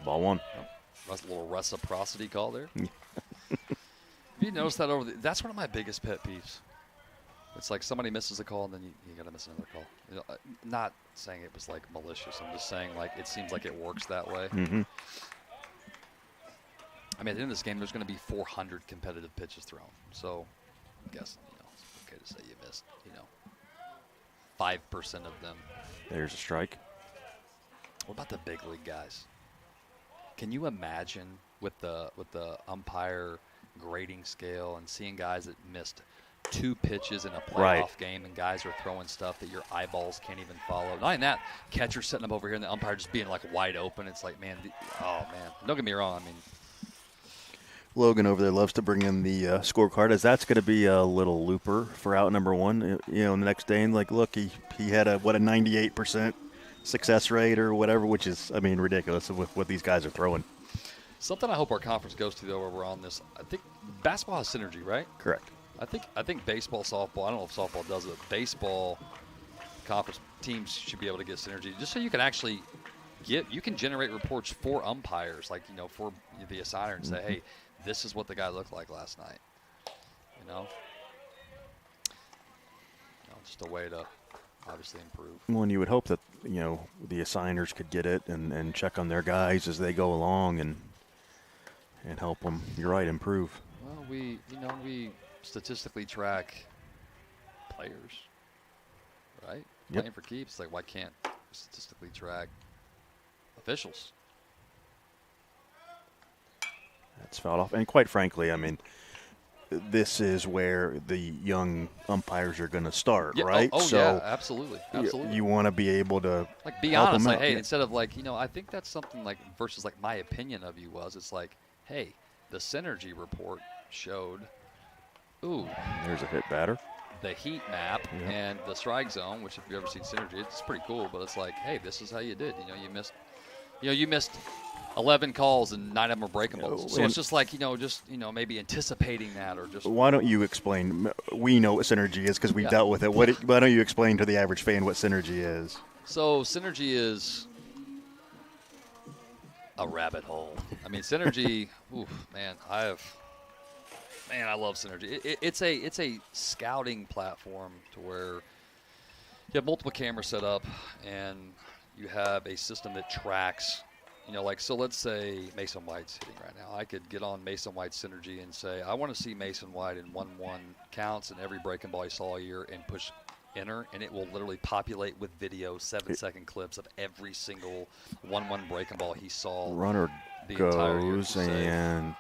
Ball one. That's a little reciprocity call there. You notice that that's one of my biggest pet peeves. It's like somebody misses a call and then you got to miss another call. Not saying it was like malicious. I'm just saying like it seems like it works that way. Mm-hmm. I mean, at the end of this game, there's going to be 400 competitive pitches thrown. So I guess, it's okay to say you missed, 5% of them. There's a strike. What about the big league guys? Can you imagine with the umpire grading scale and seeing guys that missed 2 pitches in a playoff game and guys are throwing stuff that your eyeballs can't even follow? Not even that, catcher setting up over here and the umpire just being like wide open. It's like, man, don't get me wrong. I mean, Logan over there loves to bring in the scorecard, as that's going to be a little looper for out number one. The next day, and like, look, he had a 98% success rate or whatever, which is, ridiculous with what these guys are throwing. Something I hope our conference goes to, though, where we're on this. I think basketball has synergy, right? Correct. I think baseball, softball, I don't know if softball does it, baseball conference teams should be able to get synergy just so you can actually you can generate reports for umpires, like, for the assigner and say, hey, this is what the guy looked like last night. Just a way to obviously improve. Well, and you would hope that, the assigners could get it and check on their guys as they go along and help them, you're right, improve. Well, we statistically track players, right? Yep. Playing for keeps. Like, why can't we statistically track officials? That's fouled off. And quite frankly, this is where the young umpires are going to start, right? So yeah, absolutely. You want to be able to be honest. Like, hey, instead of I think that's something like versus like my opinion of you was. It's like, hey, the synergy report showed. Ooh, there's a hit batter. The heat map and the strike zone, which if you've ever seen synergy, it's pretty cool. But it's like, hey, this is how you did. You missed 11 calls and 9 of them were breaking balls. So it's just like, maybe anticipating that or just. Why don't you explain? We know what synergy is because we dealt with it. Why don't you explain to the average fan what synergy is? So synergy is a rabbit hole. Synergy. I love synergy. It's a scouting platform to where you have multiple cameras set up and you have a system that tracks. So let's say Mason White's hitting right now. I could get on Mason White's synergy and say, I want to see Mason White in 1-1 counts and every breaking ball he saw all year and push enter, and it will literally populate with video 7-second clips of every single 1-1 breaking ball he saw. Runner the goes and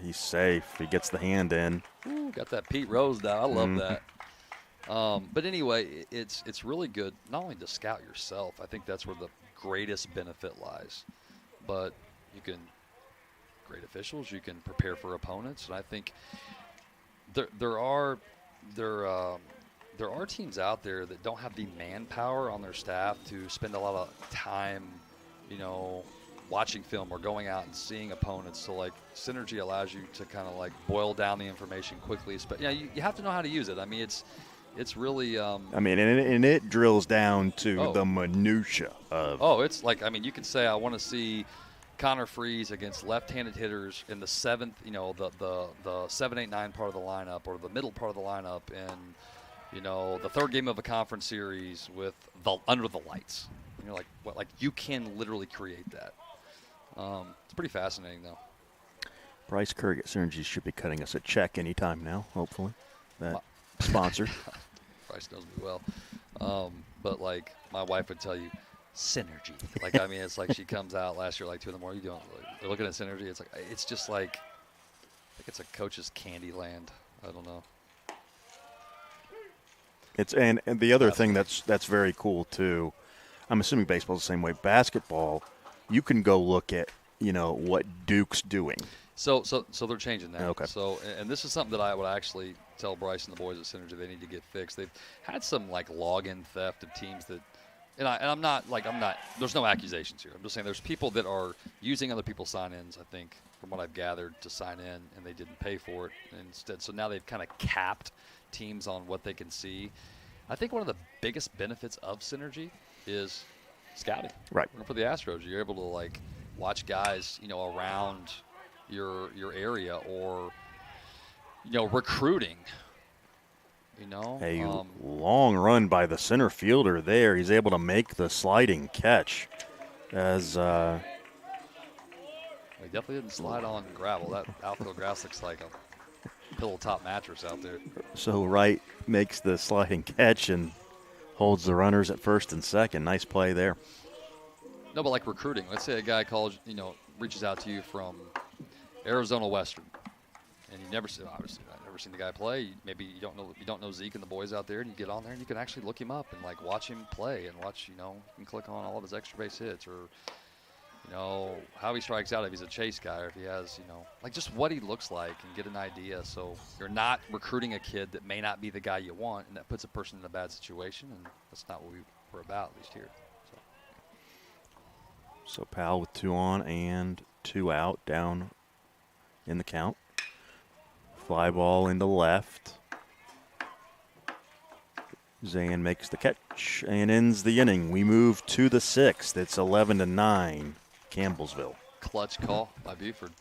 he's safe. He gets the hand in. Ooh, got that Pete Rose down. I love that. But anyway, it's really good not only to scout yourself. I think that's where the greatest benefit lies. But you can grade officials, you can prepare for opponents, and I think there are teams out there that don't have the manpower on their staff to spend a lot of time, watching film or going out and seeing opponents. So like synergy allows you to kind of like boil down the information quickly. But you have to know how to use it. It's really. And it drills down to the minutia of. Oh, it's like you can say I want to see Connor Freeze against left-handed hitters in the seventh, the 7, 8, 9 part of the lineup or the middle part of the lineup, and the third game of a conference series with under the lights. And you're like, what? Like you can literally create that. It's pretty fascinating though. Bryce Curry at Synergy should be cutting us a check anytime now, hopefully. That sponsor. Bryce knows me well. But like my wife would tell you, synergy. It's like she comes out last year like 2 in the morning. You doing? They're looking at synergy. It's like it's just like I think it's a coach's candy land. I don't know. It's and the other thing that's very cool too. I'm assuming baseball's the same way. Basketball, you can go look at what Duke's doing. So they're changing that. Okay. So, and this is something that I would actually tell Bryce and the boys at Synergy they need to get fixed. They've had some like login theft of teams that, and I'm not. There's no accusations here. I'm just saying there's people that are using other people's sign-ins. I think from what I've gathered to sign in, and they didn't pay for it instead. So now they've kind of capped teams on what they can see. I think one of the biggest benefits of Synergy is scouting. Right. For the Astros, you're able to like watch guys, around your area or recruiting. A long run by the center fielder there. He's able to make the sliding catch. As he definitely didn't slide on gravel. That outfield grass looks like a pillow top mattress out there. So Wright makes the sliding catch and holds the runners at first and second. Nice play there. No, but like recruiting. Let's say a guy calls, reaches out to you from Arizona Western, and you never seen the guy play. Maybe you don't know Zeke and the boys out there, and you get on there and you can actually look him up and like watch him play and watch. You can click on all of his extra base hits or how he strikes out if he's a chase guy or if he has like just what he looks like and get an idea. So you're not recruiting a kid that may not be the guy you want, and that puts a person in a bad situation, and that's not what we're about, at least here. So Powell with 2 on and 2 out, down in the count. Fly ball into left. Zan makes the catch and ends the inning. We move to the 6th. It's 11-9, Campbellsville. Clutch call by Buford.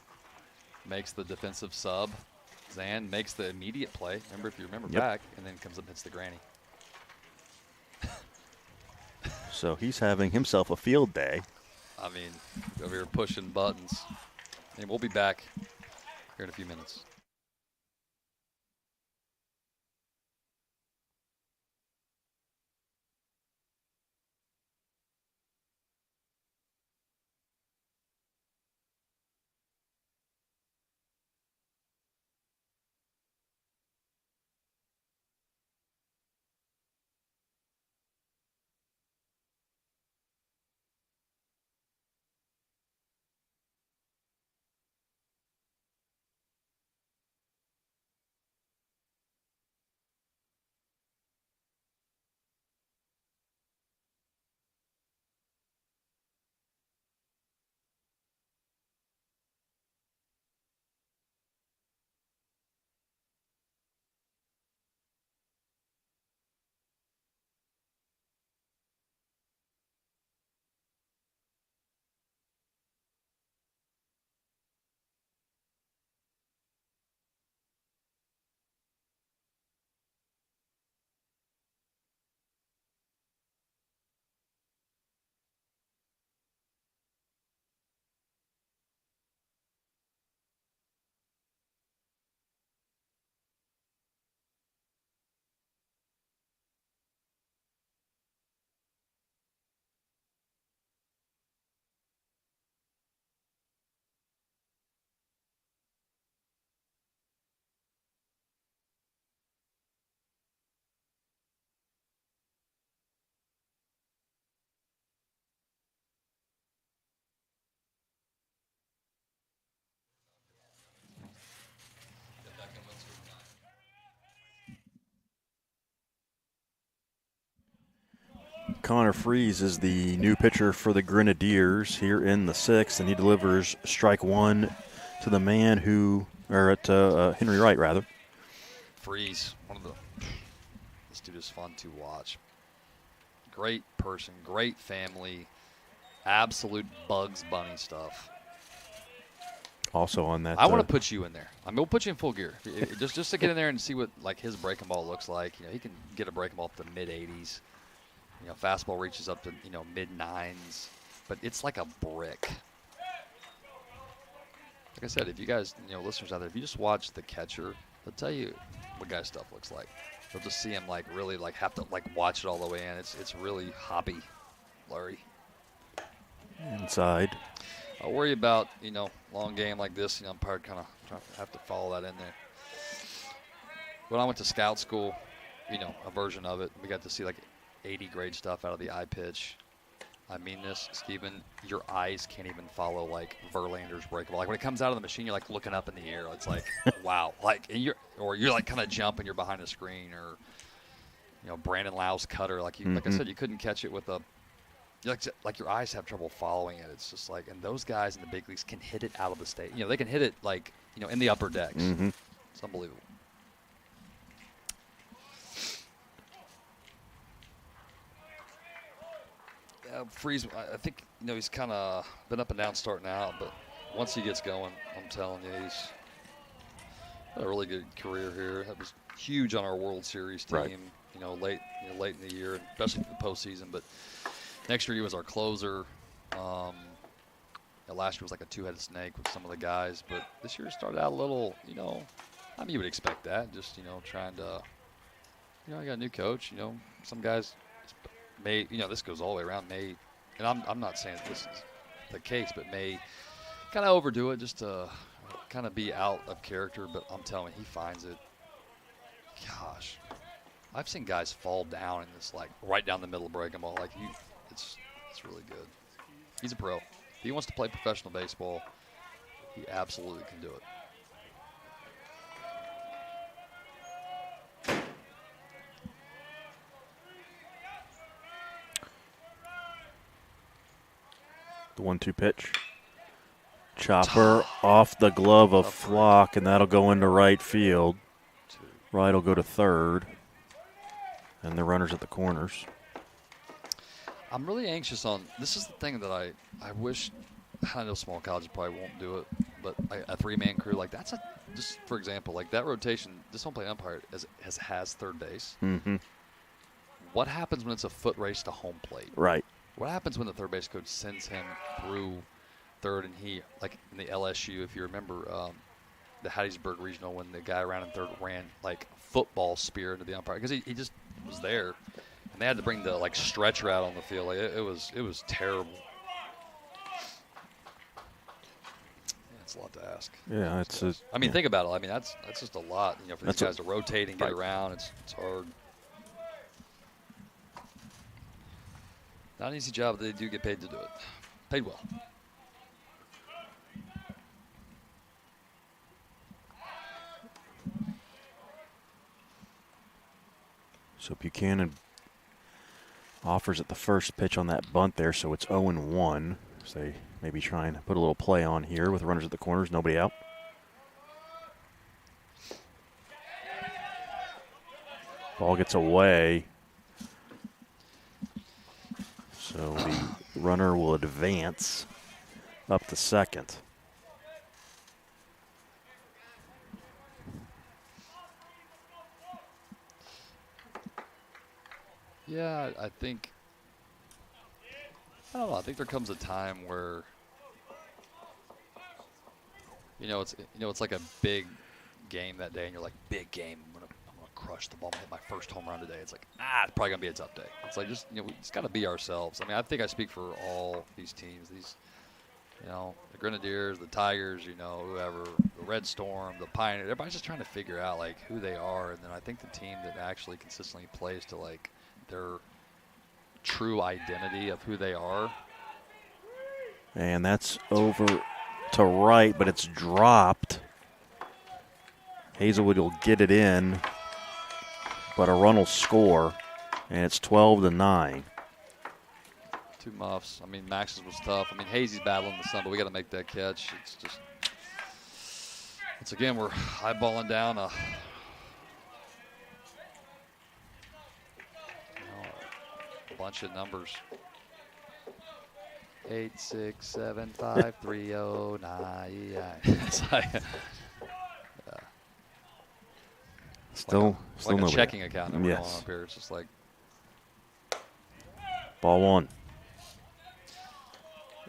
Makes the defensive sub. Zan makes the immediate play. If you remember back, and then comes up and hits the granny. So he's having himself a field day. I mean, over here pushing buttons. And we'll be back here in a few minutes. Connor Freeze is the new pitcher for the Grenadiers here in the 6th, and he delivers strike 1 to the man Henry Wright, rather. Freeze, this dude is fun to watch. Great person, great family, absolute Bugs Bunny stuff. Also on that, I want to put you in there. We'll put you in full gear, just to get in there and see what like his breaking ball looks like. He can get a breaking ball up to mid-80s. Fastball reaches up to mid-9s, but it's like a brick. Like I said, if you guys, listeners out there, if you just watch the catcher, they'll tell you what guy's stuff looks like. They'll just see him like really like have to like watch it all the way in. It's really hobby, Larry. Inside. I worry about long game like this. Umpire kind of have to follow that in there. when I went to scout school, a version of it, we got to see like 80 grade stuff out of the eye pitch. I mean this, Steven, your eyes can't even follow like Verlander's breakable. Like when it comes out of the machine, you're like looking up in the air. It's like, wow. Like you're like kind of jumping, you're behind the screen, or Brandon Lau's cutter. Like like I said, you couldn't catch it with like your eyes have trouble following it. It's just like, and those guys in the big leagues can hit it out of the state. They can hit it like in the upper decks. Mm-hmm. It's unbelievable. Freeze, I think, he's kind of been up and down starting out, but once he gets going, I'm telling you, he's had a really good career here. That was huge on our World Series team, right. Late in the year, especially for the postseason. But next year he was our closer. Last year was like a two-headed snake with some of the guys, but this year started out a little, I mean, you would expect that, just, trying to, I got a new coach, some guys may, this goes all the way around, may, and I'm not saying this is the case, but may kind of overdo it just to kind of be out of character. But I'm telling you, he finds it. Gosh, I've seen guys fall down in this, like right down the middle of breaking ball. Like it's really good. He's a pro. If he wants to play professional baseball, he absolutely can do it. The 1-2 pitch. Chopper off the glove of Flock, and that'll go into right field. Right will go to third. And the runner's at the corners. I'm really anxious on – this is the thing that I wish – I know small colleges probably won't do it, but a three-man crew, like that's just for example, like that rotation, this home plate umpire has third base. Mm-hmm. What happens when it's a foot race to home plate? Right. What happens when the third base coach sends him through third and he, like in the LSU, if you remember the Hattiesburg Regional, when the guy around in third ran like football spear into the umpire because he just was there, and they had to bring the like stretcher out on the field. Like it was terrible. That's a lot to ask. Yeah, it's. I mean, think about it. I mean, that's just a lot. For these guys to rotate and get right. around, it's hard. Not an easy job, but they do get paid to do it. Paid well. So Buchanan offers at the first pitch on that bunt there, so it's 0-1. So they maybe try and put a little play on here with runners at the corners, nobody out. Ball gets away. So the runner will advance up to second. Yeah, I think there comes a time where it's like a big game that day, and you're like, big game. I'm gonna crush the ball. I'm gonna hit my first home run today. It's like, it's probably gonna be a tough day. It's like just we just gotta be ourselves. I mean, I think I speak for all these teams. These, the Grenadiers, the Tigers, whoever, the Red Storm, the Pioneers. Everybody's just trying to figure out like who they are, and then I think the team that actually consistently plays to like their true identity of who they are. And that's over to right, but it's dropped. Hazelwood will get it in, but a run will score, and it's 12-9. Two muffs. I mean, Max's was tough. I mean, Hazy's battling the sun, but we got to make that catch. It's again, we're eyeballing down a bunch of numbers. 8, 6, 7, 5, 3, 0, 9. It's like, still a checking account that we're yes. going up here. It's just like ball one.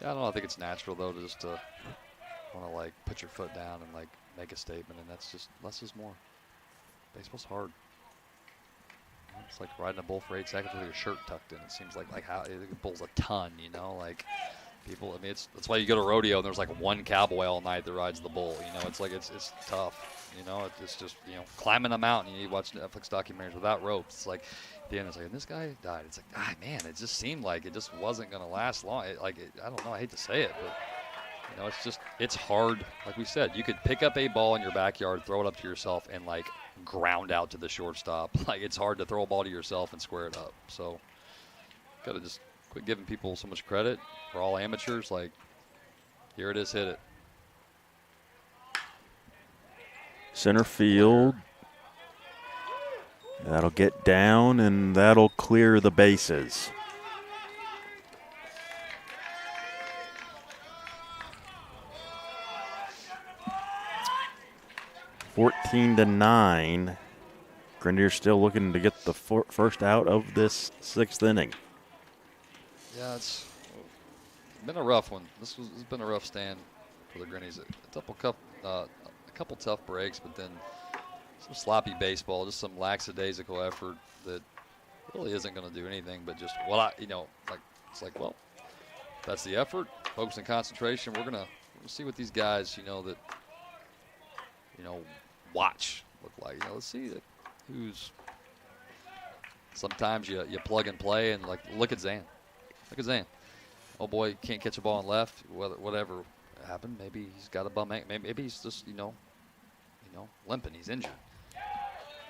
Yeah, I don't know. I think it's natural though to just want to like put your foot down and like make a statement, and that's just less is more. Baseball's hard. It's like riding a bull for 8 seconds with your shirt tucked in. It seems like how it bulls a ton, like people. I mean, that's why you go to rodeo and there's like one cowboy all night that rides the bull. It's like it's tough. You know, it's just, climbing a mountain. You watch Netflix documentaries without ropes. It's like, at the end, it's like, and this guy died. It's like, man, it just seemed like it just wasn't going to last long. I don't know. I hate to say it, but, it's hard. Like we said, you could pick up a ball in your backyard, throw it up to yourself, and, like, ground out to the shortstop. Like, it's hard to throw a ball to yourself and square it up. So, got to just quit giving people so much credit. We're all amateurs. Like, here it is, hit it. Center field. That'll get down, and that'll clear the bases. (14-9). Grenadiers still looking to get the first out of this 6th inning. Yeah, it's been a rough one. This has been a rough stand for the Grenadiers. A couple tough breaks, but then some sloppy baseball, just some lackadaisical effort that really isn't going to do anything but just, that's the effort, focus and concentration. We're gonna see what these guys, that, watch look like. Let's see who's. Sometimes you plug and play, and, like, look at Zan. Look at Zan. Oh boy, can't catch a ball on left. Whatever happened, maybe he's got a bum ankle. Maybe he's just limping. He's injured.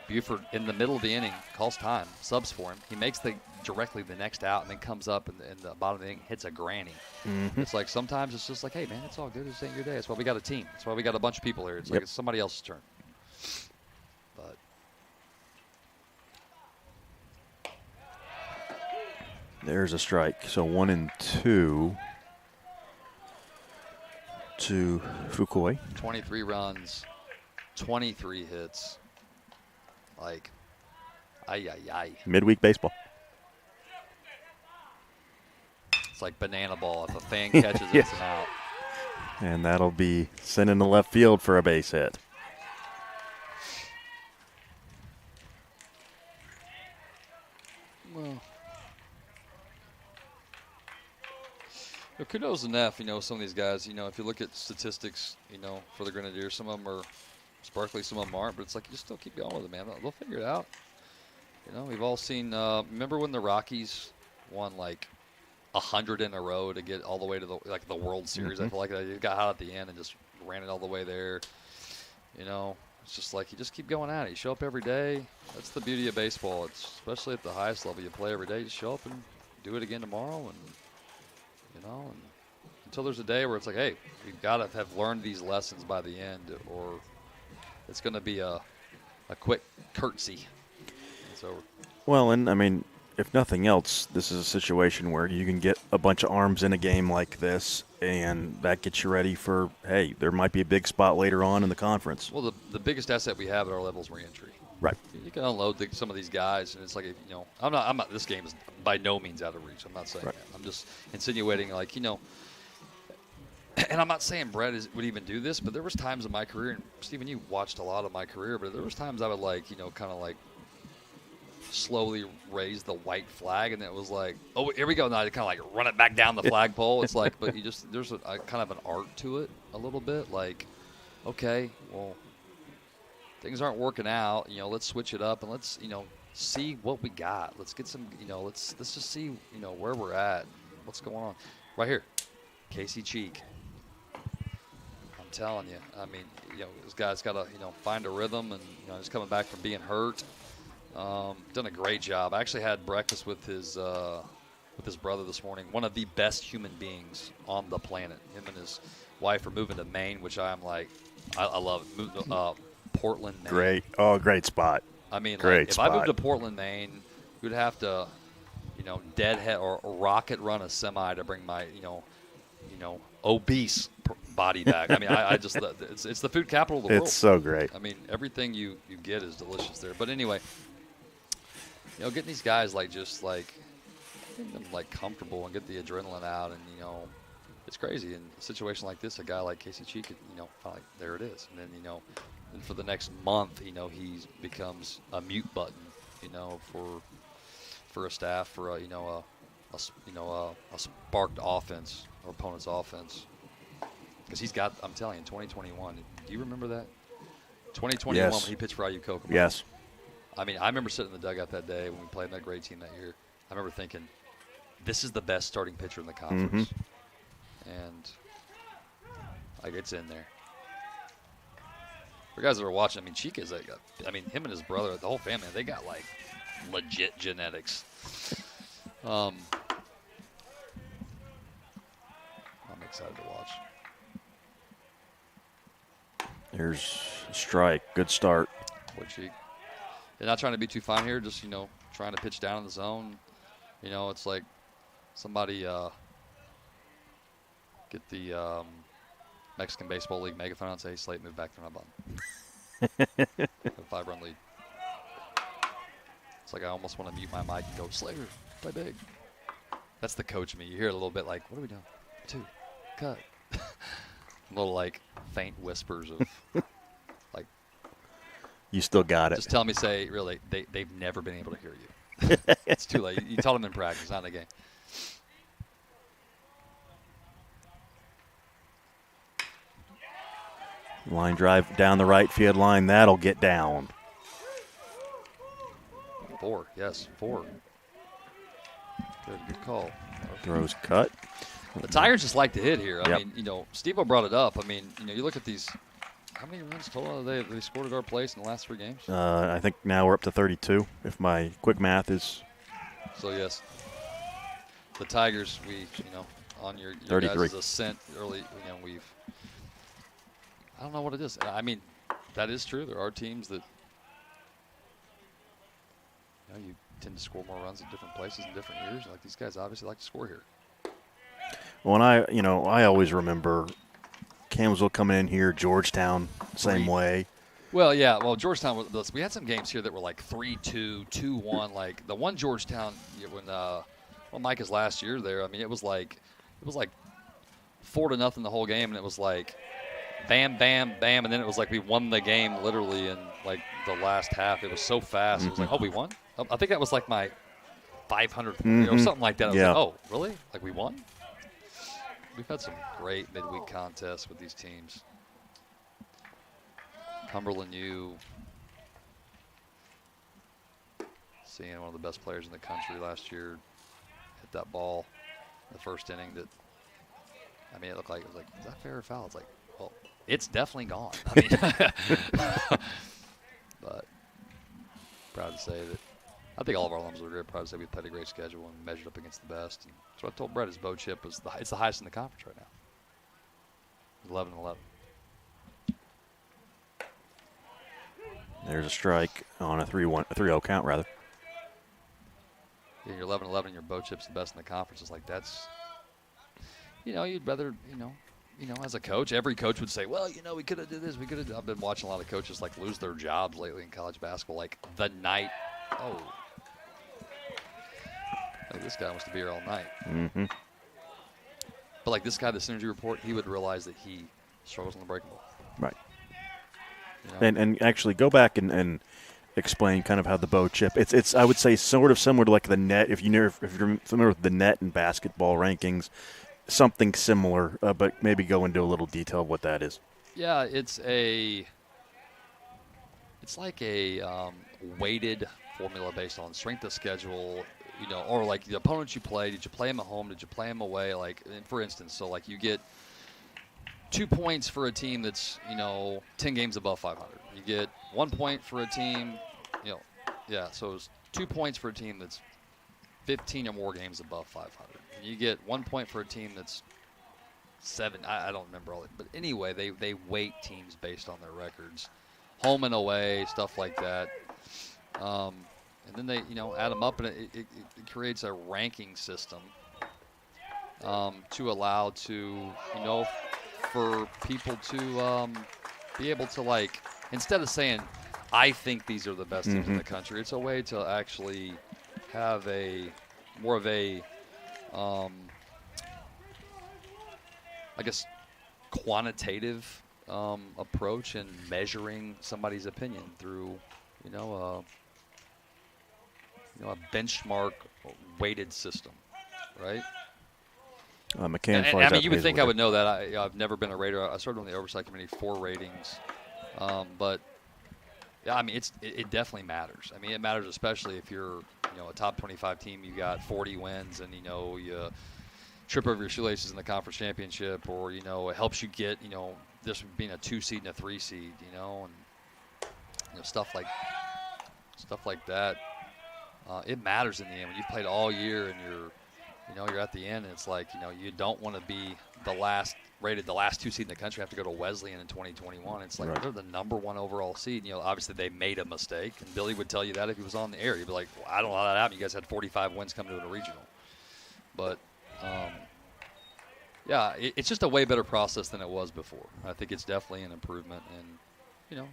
Buford in the middle of the inning calls time, subs for him. He makes directly the next out, and then comes up in the bottom of the inning, hits a granny. Mm-hmm. It's like sometimes it's just like, hey man, it's all good. This ain't your day. That's why we got a team. That's why we got a bunch of people here. It's like it's somebody else's turn. But there's a strike. So 1-2 to Fukui. 23 runs, 23 hits. Like, ay. Midweek baseball. It's like banana ball. If a fan catches it, it's an out. And that'll be sent into left field for a base hit. Well, kudos to Neff, some of these guys, if you look at statistics, for the Grenadiers, some of them are sparkly, some of them aren't, but it's like you just keep going with it, man. They'll figure it out. We've all seen, remember when the Rockies won like 100 in a row to get all the way to the World Series? Mm-hmm. I feel like they got hot at the end and just ran it all the way there. It's just like you just keep going at it. You show up every day. That's the beauty of baseball. It's especially at the highest level. You play every day. You show up and do it again tomorrow, and until there's a day where it's like, hey, we've got to have learned these lessons by the end, or it's going to be a quick curtsy. It's over. Well, and I mean, if nothing else, this is a situation where you can get a bunch of arms in a game like this, and that gets you ready for, hey, there might be a big spot later on in the conference. Well, the biggest asset we have at our level is reentry. Right. You can unload some of these guys, and it's like, I'm not. This game is by no means out of reach. I'm not saying that. I'm just insinuating, like, and I'm not saying Brett would even do this, but there was times in my career, and Stephen, you watched a lot of my career, but there was times I would kind of slowly raise the white flag, and it was like, oh, here we go. Now I kind of run it back down the flagpole. It's like, but there's a kind of an art to it a little bit. Like, okay, well, things aren't working out. Let's switch it up and let's see what we got. Let's get some. Let's just see where we're at. What's going on right here, Casey Cheek. I'm telling you. I mean, this guy's got to find a rhythm, and he's coming back from being hurt. Done a great job. I actually had breakfast with his brother this morning. One of the best human beings on the planet. Him and his wife are moving to Maine, which I'm like, I love it. Portland, Maine. Great. Great spot. I mean, if I moved to Portland, Maine, you'd have to, deadhead or rocket run a semi to bring my, obese body back. I mean, I just it's the food capital of the world. It's so great. I mean, everything you get is delicious there. But anyway, getting these guys getting them comfortable and get the adrenaline out, and it's crazy. In a situation like this, a guy like Casey Cheek, finally, there it is, and then and for the next month, he becomes a mute button, for a staff, for a sparked offense or opponent's offense. Because he's got, I'm telling you, in 2021, do you remember that? 2021 Yes. when he pitched for IU Kokomo. Yes. I mean, I remember sitting in the dugout that day when we played in that great team that year. I remember thinking, this is the best starting pitcher in the conference. And, like, it's in there. For guys that are watching, I mean, Chica's, him and his brother, the whole family, they got, like, legit genetics. I'm excited to watch. There's a strike. Good start. Boy, Cheek. They're not trying to be too fine here, just, trying to pitch down in the zone. It's like somebody get the Mexican Baseball League megaphone and say, hey, Slate, move back from my button. A 5-run lead. It's like I almost want to mute my mic and go, Slater, play big. That's the coach me. You hear it a little bit like, what are we doing? 2, cut. Little, like, faint whispers of, like. You still got it. Just tell me, say, really, they've never been able to hear you. It's too late. You told them in practice, not in the game. Line drive down the right field line. That'll get down. 4, yes, 4. Good call. Throws cut. The Tigers just like to hit here. I Yep. mean, Steve-O brought it up. I mean, you look at these. How many runs total have they scored at our place in the last 3 games? I think now we're up to 32, if my quick math is. So, yes. The Tigers, on your 33. guys' ascent early, we've. I don't know what it is. I mean, that is true. There are teams that. You tend to score more runs at different places in different years. Like these guys obviously like to score here. Well, and I always remember Campbellsville coming in here, Georgetown, same way. Well, yeah. Well, Georgetown, we had some games here that were like 3-2, 2-1. Like the one Georgetown when Micah's last year there. I mean, it was like 4-0 the whole game, and it was like bam, bam, bam, and then it was like we won the game literally in like the last half. It was so fast. It was like, oh, we won. I think that was like my 500th, something like that. I was like, oh, really? Like we won? We've had some great midweek contests with these teams. Cumberland U, seeing one of the best players in the country last year hit that ball in the first inning. It looked like is that fair or foul? It's like, well, it's definitely gone. I mean, but proud to say that. I think all of our alums were great. Proud to say we played a great schedule and measured up against the best. And so I told Brett his bow chip was it's the highest in the conference right now. 11-11. There's a strike on a 3-0 count, rather. Yeah, you're 11-11. Your bow chip's the best in the conference. It's like that's. You'd rather as a coach, every coach would say, well, we could have did this. We could have. I've been watching a lot of coaches like lose their jobs lately in college basketball, like the night. Oh. Like this guy wants to be here all night. Mm-hmm. But like this guy, the synergy report, he would realize that he struggles on the breaking ball. Right. And actually go back and explain kind of how the bow chip. It's I would say sort of similar to like the net. If you're familiar with the net and basketball rankings, something similar. But maybe go into a little detail of what that is. Yeah, it's like a weighted formula based on strength of schedule. Or like the opponents you play. Did you play them at home? Did you play them away? Like, for instance, so like you get 2 points for a team that's 10 games above 500. You get 1 point for a team, so it's 2 points for a team that's 15 or more games above 500. And you get 1 point for a team that's 7. I don't remember all it, but anyway, they weight teams based on their records, home and away, stuff like that. And then they add them up, and it creates a ranking system to allow for people to be able to, like, instead of saying, I think these are the best teams in the country, it's a way to actually have more of a, I guess, quantitative approach in measuring somebody's opinion through, a benchmark weighted system, right? McCann I mean, you would think I would know that. I've never been a rater. I served on the oversight committee for ratings, but Yeah, I mean, it definitely matters. I mean, it matters especially if you're, a top 25 team. You got 40 wins, and you trip over your shoelaces in the conference championship, or it helps you get this being a 2 seed and a 3 seed, and stuff like that. It matters in the end when you've played all year and you're at the end, and it's like you don't want to be rated the last 2 seed in the country, have to go to Wesleyan in 2021. It's like right. They're the number 1 overall seed. Obviously they made a mistake, and Billy would tell you that if he was on the air. He'd be like, well, I don't know how that happened. You guys had 45 wins coming to a regional. But, yeah, it's just a way better process than it was before. I think it's definitely an improvement, and,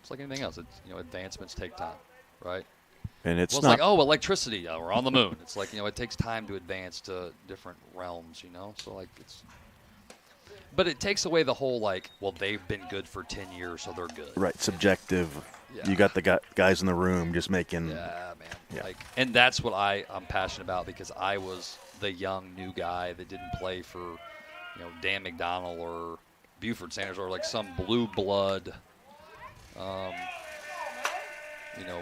it's like anything else. It's, advancements take time, right? And it's well, not like, electricity, we're on the moon. It's like, it takes time to advance to different realms, so like it's – but it takes away the whole, like, well, they've been good for 10 years, so they're good. right. Subjective. Yeah. You got the guys in the room just making. Yeah, man. Yeah. Like, and that's what I'm passionate about, because I was the young new guy that didn't play for, Dan McDonald or Buford Sanders or like some blue blood,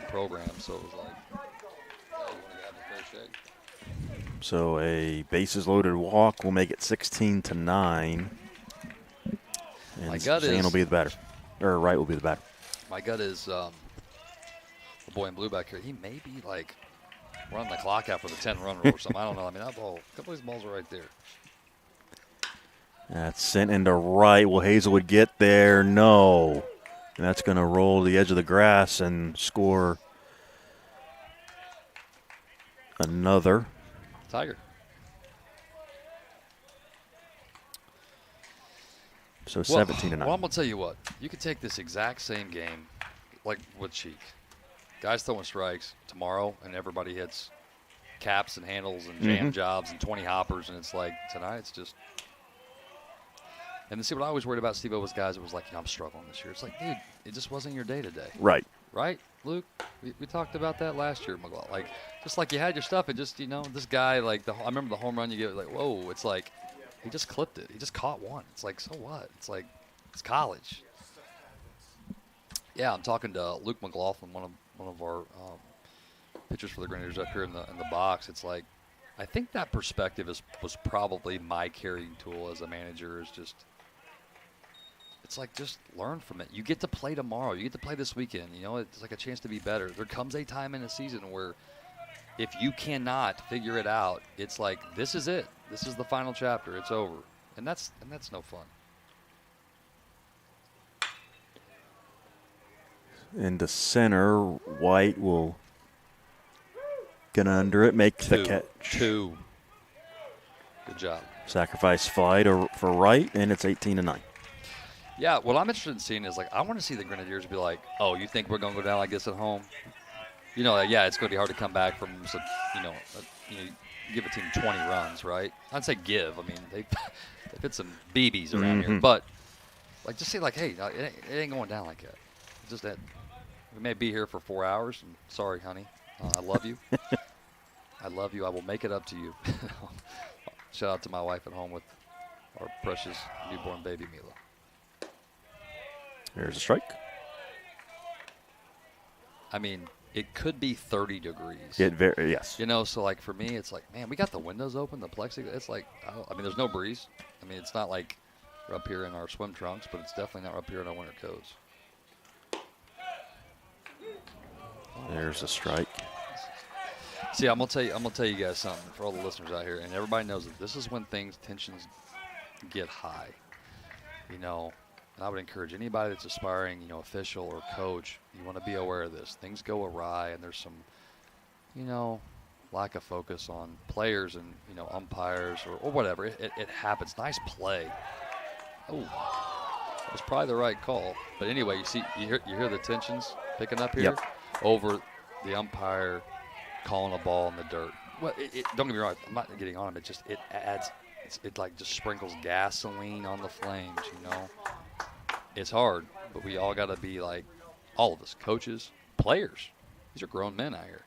program. So it was like, you want to have a fair shake. So a bases loaded walk will make it 16-9. And My gut Zane is will be the batter, or Wright will be the batter. My gut is the boy in blue back here. He may be like running the clock out for the 10-run rule or something. I don't know. I mean, a couple of these balls are right there. That's sent into right. Will Hazelwood get there? No. And that's going to roll to the edge of the grass and score another. Tiger. So 17-9. Well, I'm going to tell you what. You could take this exact same game, like with Cheek. Guys throwing strikes tomorrow, and everybody hits caps and handles and jam jobs and 20 hoppers, and it's like tonight it's just. And then see what I always worried about Steve-O was guys. It was like, I'm struggling this year. It's like, dude, it just wasn't your day today. Right. Right, Luke? We talked about that last year, McGlaw. Like, just like you had your stuff, it just, this guy, like, I remember the home run you get, like, whoa, it's like, he just clipped it. He just caught one. It's like, so what? It's like, it's college. Yeah, I'm talking to Luke McLaughlin, one of our pitchers for the Grenadiers up here in the box. It's like, I think that perspective was probably my carrying tool as a manager. Is just, it's like, just learn from it. You get to play tomorrow. You get to play this weekend. It's like a chance to be better. There comes a time in a season where if you cannot figure it out, it's like, this is it. This is the final chapter. It's over. And that's no fun. Into center, White will get under it, make the catch. Good job. Sacrifice fly for Wright, and it's 18-9. Yeah, what I'm interested in seeing is, like, I want to see the Grenadiers be like, oh, you think we're going to go down like this at home? Yeah, it's going to be hard to come back from, give a team 20 runs, right? I'd say give. I mean, they've hit some BBs around here. But, like, just say, like, hey, it ain't going down like that. It's just that we may be here for 4 hours. And sorry, honey. I love you. I love you. I will make it up to you. Shout out to my wife at home with our precious newborn baby, Mila. There's a strike. I mean, it could be 30 degrees. Yes. So, like, for me, it's like, man, we got the windows open, the plexiglass. It's like, there's no breeze. I mean, it's not like we're up here in our swim trunks, but it's definitely not up here in our winter coats. There's a strike. See, I'm gonna tell you guys something for all the listeners out here, and everybody knows that this is when tensions get high. And I would encourage anybody that's aspiring, official or coach, you want to be aware of this. Things go awry, and there's some, lack of focus on players and, umpires or whatever. It happens. Nice play. Oh, it was probably the right call. But anyway, you hear the tensions picking up here. Yep. Over the umpire calling a ball in the dirt. Well, don't get me wrong. I'm not getting on him. It adds. It like just sprinkles gasoline on the flames. It's hard, but we all got to be like, all of us, coaches, players. These are grown men out here.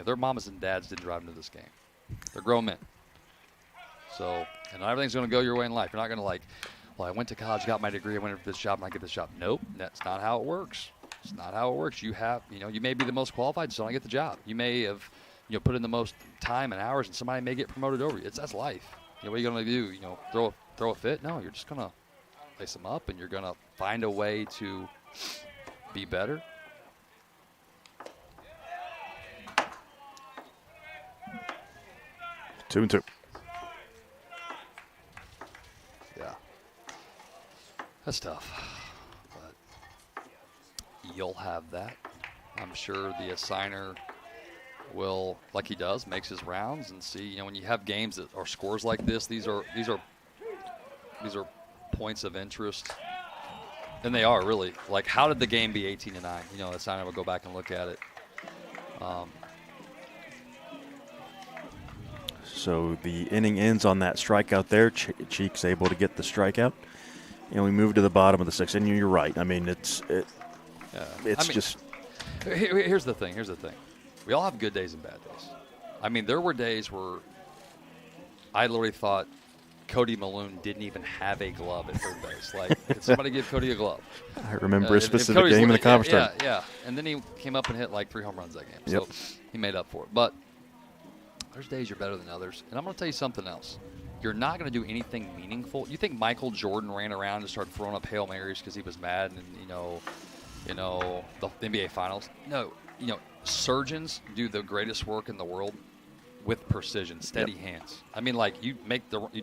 Their mamas and dads didn't drive into this game. They're grown men. So, and not everything's going to go your way in life. You're not going to like, well, I went to college, got my degree, I went for this job, and I get this job. Nope, that's not how it works. It's not how it works. You may be the most qualified, just don't get the job. You may have, put in the most time and hours, and somebody may get promoted over you. That's life. What are you going to do? Throw a fit? No, you're just going to lace them up, and you're going to find a way to be better. 2-2. Yeah. That's tough. But you'll have that. I'm sure the assigner will, like he does, makes his rounds and see. When you have games that are scores like this, these are points of interest. And they are really. Like, how did the game be 18-9? The assigner will go back and look at it. So the inning ends on that strikeout there. Cheek's able to get the strikeout. And we move to the bottom of the sixth. And you're right. I mean, just. Here's the thing. We all have good days and bad days. I mean, there were days where I literally thought Cody Malone didn't even have a glove at third base. Like, could somebody give Cody a glove? I remember a specific game in the conference tournament. Yeah. And then he came up and hit like 3 home runs that game. Yep. So he made up for it. But there's days you're better than others. And I'm going to tell you something else. You're not going to do anything meaningful. You think Michael Jordan ran around and started throwing up Hail Marys because he was mad and, the NBA Finals? No. Surgeons do the greatest work in the world with precision, steady hands. I mean, like, you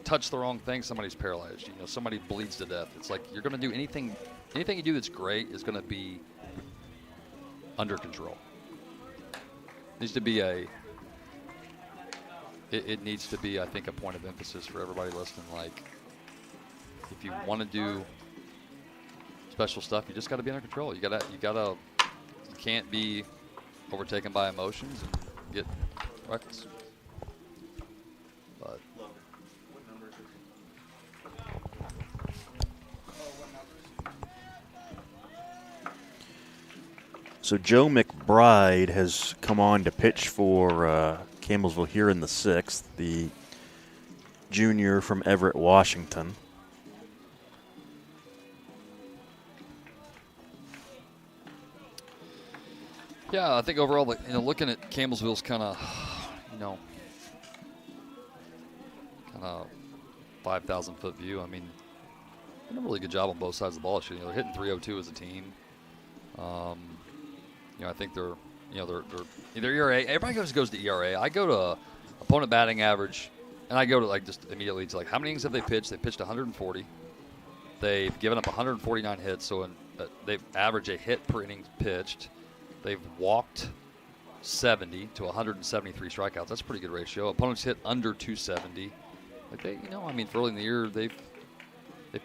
touch the wrong thing, somebody's paralyzed. Somebody bleeds to death. It's like you're going to do anything you do that's great is going to be under control. It needs to be, I think, a point of emphasis for everybody listening. Like, if you want to do special stuff, you just got to be under control. You can't be overtaken by emotions and get reckless. But so Joe McBride has come on to pitch for Campbellsville here in the sixth, the junior from Everett, Washington. yeah, I think overall, looking at Campbellsville's kind of 5,000-foot view. I mean, they did a really good job on both sides of the ball. They're hitting 302 as a team. I think they're either ERA. Everybody goes to ERA. I go to opponent batting average, and I go to just immediately to how many innings have they pitched? They pitched 140. They've given up 149 hits, so they average a hit per inning pitched. They've walked 70 to 173 strikeouts. That's a pretty good ratio. Opponents hit under 270. For early in the year, they've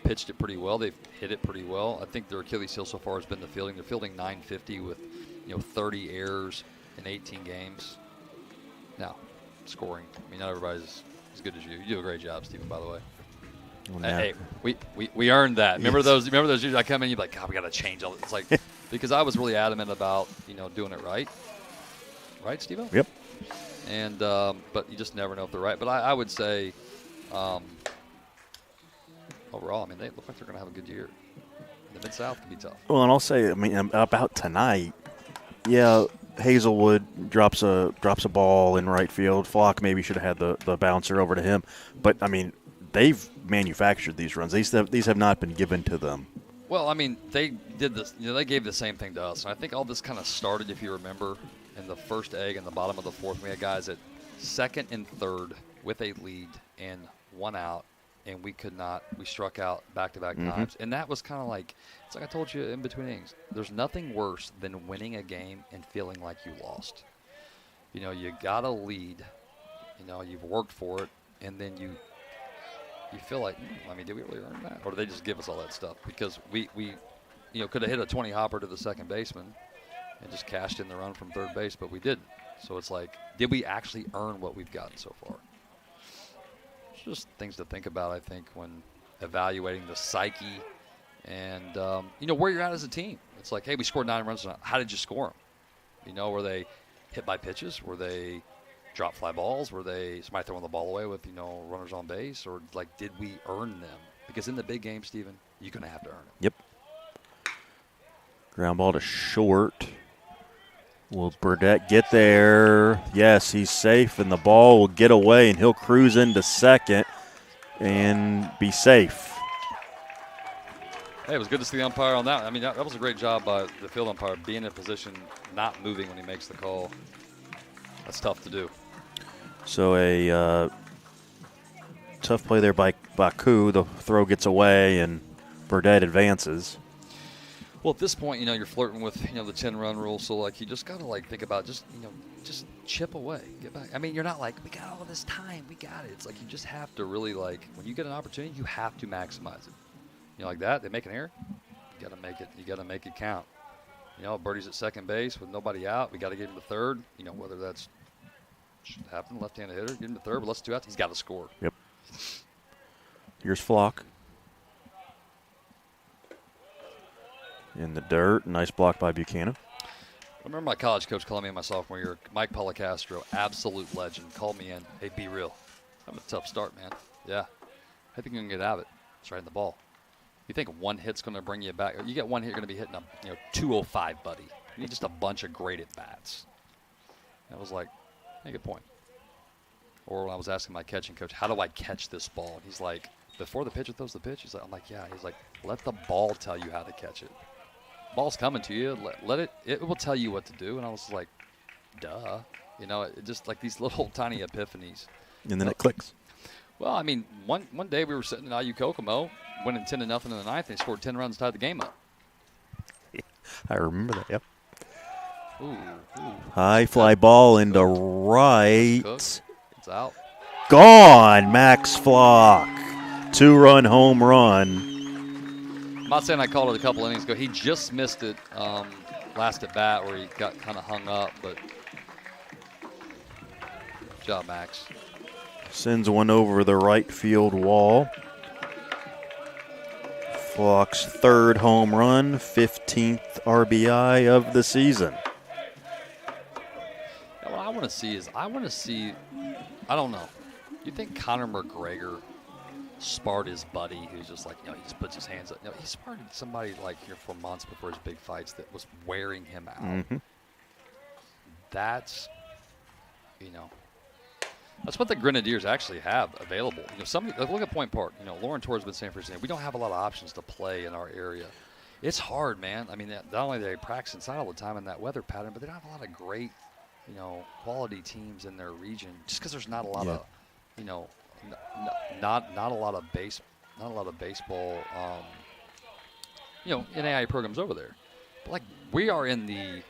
pitched it pretty well. They've hit it pretty well. I think their Achilles heel so far has been the fielding. They're fielding 950 with 30 errors in 18 games. Now, scoring. Not everybody's as good as you. You do a great job, Stephen, by the way. Well, hey, we earned that. Remember Yes. those? Remember those years I come in, you're like, God, we got to change all this. It's like because I was really adamant about doing it right. Right, Steve-O? Yep. And but you just never know if they're right. But I would say overall, they look like they're going to have a good year. The Mid-South can be tough. Well, and I'll say, about tonight, yeah, Hazelwood drops a ball in right field. Flock maybe should have had the bouncer over to him. But, they've manufactured these runs. These have not been given to them. Well, they did this. They gave the same thing to us. And I think all this kind of started, if you remember, in the first egg in the bottom of the fourth. We had guys at second and third with a lead and 1 out, and we could not. We struck out back-to-back times. And that was kind of it's like I told you in between innings. There's nothing worse than winning a game and feeling like you lost. You got a lead. You've worked for it, and then you feel like, did we really earn that? Or did they just give us all that stuff? Because we could have hit a 20 hopper to the second baseman and just cashed in the run from third base, but we didn't. So it's like, did we actually earn what we've gotten so far? It's just things to think about, I think, when evaluating the psyche and, where you're at as a team. It's like, hey, we scored 9 runs tonight. How did you score them? Were they hit by pitches? Were they drop fly balls? Were they somebody throwing the ball away with, runners on base? Or, did we earn them? Because in the big game, Stephen, you're going to have to earn it. Yep. Ground ball to short. Will Burdette get there? Yes, he's safe, and the ball will get away, and he'll cruise into second and be safe. Hey, it was good to see the umpire on that. I mean, that was a great job by the field umpire, being in position, not moving when he makes the call. That's tough to do. So a tough play there by Baku. The throw gets away, and Burdette advances. Well, at this point, you're flirting with, the 10-run rule. So, you just got to, think about just chip away. Get back. I mean, you're not like, we got all this time. We got it. It's like you just have to really, when you get an opportunity, you have to maximize it. Like that, they make an error. You got to make it. You got to make it count. Birdie's at second base with nobody out. We got to get him to third. Whether that's should happen, left-handed hitter, get him to third, but less than 2 outs, he's got to score. Yep. Here's Flock. In the dirt. Nice block by Buchanan. I remember my college coach calling me in my sophomore year, Mike Policastro, absolute legend, called me in. Hey, be real. I'm a tough start, man. Yeah. I think you can get out of it. It's right in the ball. You think one hit's going to bring you back? You get one hit, you're going to be hitting a 205, buddy. You need just a bunch of great at-bats. I was like, hey, good point. Or when I was asking my catching coach, how do I catch this ball? And he's like, before the pitcher throws the pitch, I'm like, yeah. He's like, let the ball tell you how to catch it. Ball's coming to you. Let it will tell you what to do. And I was like, duh. It just like these little tiny epiphanies. And then it clicks. Well, I mean, one day we were sitting in IU Kokomo, winning 10-0 in the ninth, and they scored 10 runs, tied the game up. I remember that, yep. Ooh. High fly ball into right. It's out. Gone, Max Flock. 2-run home run. I'm not saying I called it a couple innings ago. He just missed it last at bat where he got kind of hung up, but good job, Max. Sends one over the right field wall. Flock's 3rd home run, 15th RBI of the season. What I want to see is, I don't know. You think Conor McGregor sparred his buddy who's just like, he just puts his hands up? He sparred somebody here for months before his big fights that was wearing him out. Mm-hmm. That's what the Grenadiers actually have available. Look at Point Park. Lauren Torres has been saying for years, we don't have a lot of options to play in our area. It's hard, man. I mean, not only do they practice inside all the time in that weather pattern, but they don't have a lot of great, quality teams in their region. Just because there's not a lot of, not a lot of baseball, NAIA programs over there. But we are in the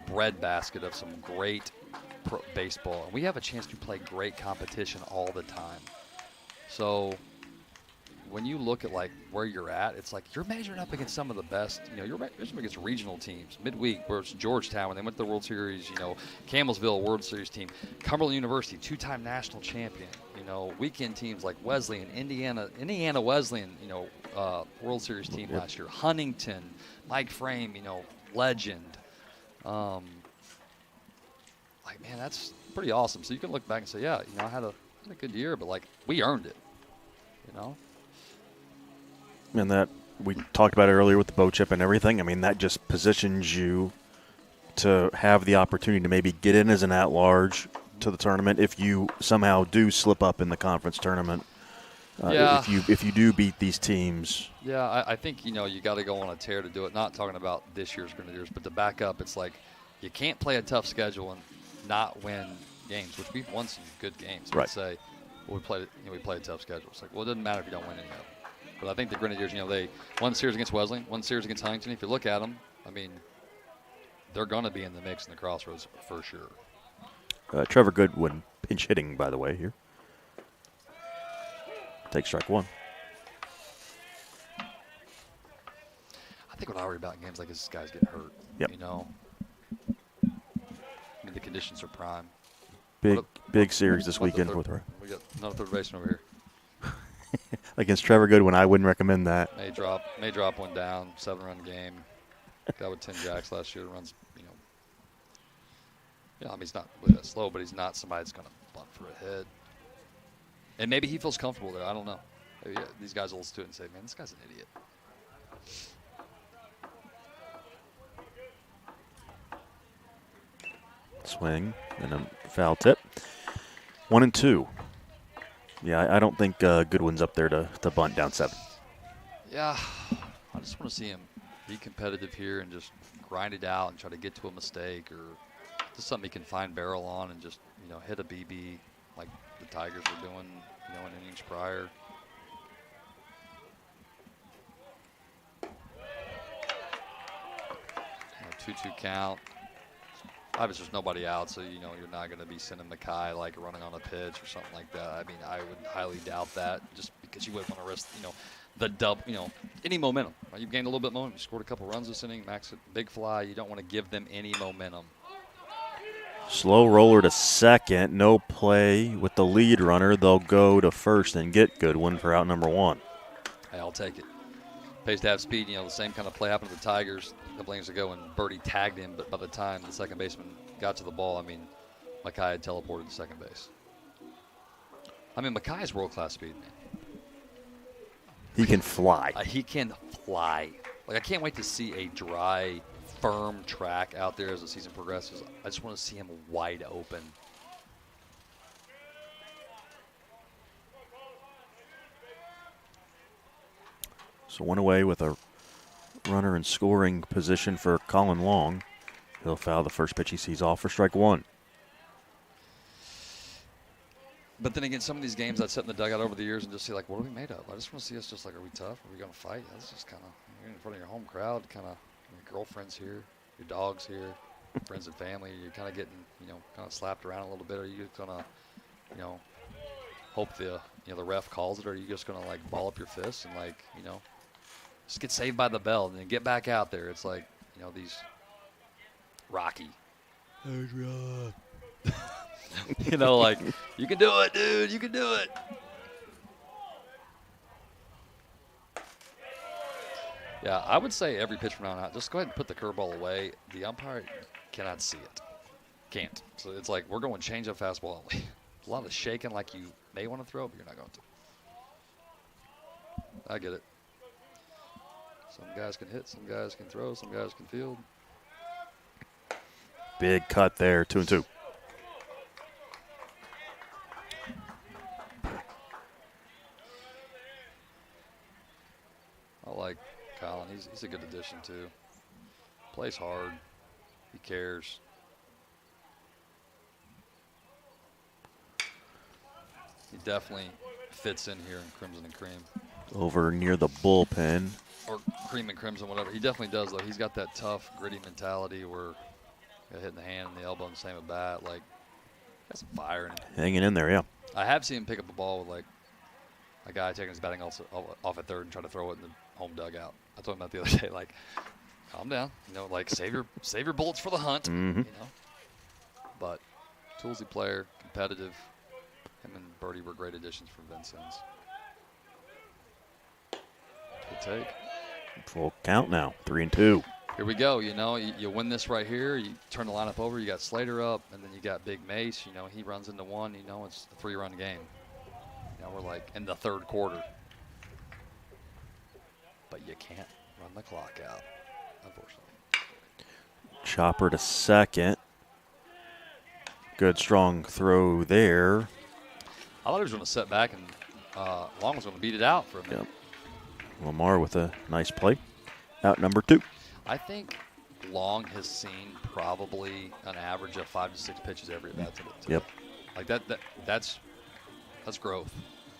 breadbasket of some great baseball, and we have a chance to play great competition all the time. So when you look at where you're at, it's you're measuring up against some of the best. You're measuring against regional teams. Midweek, where it's Georgetown when they went to the World Series. Campbellsville, World Series team. Cumberland University, 2-time national champion. Weekend teams like Wesleyan, Indiana Wesleyan. World Series team last year. Huntington, Mike Frame. Legend. Man, that's pretty awesome. So you can look back and say, yeah, I had a good year, but we earned it. And that we talked about it earlier with the bow chip and everything. I mean, that just positions you to have the opportunity to maybe get in as an at-large to the tournament if you somehow do slip up in the conference tournament. If you do beat these teams. Yeah, I think you got to go on a tear to do it. Not talking about this year's Grenadiers, but to back up, it's you can't play a tough schedule and not win games, which we've won some good games. Right. Say, we played a tough schedule. It's it doesn't matter if you don't win any of them. But I think the Grenadiers, they won the series against Wesleyan, won the series against Huntington. If you look at them, I mean, they're going to be in the mix in the Crossroads for sure. Trevor Goodwin pinch hitting, by the way, here. Take strike one. I think what I worry about in games like this guys getting hurt. Yep. I mean, the conditions are prime. Big series this weekend with her. We got another third baseman over here. Against Trevor Goodwin, I wouldn't recommend that. May drop one down, 7-run game. Guy with 10 jacks last year runs, I mean, he's not really that slow, but he's not somebody that's going to bunt for a hit. And maybe he feels comfortable there. I don't know. Maybe these guys will listen to it and say, man, this guy's an idiot. Swing and a foul tip. 1-2. Yeah, I don't think Goodwin's up there to bunt down 7. Yeah, I just want to see him be competitive here and just grind it out and try to get to a mistake or just something he can find barrel on and just, hit a BB like the Tigers were doing, in innings prior. 2-2 count. Obviously, there's nobody out, so you're not going to be sending Mackay like running on a pitch or something like that. I mean, I would highly doubt that, just because you wouldn't want to risk, the dub, any momentum. Right? You've gained a little bit of momentum. You scored a couple runs this inning, max it, big fly. You don't want to give them any momentum. Slow roller to second. No play with the lead runner. They'll go to first and get Goodwin for out number 1. Hey, I'll take it. Pays to have speed. The same kind of play happened to the Tigers a couple innings ago, and Birdie tagged him. But by the time the second baseman got to the ball, Mackay had teleported to second base. Mackay's world-class speed, man. He can fly. He can fly. I can't wait to see a dry, firm track out there as the season progresses. I just want to see him wide open. So 1 away with a runner in scoring position for Colin Long. He'll foul the first pitch he sees off for strike 1. But then again, some of these games I'd sit in the dugout over the years and just see, what are we made of? I just want to see us just are we tough? Are we going to fight? That's just kind of, you're in front of your home crowd, kind of, your girlfriend's here, your dog's here, friends and family. You're kind of getting, kind of slapped around a little bit. Are you going to, hope the ref calls it? Or are you just going to, ball up your fists and, just get saved by the bell and then get back out there? It's these Rocky. Hey, Rock. You can do it, dude. You can do it. Yeah, I would say every pitch from now on, just go ahead and put the curveball away. The umpire cannot see it. Can't. So it's we're going change up fastball only. A lot of shaking like you may want to throw, but you're not going to. I get it. Some guys can hit, some guys can throw, some guys can field. Big cut there, 2-2. I like Colin. He's a good addition, too. Plays hard. He cares. He definitely fits in here in Crimson and Cream. Over near the bullpen. Or Cream and Crimson, whatever. He definitely does, though. He's got that tough, gritty mentality where hitting the hand and the elbow and the same at bat. Got some fire in him. Hanging in there, yeah. I have seen him pick up a ball with, a guy taking his batting off at third and try to throw it in the home dugout. I told him that the other day, calm down. Save your bullets for the hunt. Mm-hmm. But toolsy player, competitive. Him and Birdie were great additions for Vincennes. Good take. Full count now, 3-2. Here we go. You win this right here. You turn the lineup over. You got Slater up, and then you got Big Mace. He runs into one. It's a 3-run game. We're in the third quarter. But you can't run the clock out, unfortunately. Chopper to second. Good strong throw there. I thought he was going to set back, and Long was going to beat it out for a minute. Yep. Lamar with a nice play. Out number 2. I think Long has seen probably an average of 5 to 6 pitches every at bat today. Yep. That's growth.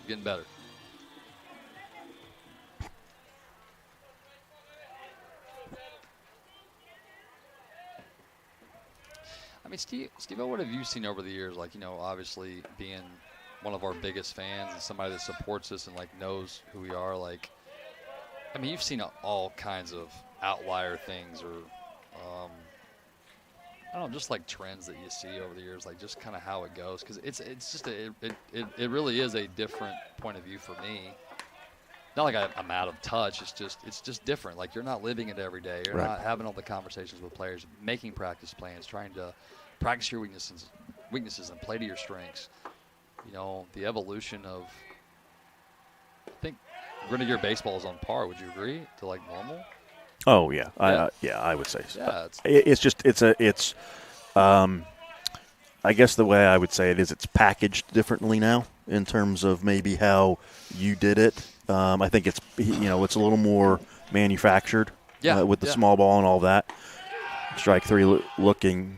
You're getting better. Steve, what have you seen over the years? Obviously being one of our biggest fans and somebody that supports us and knows who we are. You've seen all kinds of outlier things or, I don't know, just trends that you see over the years, just kind of how it goes. Because it's just it really is a different point of view for me. Not I'm out of touch. It's just different. You're not living it every day. You're not having all the conversations with players, making practice plans, trying to practice your weaknesses and play to your strengths. The evolution of, I think, Grenadier baseball is on par. Would you agree to normal? Oh yeah, I would say so. Yeah, I guess the way I would say it is it's packaged differently now in terms of maybe how you did it. I think it's it's a little more manufactured with the small ball and all that. Strike three looking.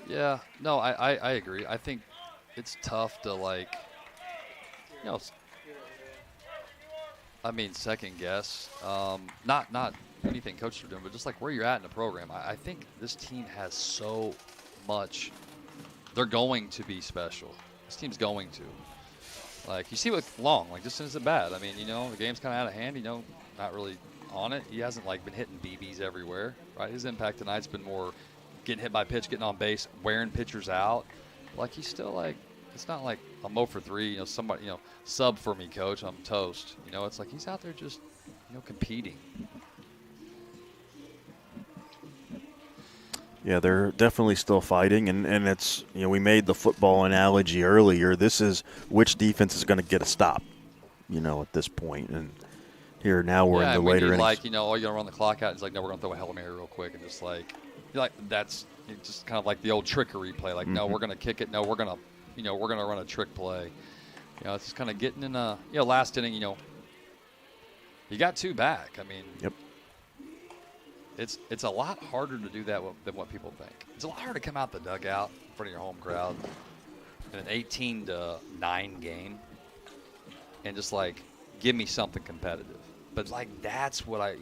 Yeah, no, I agree. I think it's tough to second guess. Not anything coaches are doing, but just like where you're at in the program. I think this team has so much. They're going to be special. This team's going to. Like, you see with Long, like, just isn't bad. I mean, the game's kind of out of hand, not really on it. He hasn't, been hitting BBs everywhere, right? His impact tonight's been more getting hit by pitch, getting on base, wearing pitchers out. Like, he's still, it's not like I'm 0 for 3, somebody, sub for me, coach, I'm toast. It's like he's out there just, competing. Yeah, they're definitely still fighting, and it's we made the football analogy earlier. This is which defense is going to get a stop, at this point. And here now we're in the later innings. You're going to run the clock out. It's like, no, we're going to throw a Hail Mary real quick, and just that's just kind of like the old trickery play. Like, no, we're going to kick it. No, we're going to we're going to run a trick play. It's just kind of getting in a last inning. You got 2 back. I mean, yep. It's a lot harder to do that than what people think. It's a lot harder to come out the dugout in front of your home crowd in an 18-9 game and just give me something competitive. But that's what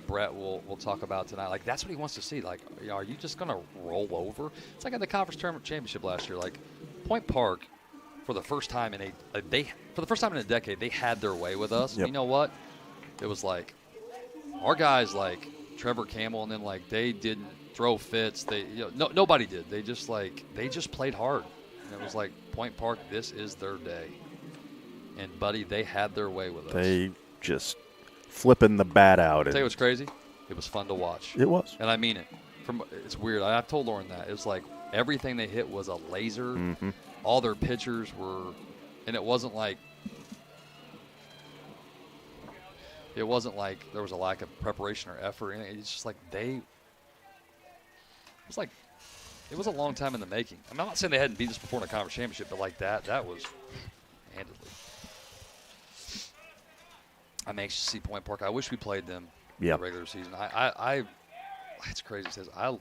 Brett will talk about tonight. Like, that's what he wants to see. Like, are you just gonna roll over? It's like in the conference tournament championship last year. Like, Point Park, for the first time in a decade, they had their way with us. Yep. You know what? It was like our guys Trevor Campbell, and then they didn't throw fits. They nobody did. They just played hard. And it was like Point Park, this is their day. And buddy, they had their way with us. They just flipping the bat out. Tell you what's crazy? It was fun to watch. It was. And I mean it. It's weird. I told Lauren that. It was like everything they hit was a laser. Mm-hmm. All their pitchers were, and it wasn't like there was a lack of preparation or effort. It's just it was a long time in the making. I'm not saying they hadn't beat us before in a conference championship, but that was handedly. I'm anxious to see Point Park. I wish we played them in the regular season. It's crazy. It says I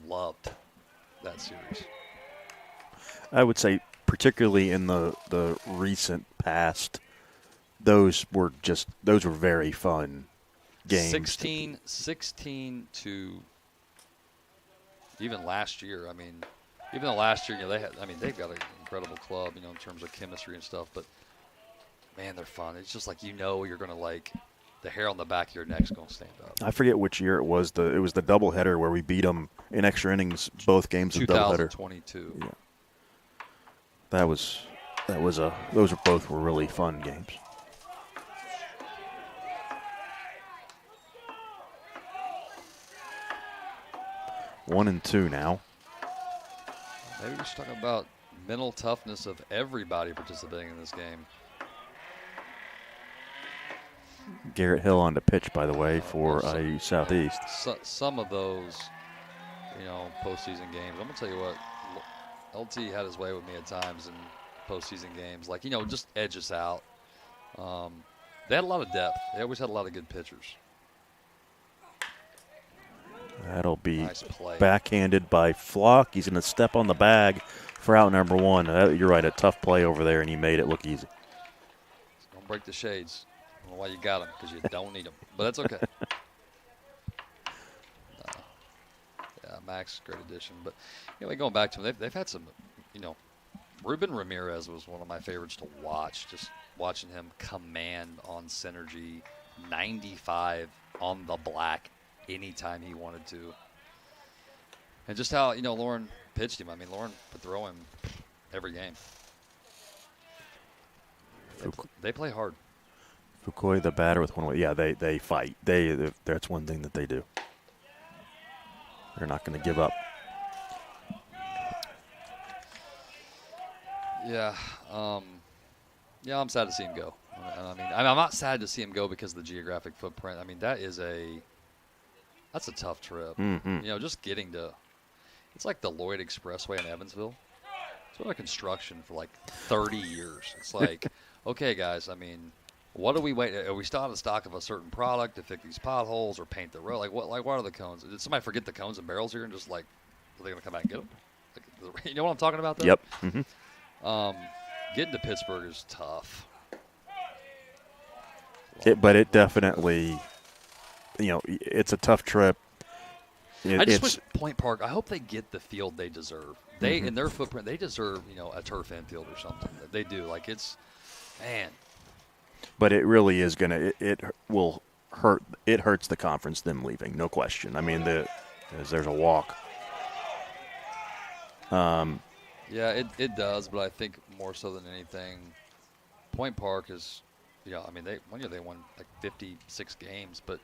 loved that series. I would say, particularly in the recent past, those were very fun games. 16 to even last year. I mean, even though last year, they've got an incredible club, in terms of chemistry and stuff. But man, they're fun. It's just you're going to the hair on the back of your neck's going to stand up. I forget which year it was. It was the doubleheader where we beat them in extra innings, both games of doubleheader. 2022. Yeah. Those were both really fun games. One and two now. Maybe we should talk about mental toughness of everybody participating in this game. Garrett Hill on the pitch, by the way, for IU Southeast. Some of those, postseason games. I'm going to tell you what, LT had his way with me at times in postseason games. Just edge us out. They had a lot of depth. They always had a lot of good pitchers. That'll be nice play. Backhanded by Flock. He's going to step on the bag for out number one. You're right, a tough play over there, and he made it look easy. Don't break the shades. I don't know why you got them, because you don't need them. But that's okay. Yeah, Max, great addition. But going back to them, they've had some, Ruben Ramirez was one of my favorites to watch. Just watching him command on synergy, 95 on the black anytime he wanted to. And just how, Lauren pitched him. I mean, Lauren would throw him every game. They play hard. Foucault, the batter, with one way. Yeah, they fight. That's one thing that they do. They're not going to give up. Yeah. I'm sad to see him go. I'm not sad to see him go because of the geographic footprint. I mean, that's a tough trip. Mm-hmm. Just getting to, It's like the Lloyd Expressway in Evansville. It's been under construction for like 30 years. It's like, okay, guys, I mean, what do we wait? Are we still out of stock of a certain product to fix these potholes or paint the road? Like, what are the cones? Did somebody forget the cones and barrels here and just like, are they going to come back and get them? Like, you know what I'm talking about, though? Yep. Getting to Pittsburgh is tough. But it definitely, it's a tough trip. I just wish Point Park, I hope they get the field they deserve. They, in their footprint, they deserve, a turf infield or something. They do. Like, it's, man. But it really is going to, it will hurt. It hurts the conference, them leaving, no question. I mean, there's a walk. Yeah, it does, but I think more so than anything, Point Park is, I mean, one year they won like 56 games, but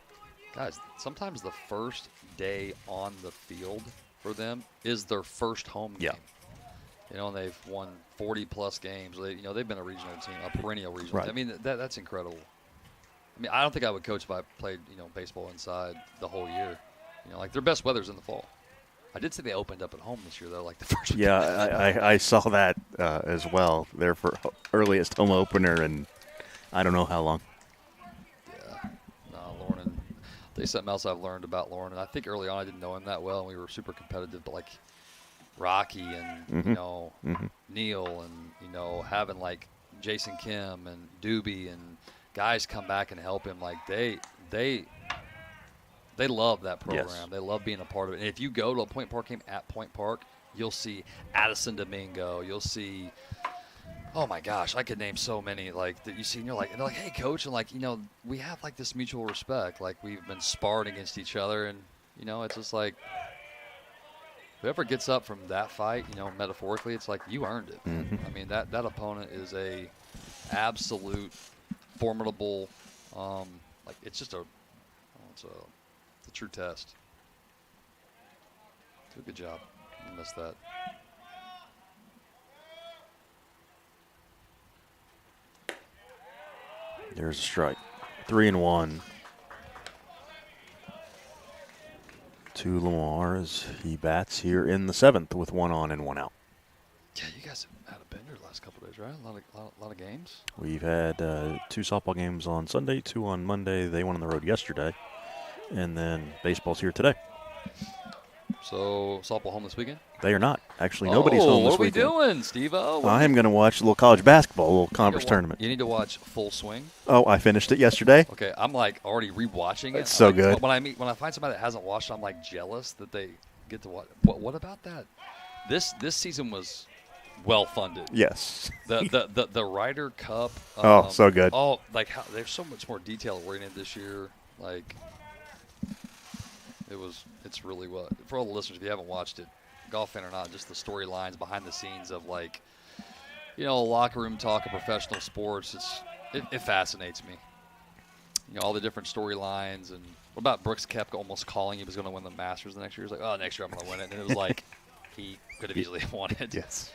guys, sometimes the first day on the field for them is their first home game. And they've won 40-plus games. They've been a regional team, a perennial regional team. I mean, that's incredible. I mean, I don't think I would coach if I played, baseball inside the whole year. Like their best weather's in the fall. I did say they opened up at home this year, though, like the first week. Yeah, I saw that as well. Their earliest home opener in I don't know how long. Yeah. No, Lauren. I'll tell you something else I've learned about Lauren. And I think early on I didn't know him that well, and we were super competitive. But, like, Rocky and, Neil and, having, like, Jason Kim and Doobie and guys come back and help him, like, they love that program. Yes. They love being a part of it. And if you go to a Point Park game at Point Park, you'll see Addison Domingo. You'll see, oh my gosh, I could name so many like that you see, and they're like, hey, coach, and like we have like this mutual respect. Like we've been sparring against each other, and it's just like whoever gets up from that fight, metaphorically, it's like you earned it. I mean that opponent is a absolute formidable. Like it's just it's a true test. Do a good job. I missed that. There's a strike. 3-1 to Lamar as he bats here in the 7th with 1 on and 1 out. Yeah, you guys have had a bender the last couple of days, right? A lot of games. We've had 2 softball games on Sunday, 2 on Monday. They went on the road yesterday. And then baseball's here today. So, softball home this weekend? They are not. Actually, nobody's home this weekend. What are we doing, Steve-O? I'm going to watch a little college basketball, a little conference tournament. You need to watch Full Swing. Oh, I finished it yesterday. Okay, I'm like already rewatching it. It's so good. When I find somebody that hasn't watched it, I'm like jealous that they get to watch. What about that? This season was well funded. Yes. The Ryder Cup. So good. Oh, like there's so much more detail oriented this year. Like. It's really well. For all the listeners, if you haven't watched it, golf fan or not, just the storylines behind the scenes of like, locker room talk of professional sports. It fascinates me. All the different storylines. And what about Brooks Koepka almost calling he was going to win the Masters the next year? He was like, oh, next year I'm going to win it. And it was like he could have easily won it. Yes.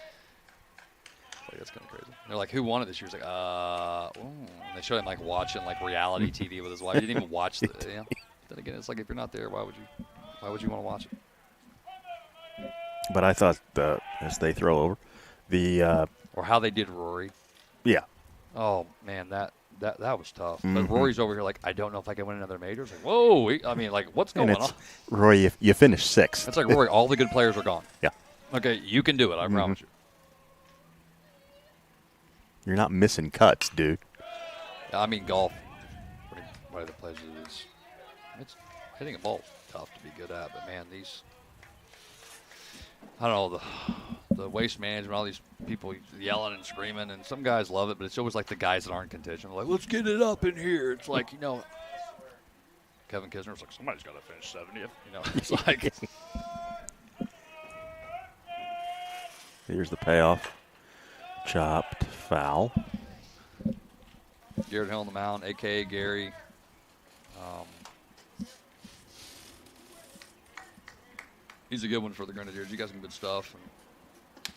Like, that's kind of crazy. They're like, who won it this year? He's like, And they showed him like watching like reality TV with his wife. He didn't even watch the. Then again, it's like if you're not there, why would you want to watch it? But I thought as they throw over or how they did Rory. Yeah. Oh man, that was tough. But Rory's over here like, I don't know if I can win another major. It's like, whoa! I mean, like, what's going on? Rory, you finished 6th. It's like Rory. All the good players are gone. Yeah. Okay, you can do it. I promise you. You're not missing cuts, dude. I mean, golf. What the pleasure is. It's hitting a ball tough to be good at, but man, I don't know, the waste management, all these people yelling and screaming, and some guys love it, but it's always like the guys that aren't in contention. They're like, let's get it up in here. It's like, Kevin Kisner's like, somebody's got to finish 70th. It's like. Here's the payoff. Chopped foul. Garrett Hill on the mound, a.k.a. Gary. He's a good one for the Grenadiers. You got some good stuff. And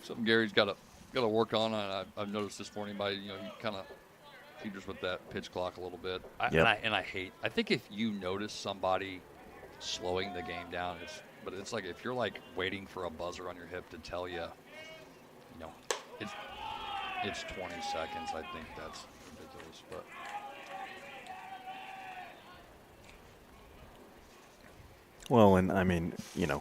something Gary's got to work on. I've noticed this morning he kind of teeters with that pitch clock a little bit. I think if you notice somebody slowing the game down, But it's like if you're like waiting for a buzzer on your hip to tell you, it's 20 seconds. I think that's ridiculous. But Well, and I mean,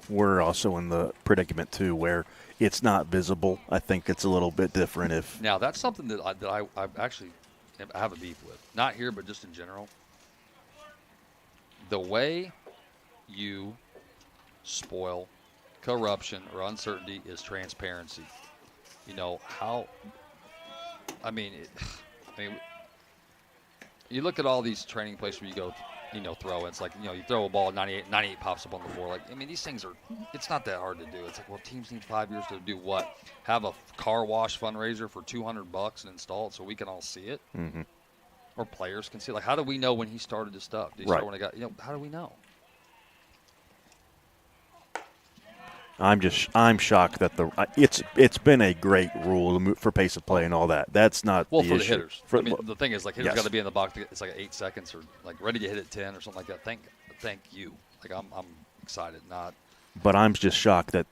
we're also in the predicament too where it's not visible. I think it's a little bit different if. now that's something that I actually have a beef with. Not here, but just in general. The way you spoil corruption or uncertainty is transparency. You look at all these training places where you go, throw. It's like, you throw a ball, 98 pops up on the floor. These things it's not that hard to do. It's like, well, teams need 5 years to do what? Have a car wash fundraiser for $200 and install it so we can all see it? Mm-hmm. Or players can see it. Like, how do we know when he started his stuff? Did he start when he got, how do we know? I'm shocked that it's been a great rule for pace of play and all that. That's not the issue. The hitters. The thing is, like, hitters got to be in the box. It's like 8 seconds or like ready to hit at 10 or something like that. Thank you. Like, I'm excited. Not. But I'm just shocked that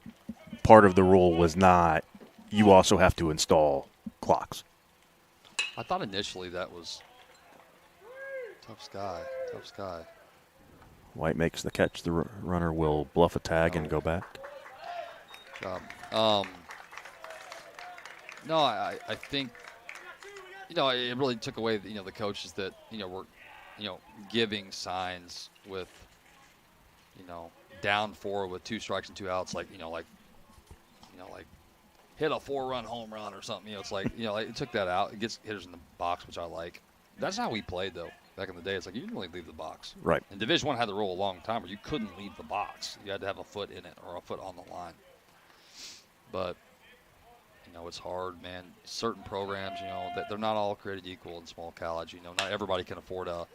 part of the rule was not. You also have to install clocks. I thought initially that was tough sky. White makes the catch. The runner will bluff a tag and go back. No, I think, it really took away, the coaches that, were, giving signs with, down 4 with 2 strikes and 2 outs, like hit a 4-run home run or something. It's like, it took that out. It gets hitters in the box, which I like. That's how we played, though. Back in the day, it's like you didn't really leave the box. Right. And Division I had the rule a long time where you couldn't leave the box. You had to have a foot in it or a foot on the line. But, it's hard, man. Certain programs, they're not all created equal in small college. Not everybody can afford a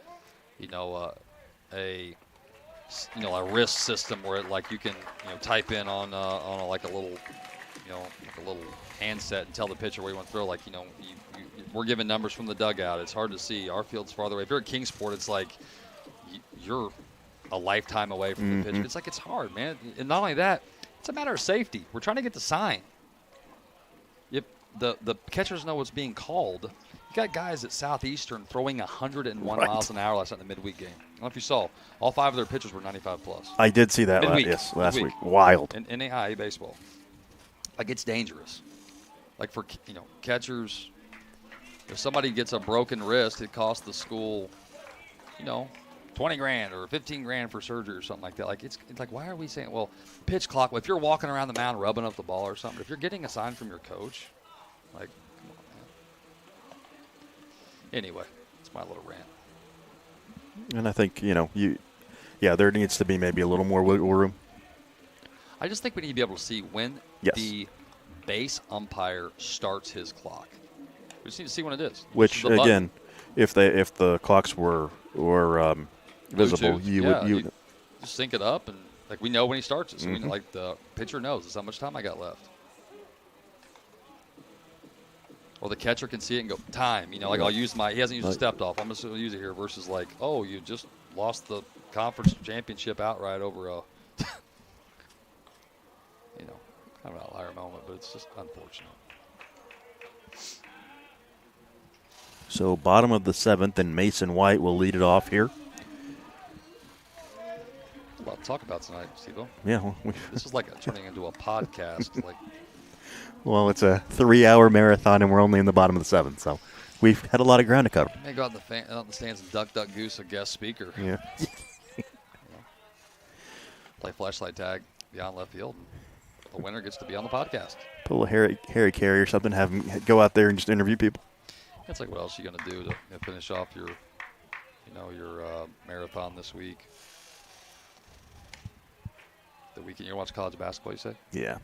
wrist system where you can, type in on a little, like a little handset and tell the pitcher where you want to throw. Like, we're giving numbers from the dugout. It's hard to see. Our field's farther away. If you're at Kingsport, it's like you're a lifetime away from the pitcher. It's like it's hard, man. And not only that, it's a matter of safety. We're trying to get the sign. If the catchers know what's being called, you got guys at Southeastern throwing 101 miles an hour last night in the midweek game. I don't know if you saw. All 5 of their pitchers were 95 plus. I did see that last week. Wild. In NAIA baseball. Like, it's dangerous. Like, for, catchers, if somebody gets a broken wrist, it costs the school, $20,000 or $15,000 for surgery or something like that. Like, it's like, why are we saying, well, pitch clock? Well, if you're walking around the mound rubbing up the ball or something, if you're getting a sign from your coach, like, come on, man. Anyway, it's my little rant. And I think, there needs to be maybe a little more wiggle room. I just think we need to be able to see when the base umpire starts his clock. We just need to see when it is. Which, again, if the clocks were visible, you just sync it up, and like we know when he starts it. So we, like, the pitcher knows this is how much time I got left. Or the catcher can see it and go, time. I'll use he hasn't used a stepped off. I'm just going to use it here versus like, oh, you just lost the conference championship outright over a, kind of an outlier moment, but it's just unfortunate. So bottom of the 7th, and Mason White will lead it off here. A lot to talk about tonight, Steve-O. Yeah. Well, this is like turning into a podcast. Well, it's a 3-hour marathon, and we're only in the bottom of the 7th, so we've had a lot of ground to cover. May go out in the stands and duck goose a guest speaker. Yeah. Play flashlight tag beyond left field. The winner gets to be on the podcast. Put a little Harry Carey or something, have him go out there and just interview people. It's like, what else are you going to do to finish off your marathon this week? The weekend you watch college basketball, you say? Yeah.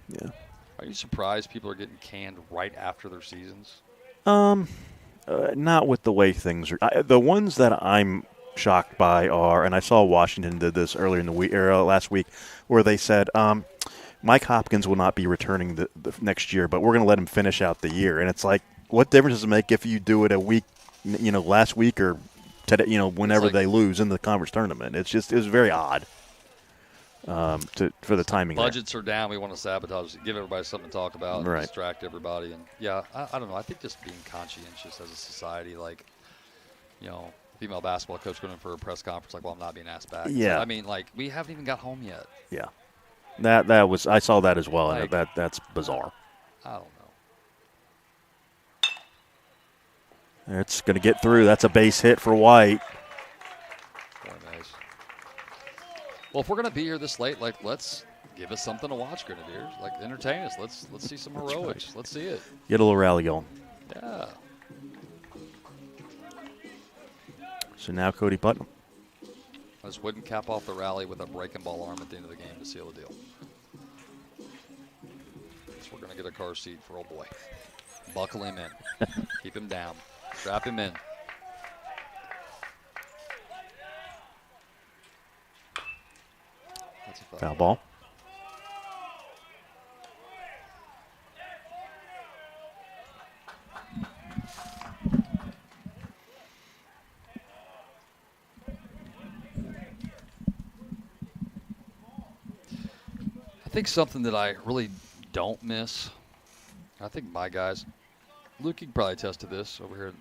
Are you surprised people are getting canned right after their seasons? Not with the way things are. The ones that I'm shocked by are, and I saw Washington did this earlier in the week, or last week, where they said Mike Hopkins will not be returning the next year, but we're going to let him finish out the year. And it's like, what difference does it make if you do it a week, last week or today, whenever they lose in the conference tournament? It was very odd. for the timing. Budgets are down. We want to sabotage, give everybody something to talk about, and distract everybody. And yeah, I don't know. I think just being conscientious as a society, like, female basketball coach going in for a press conference, like, well, I'm not being asked back. Yeah. So, I mean, like, we haven't even got home yet. Yeah. That was, I saw that as well, like, and that's bizarre. I don't know. It's going to get through. That's a base hit for White. Very nice. Well, if we're going to be here this late, like, let's give us something to watch, Grenadiers. Like, entertain us. Let's see some heroics. Right. Let's see it. Get a little rally going. Yeah. So now Cody Putnam. I just wouldn't cap off the rally with a breaking ball arm at the end of the game to seal the deal. So we're going to get a car seat for old boy. Buckle him in. Keep him down. Strap him in. That's a foul ball. I think something that I really don't miss, I think my guys, Luke, you can probably attest to this over here.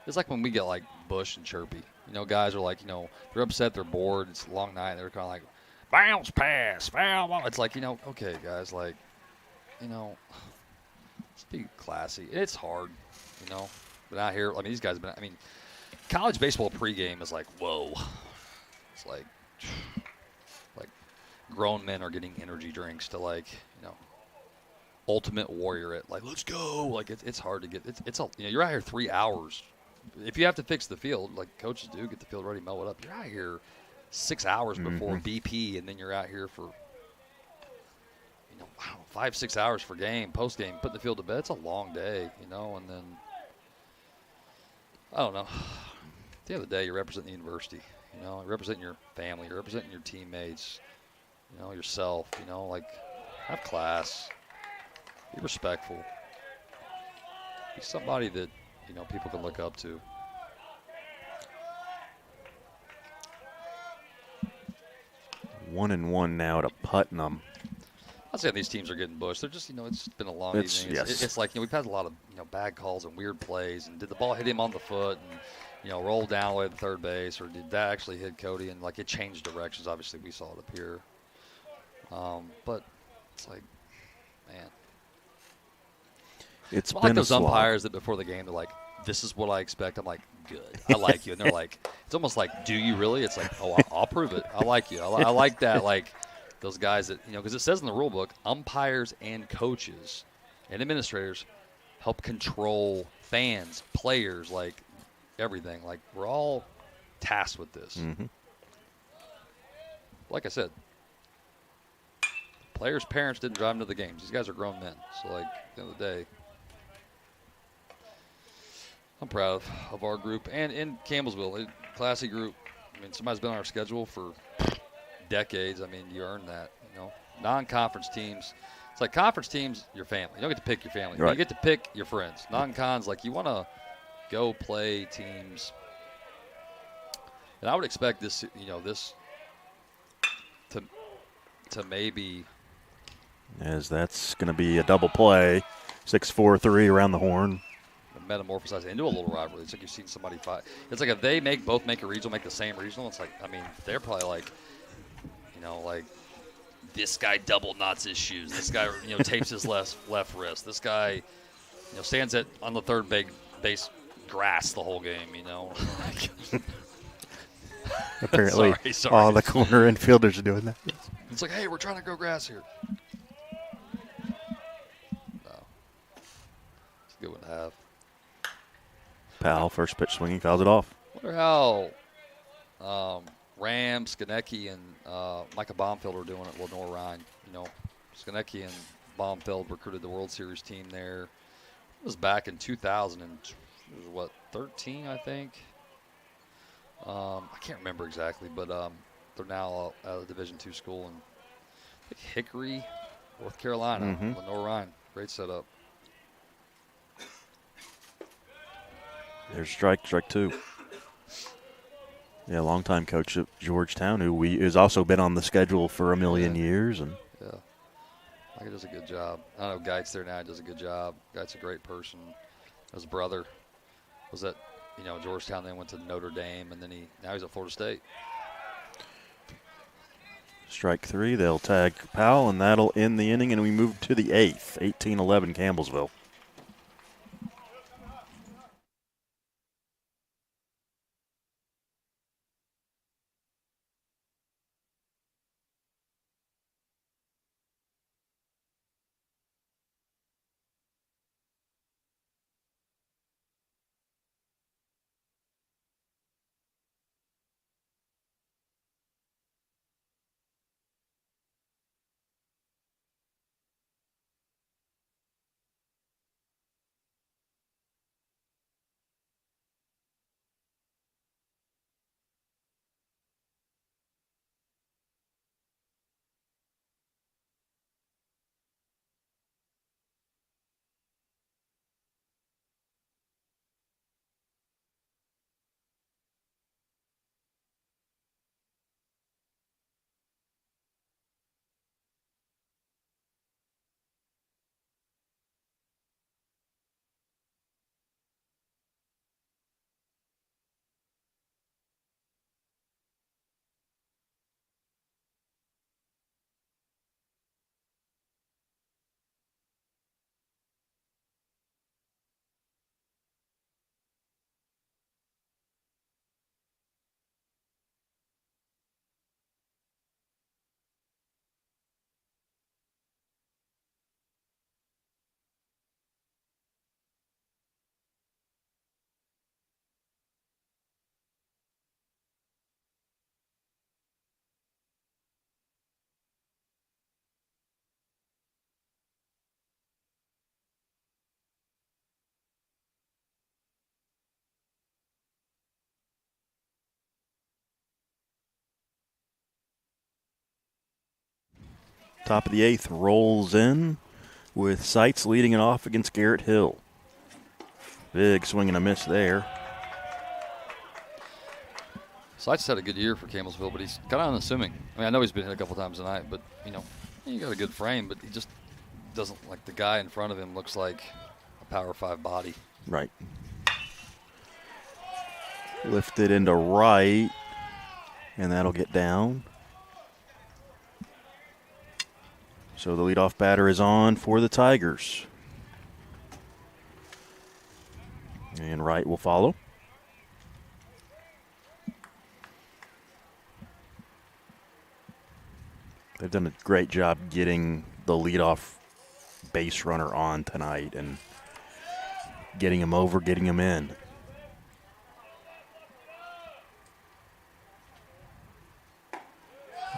It's like when we get like Bush and chirpy. Guys are like, they're upset, they're bored, it's a long night, they're kind of like, bounce pass, foul ball. It's like, okay, guys, like, let's be classy. It's hard, but out here, I mean, these guys have been, college baseball pregame is like, whoa. It's like grown men are getting energy drinks to Ultimate Warrior it. Like, let's go. Like, it's hard to get. It's you're out here 3 hours. If you have to fix the field, like coaches do, get the field ready, mow it up. You're out here 6 hours before BP, and then you're out here for 5-6 hours for game, post game, putting the field to bed. It's a long day, and then I don't know. At the end of the day, you're representing the university. You're representing your family. You're representing your teammates. Yourself. Have class. Be respectful. Be somebody that, people can look up to. 1-1 now to Putnam. I'm saying these teams are getting bushed. They're just, it's been a long evening. It's like, we've had a lot of, bad calls and weird plays. And did the ball hit him on the foot and, roll down away to third base? Or did that actually hit Cody? And, it changed directions. Obviously, we saw it up here. But it's like, man. It's been like those umpires that before the game, they're like, this is what I expect. I'm like, good. I like you. And they're like, it's almost like, do you really? It's like, oh, I'll prove it. I like you. I like that. Like those guys that, because it says in the rule book, umpires and coaches and administrators help control fans, players, like everything. Like we're all tasked with this. Mm-hmm. Like I said, players' parents didn't drive them to the games. These guys are grown men. So, at the end of the day, I'm proud of our group. And in Campbellsville, a classy group. Somebody's been on our schedule for decades. You earn that, Non-conference teams. It's like conference teams, your family. You don't get to pick your family. Right. You get to pick your friends. Non-cons, you want to go play teams. And I would expect this, this to maybe – as that's going to be a double play, 6-4-3 around the horn. Metamorphosize into a little rivalry. It's like you've seen somebody fight. It's like if they both make a regional, make the same regional. It's like, they're probably like, this guy double knots his shoes. This guy, tapes his left wrist. This guy, stands on the third base grass the whole game. Apparently, sorry. all the corner infielders are doing that. It's like, hey, we're trying to grow grass here. Good one to have. Powell, first pitch swinging, fouls it off. I wonder how Ram, Skonecki, and Micah Baumfeld are doing at Lenore Rhine. Skonecki and Baumfeld recruited the World Series team there. It was back in 2013, I think. I can't remember exactly, but they're now at a Division II school in Hickory, North Carolina. Lenore Rhine, great setup. There's strike two. Yeah, longtime coach at Georgetown, who's also been on the schedule for a million years. And yeah, he does a good job. I know Geit's there now. He does a good job. Geit's a great person. His brother was at Georgetown. Then went to Notre Dame, and then now he's at Florida State. Strike three. They'll tag Powell, and that'll end the inning. And we move to the eighth. 18-11 Campbellsville. Top of the eighth rolls in with Seitz leading it off against Garrett Hill. Big swing and a miss there. Seitz had a good year for Campbellsville, but he's kind of unassuming. I mean, I know he's been hit a couple times tonight, but, he got a good frame, but he just doesn't, like, the guy in front of him looks like a Power 5 body. Right. Lifted into right, and that'll get down. So the leadoff batter is on for the Tigers. And Wright will follow. They've done a great job getting the leadoff base runner on tonight and getting him over, getting him in.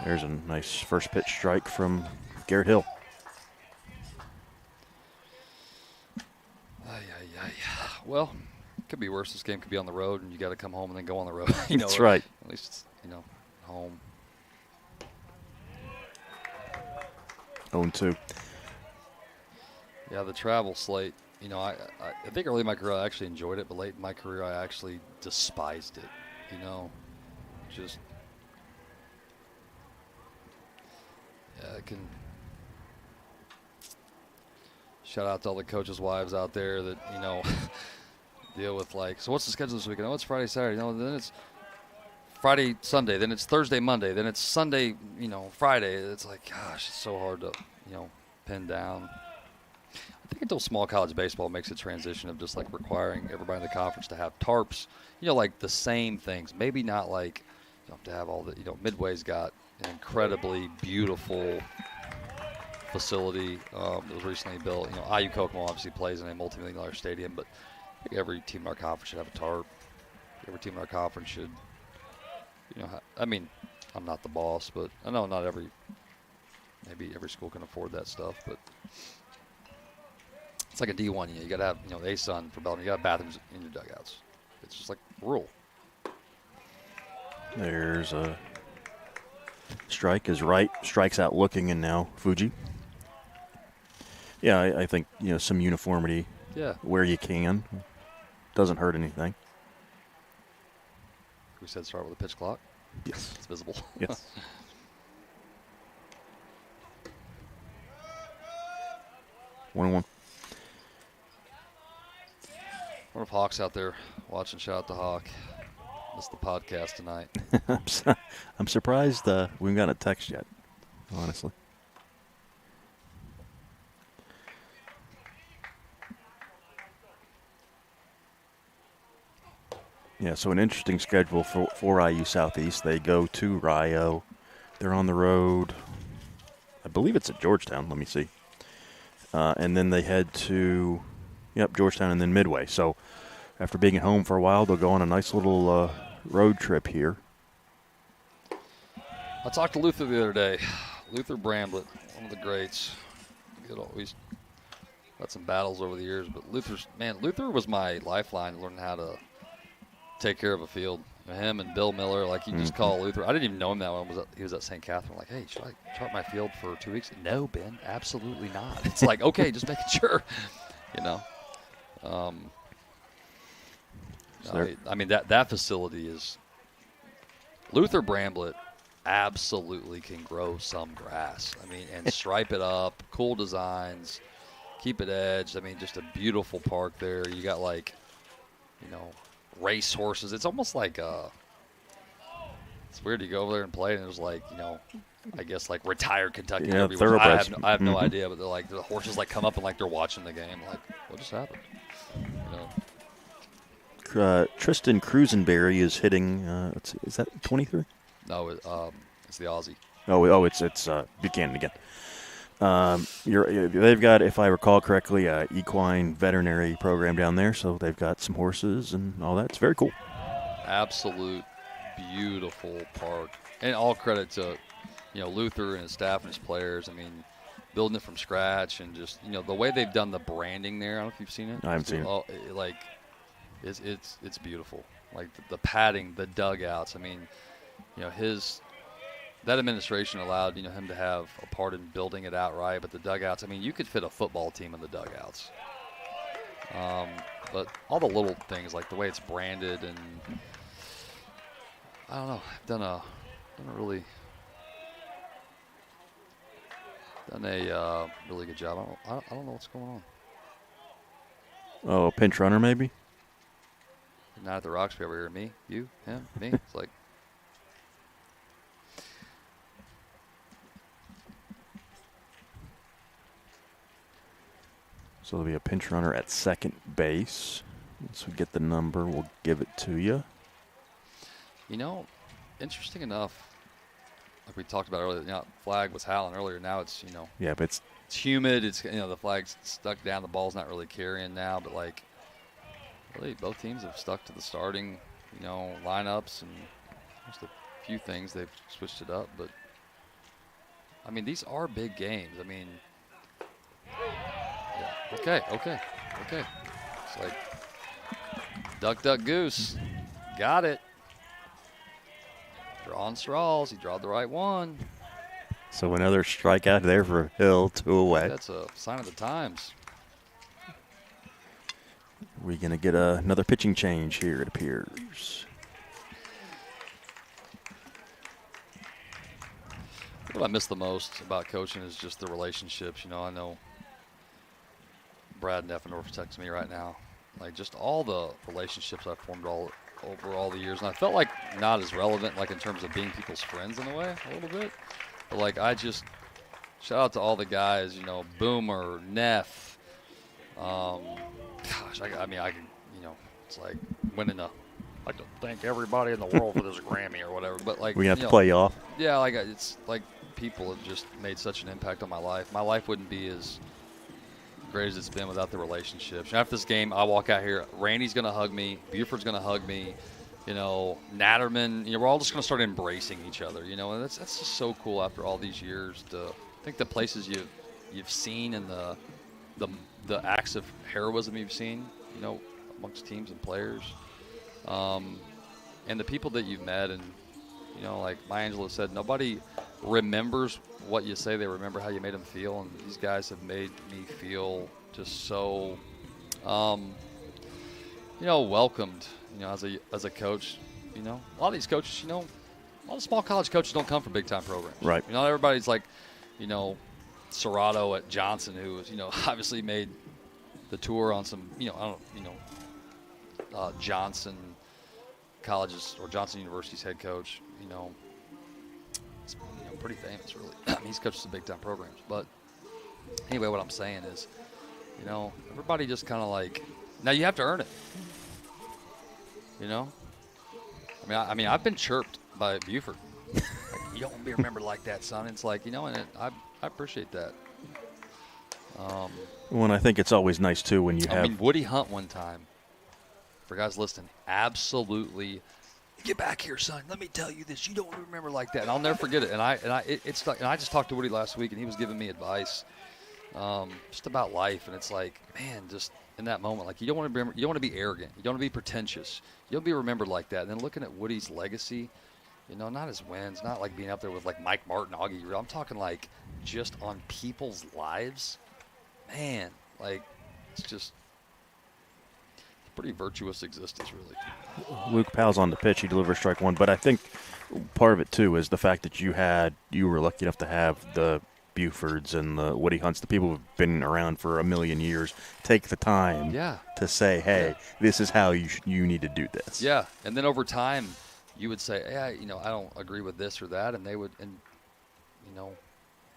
There's a nice first pitch strike from Garrett Hill. Well, it could be worse. This game could be on the road, and you got to come home and then go on the road. That's right. At least it's, home. 0-2. Yeah, the travel slate. I think early in my career I actually enjoyed it, but late in my career I actually despised it. Just it can. Shout out to all the coaches' wives out there that deal with so what's the schedule this weekend? Oh, it's Friday, Saturday. Then it's Friday, Sunday. Then it's Thursday, Monday. Then it's Sunday, Friday. It's like, gosh, it's so hard to pin down. I think until small college baseball makes a transition of just requiring everybody in the conference to have tarps, the same things. Maybe not you have to have all the Midway's got an incredibly beautiful facility that was recently built. IU Kokomo obviously plays in a multi-million-dollar stadium, but I think every team in our conference should have a tarp. Every team in our conference should, I'm not the boss, but I know maybe every school can afford that stuff, but it's like a D1. You got to have, the ASUN for Belton. You got to have bathrooms in your dugouts. It's just like a rule. There's a strike as Wright strikes out looking, and now Fuji. Yeah, I think, some uniformity where you can. Doesn't hurt anything. we said, start with a pitch clock. Yes. It's visible. Yes. One. Wonder if Hawk's out there watching. Shout out to Hawk. Missed the podcast tonight. I'm surprised we haven't got a text yet, honestly. Yeah, so an interesting schedule for IU Southeast. They go to Rio. They're on the road. I believe it's at Georgetown. Let me see. And then they head to, Georgetown and then Midway. So after being at home for a while, they'll go on a nice little road trip here. I talked to Luther the other day. Luther Bramblett, one of the greats. We've had some battles over the years, but Luther was my lifeline learning how to take care of a field. Him and Bill Miller, like you just call Luther. I didn't even know him that when he was at St. Catherine. Like, hey, should I chart my field for 2 weeks? No, Ben, absolutely not. It's like, okay, just making sure, I mean, that facility is Luther Bramblett absolutely can grow some grass. I mean, and stripe it up, cool designs, keep it edged. I mean, just a beautiful park there. You got race horses. It's almost like it's weird to go over there and play, and it was like, I guess like retired Kentucky Derby. Thoroughbreds. I have no idea, but they're like the horses like come up and like they're watching the game. Like, what just happened? Tristan Cruisenberry is hitting. Is that 23? No, it's the Aussie. It's Buchanan again. They've got, if I recall correctly, a equine veterinary program down there, so they've got some horses and all that. It's very cool. Absolute beautiful park, and all credit to Luther and his staff and his players. I mean, building it from scratch and just the way they've done the branding there. I don't know if you've seen it. I haven't seen it. It's beautiful. Like the padding, the dugouts. I mean, that administration allowed him to have a part in building it outright, but the dugouts, I mean, you could fit a football team in the dugouts. But all the little things, like the way it's branded, and I don't know, done a really good job. I don't know what's going on. Oh, a pinch runner maybe? Not at the Roxbury over here. Me, you, him, me. It's like. So there'll be a pinch runner at second base. Once we get the number, we'll give it to you. Interesting enough, like we talked about earlier, flag was howling earlier. Now it's, Yeah, but it's humid. It's, the flag's stuck down. The ball's not really carrying now. But, like, really both teams have stuck to the starting, lineups, and just a few things. They've switched it up. But, I mean, these are big games. I mean, Okay. It's like duck, duck, goose. Got it. Drawing straws. He drawed the right one. So another strikeout there for Hill, 2 away. That's a sign of the times. We're going to get another pitching change here, it appears. What I miss the most about coaching is just the relationships. I know Brad Neffendorf texts me right now. Like, just all the relationships I've formed over all the years. And I felt like not as relevant, like, in terms of being people's friends in a way, a little bit. But, like, I just shout out to all the guys, Boomer, Neff. I can, it's like winning I'd like to thank everybody in the world for this Grammy or whatever. But, like, we have to play you off. Yeah, like, it's like people have just made such an impact on my life. My life wouldn't be as great as it's been without the relationships. After this game, I walk out here. Randy's going to hug me. Buford's going to hug me. Natterman. We're all just going to start embracing each other. And that's just so cool after all these years. I think the places you've seen and the acts of heroism you've seen, amongst teams and players, and the people that you've met, and like Maya Angelou said, nobody remembers what you say. They remember how you made them feel, and these guys have made me feel just so welcomed, as a coach. You know, a lot of these coaches, you know, a lot of small college coaches don't come from big-time programs. Right. You know, everybody's like, you know, Serrato at Johnson, who was, you know, obviously made the tour on some, you know, I don't, you know, Johnson College's or Johnson University's head coach. You know, it's, you know, pretty famous, really. I mean, he's coached some big-time programs. But anyway, what I'm saying is, you know, everybody just kind of like, now you have to earn it. You know, I mean, I've been chirped by Buford. Like, you don't want to be remembered like that, son. It's like, you know, and I appreciate that. Well, and I think it's always nice too when you have. I mean, Woody Hunt one time. For guys listening, absolutely. Get back here, son. Let me tell you this. You don't want to remember like that, and I'll never forget it. And it's like, and I just talked to Woody last week, and he was giving me advice, just about life. And it's like, man, just in that moment, like you don't want to be, you don't want to be arrogant, you don't want to be pretentious, you don't be remembered like that. And then looking at Woody's legacy, you know, not his wins, not like being up there with like Mike Martin, Augie. I'm talking like just on people's lives, man. Like it's just. Pretty virtuous existence, really. Luke Powell's on the pitch. He delivers strike one. But I think part of it, too, is the fact that you were lucky enough to have the Bufords and the Woody Hunts, the people who've been around for a million years, take the time to say, hey, this is how you need to do this. Yeah, and then over time, you would say, yeah, you know, I don't agree with this or that, and they would, and you know,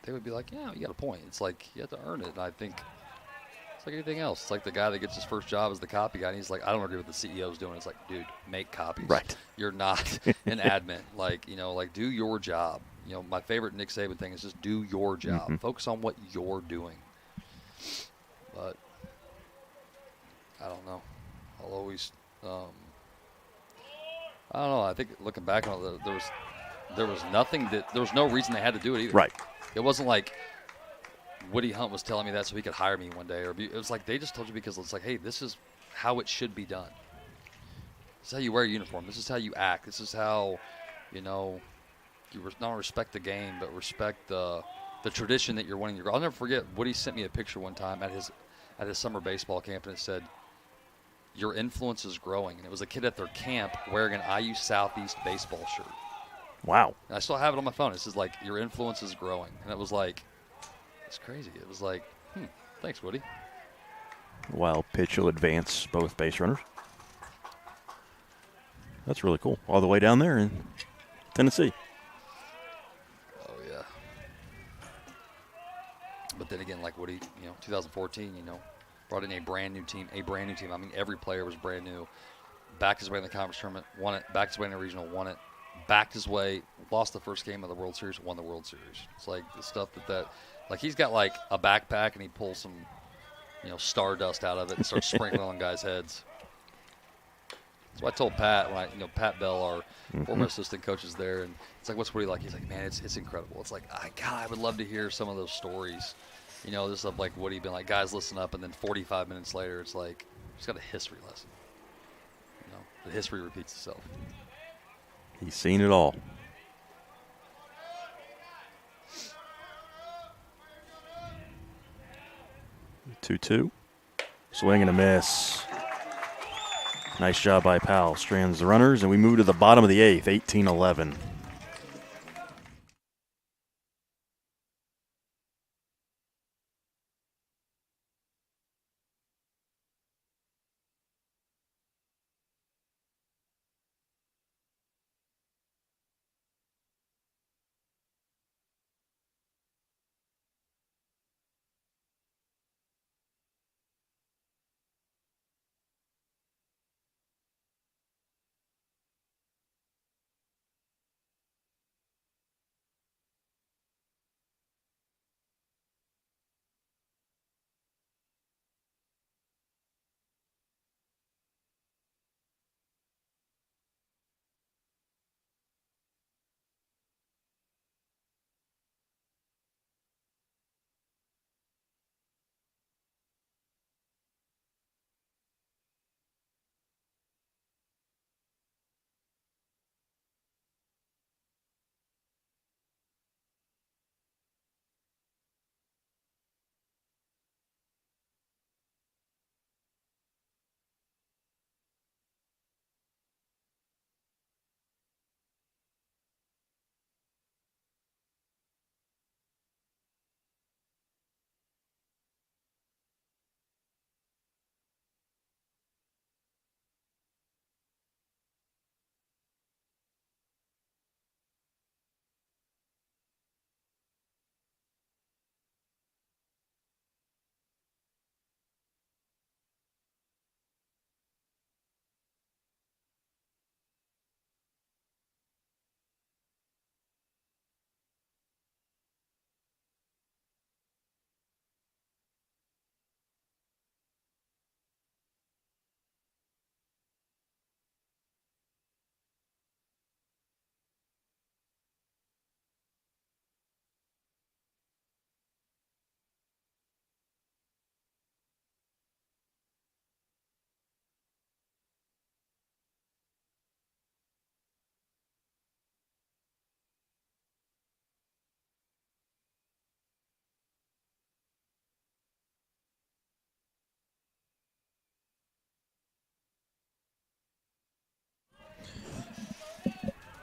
they would be like, yeah, you got a point. It's like you have to earn it, and I think it's like anything else. It's like the guy that gets his first job as the copy guy, and he's like, I don't agree with the CEO's doing. It's like, dude, make copies. Right. You're not an admin. Like, you know, like do your job. You know, my favorite Nick Saban thing is just do your job. Mm-hmm. Focus on what you're doing. But I don't know. I'll always, I don't know. I think looking back on it, there was nothing there was no reason they had to do it either. Right. It wasn't like Woody Hunt was telling me that so he could hire me one day. It was like they just told you because it's like, hey, this is how it should be done. This is how you wear a uniform. This is how you act. This is how, you know, you not respect the game, but respect the tradition that you're winning your. I'll never forget. Woody sent me a picture one time at his summer baseball camp, and it said, "Your influence is growing." And it was a kid at their camp wearing an IU Southeast baseball shirt. Wow. And I still have it on my phone. It says like, "Your influence is growing," and it was like. It's crazy. It was like, thanks, Woody. Wild pitch will advance both base runners. That's really cool. All the way down there in Tennessee. Oh, yeah. But then again, like Woody, you know, 2014, you know, brought in a brand new team. I mean, every player was brand new. Backed his way in the conference tournament, won it. Backed his way in the regional, won it. Backed his way, lost the first game of the World Series, won the World Series. It's like the stuff that like he's got like a backpack and he pulls some, you know, stardust out of it and starts sprinkling on guys' heads. So I told Pat, Pat Bell, our former assistant coach, is there, and it's like, what's Woody like? He's like, man, it's incredible. It's like, I would love to hear some of those stories. You know, this stuff like Woody being like, guys, listen up, and then 45 minutes later, it's like, he's got a history lesson. You know, the history repeats itself. He's seen it all. 2-2. Swing and a miss. Nice job by Powell. Strands the runners, and we move to the bottom of the eighth, 18-11.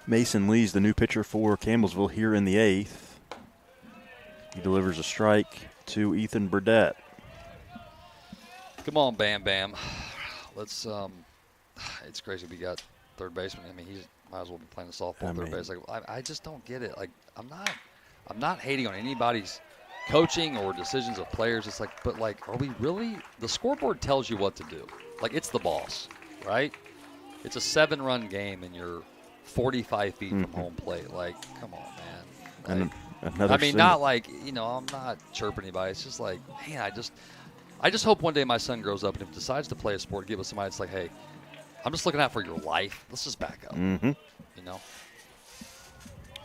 Mason Lee's the new pitcher for Campbellsville here in the 8th. He delivers a strike to Ethan Burdett. Come on, Bam Bam. Let's. It's crazy. We got third baseman. I mean, he might as well be playing the softball third base. Like, I just don't get it. Like, I'm not hating on anybody's coaching or decisions of players. It's like, but like, are we really? The scoreboard tells you what to do. Like, it's the boss, right? It's a 7-run game, and you're 45 feet from home plate. Like, come on, man. Like, I mean, not like, I'm not chirping anybody. It's just like, man, I just hope one day my son grows up and if he decides to play a sport, get with somebody that's like, hey, I'm just looking out for your life. Let's just back up.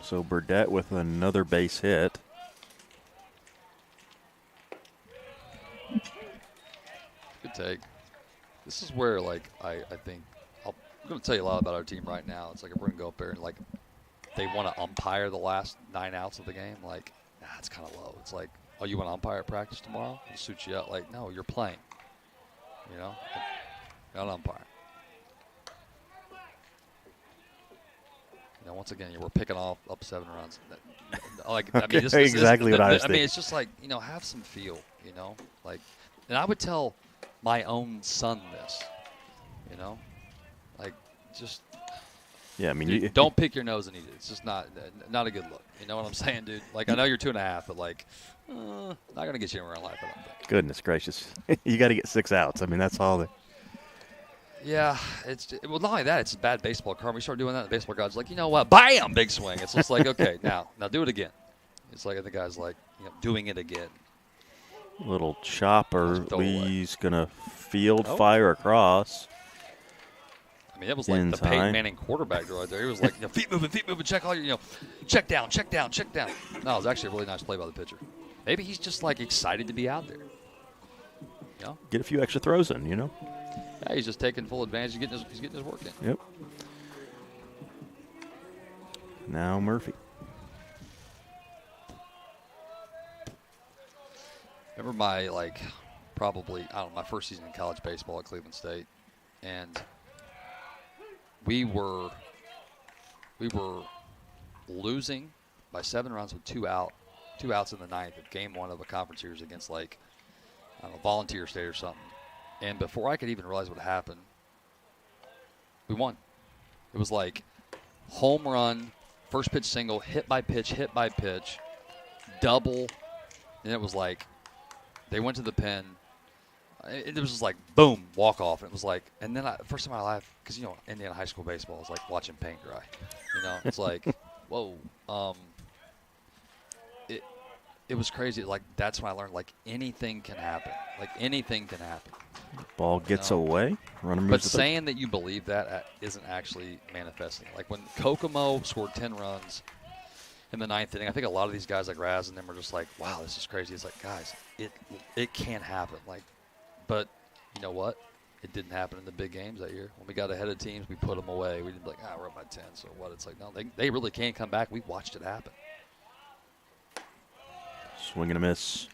So Burdett with another base hit. Good take. This is where, like, I think I'm going to tell you a lot about our team right now. It's like if we're going to go up there and, like, they want to umpire the last 9 outs of the game. Like, it's kind of low. It's like, oh, you want to umpire at practice tomorrow? It'll suit you out. Like, no, you're playing. Not umpire. Once again, we're picking off up 7 runs. Like, I mean, exactly what I was thinking. I mean, it's just like, have some feel, like, and I would tell my own son this, like, just. Yeah, I mean, dude, don't pick your nose and eat it. It's just not a good look. You know what I'm saying, dude? Like, I know you're 2.5, but like, not gonna get you anywhere in life. I don't think. Goodness gracious, you got to get 6 outs. I mean, that's all. Yeah, not only that, it's a bad baseball card. We start doing that, the baseball guy's like, you know what? Bam, big swing. It's just like, okay, now do it again. It's like the guy's like, doing it again. Little chopper. Lee's gonna field fire across. I mean, that was like the Peyton Manning quarterback right there. He was like, feet moving, check all your, check down. No, it was actually a really nice play by the pitcher. Maybe he's just like excited to be out there. Get a few extra throws in, Yeah, he's just taking full advantage. He's getting his work in. Yep. Now Murphy. Remember my probably my first season in college baseball at Cleveland State, and we were losing by 7 runs with 2 outs in the 9th of game 1 of a conference series against Volunteer State or something. And before I could even realize what happened, we won. It was like home run, first pitch single, hit by pitch, double, and it was like they went to the pen. It was just like boom, walk off. It was like, and then first time in my life, because Indiana high school baseball is like watching paint dry. It's like, whoa. It was crazy. Like, that's when I learned, like, anything can happen. Ball gets away. Runner moves. But saying that you believe that isn't actually manifesting. Like, when Kokomo scored 10 runs in the 9th inning, I think a lot of these guys like Raz and them were just like, wow, this is crazy. It's like, guys, it can happen. Like, but you know what? It didn't happen in the big games that year. When we got ahead of teams, we put them away. We didn't be like, we're up by 10, so what? It's like, no, they really can come back. We watched it happen. Swing and a miss.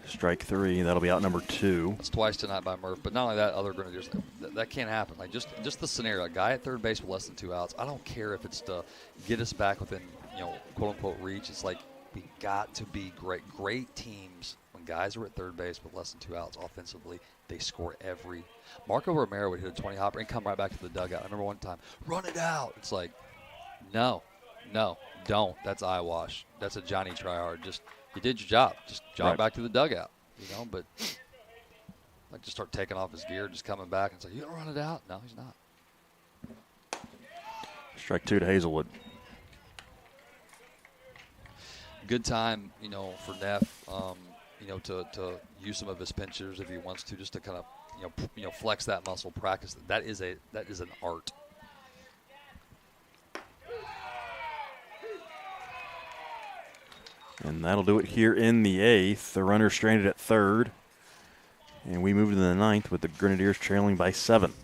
Strike 3. That'll be out number 2. It's twice tonight by Murph. But not only that, other Grenadiers, that can't happen. Like, just the scenario. A guy at third base with less than 2 outs. I don't care if it's to get us back within, quote-unquote reach. It's like we got to be great. Great teams, when guys are at third base with less than 2 outs offensively, they score every. Marco Romero would hit a 20-hopper and come right back to the dugout. I remember one time, run it out. It's like, no, don't. That's eyewash. That's a Johnny tryhard. Just, you did your job. Just jog back to the dugout, But like, just start taking off his gear, just coming back and say, you don't run it out. No, he's not. Strike 2 to Hazelwood. Good time, for Neff, to use some of his pinchers if he wants to, just to kind of, flex that muscle, practice. That is an art. And that'll do it here in the 8th. The runner stranded at third. And we move to the 9th with the Grenadiers trailing by 7.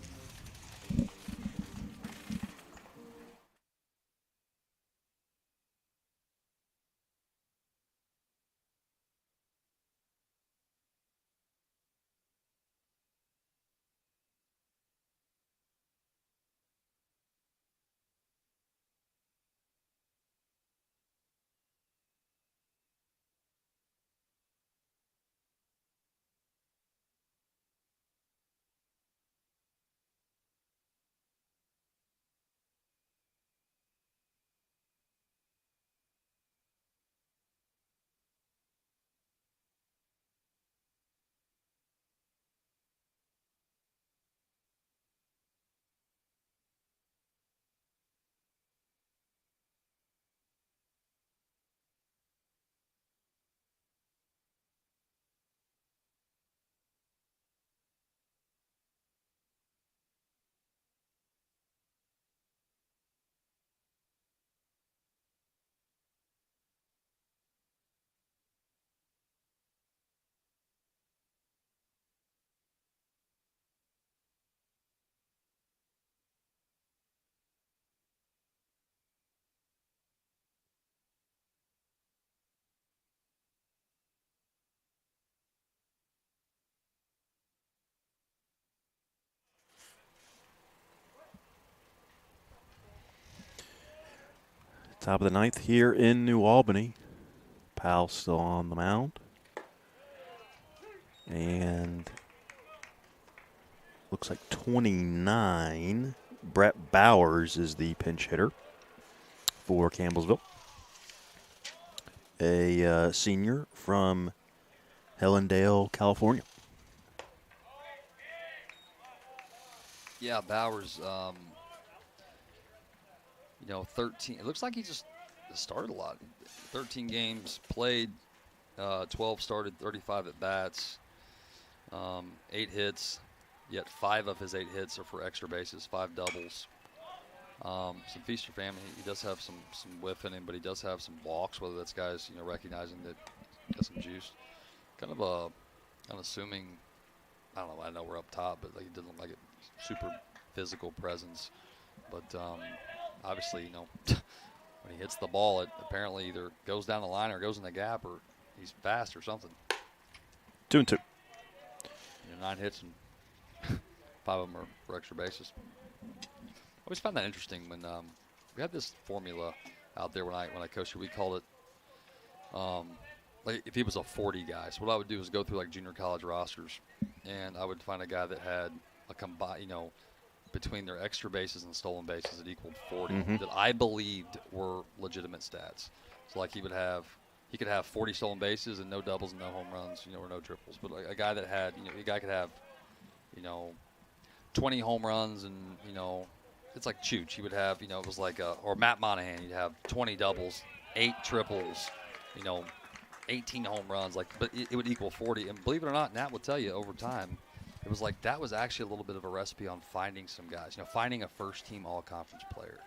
Top of the ninth here in New Albany. Powell still on the mound. And looks like 29. Brett Bowers is the pinch hitter for Campbellsville. A senior from Helendale, California. Yeah, Bowers, 13. It looks like he just started a lot. 13 games played, 12 started, 35 at bats, 8 hits. Yet 5 of his 8 hits are for extra bases, 5 doubles. Some feast or famine. He does have some whiff in him, but he does have some walks. Whether that's guys recognizing that he has some juice. Kind of unassuming. I don't know. I know we're up top, but he doesn't look like a super physical presence. But obviously, when he hits the ball, it apparently either goes down the line or goes in the gap, or he's fast or something. 2-2. 9 hits and 5 of them are for extra bases. I always found that interesting when we had this formula out there when I coached. We called it like if he was a 40 guy. So what I would do is go through like junior college rosters, and I would find a guy that had a combined, between their extra bases and stolen bases, it equaled 40 that I believed were legitimate stats. So like he could have 40 stolen bases and no doubles and no home runs, or no triples. But like a guy that had, a guy could have, 20 home runs and, it's like Chooch. He would have, it was like, or Matt Monahan, he'd have 20 doubles, 8 triples, 18 home runs. But it would equal 40. And believe it or not, Nat will tell you over time, it was like that was actually a little bit of a recipe on finding some guys, finding a first-team all-conference player.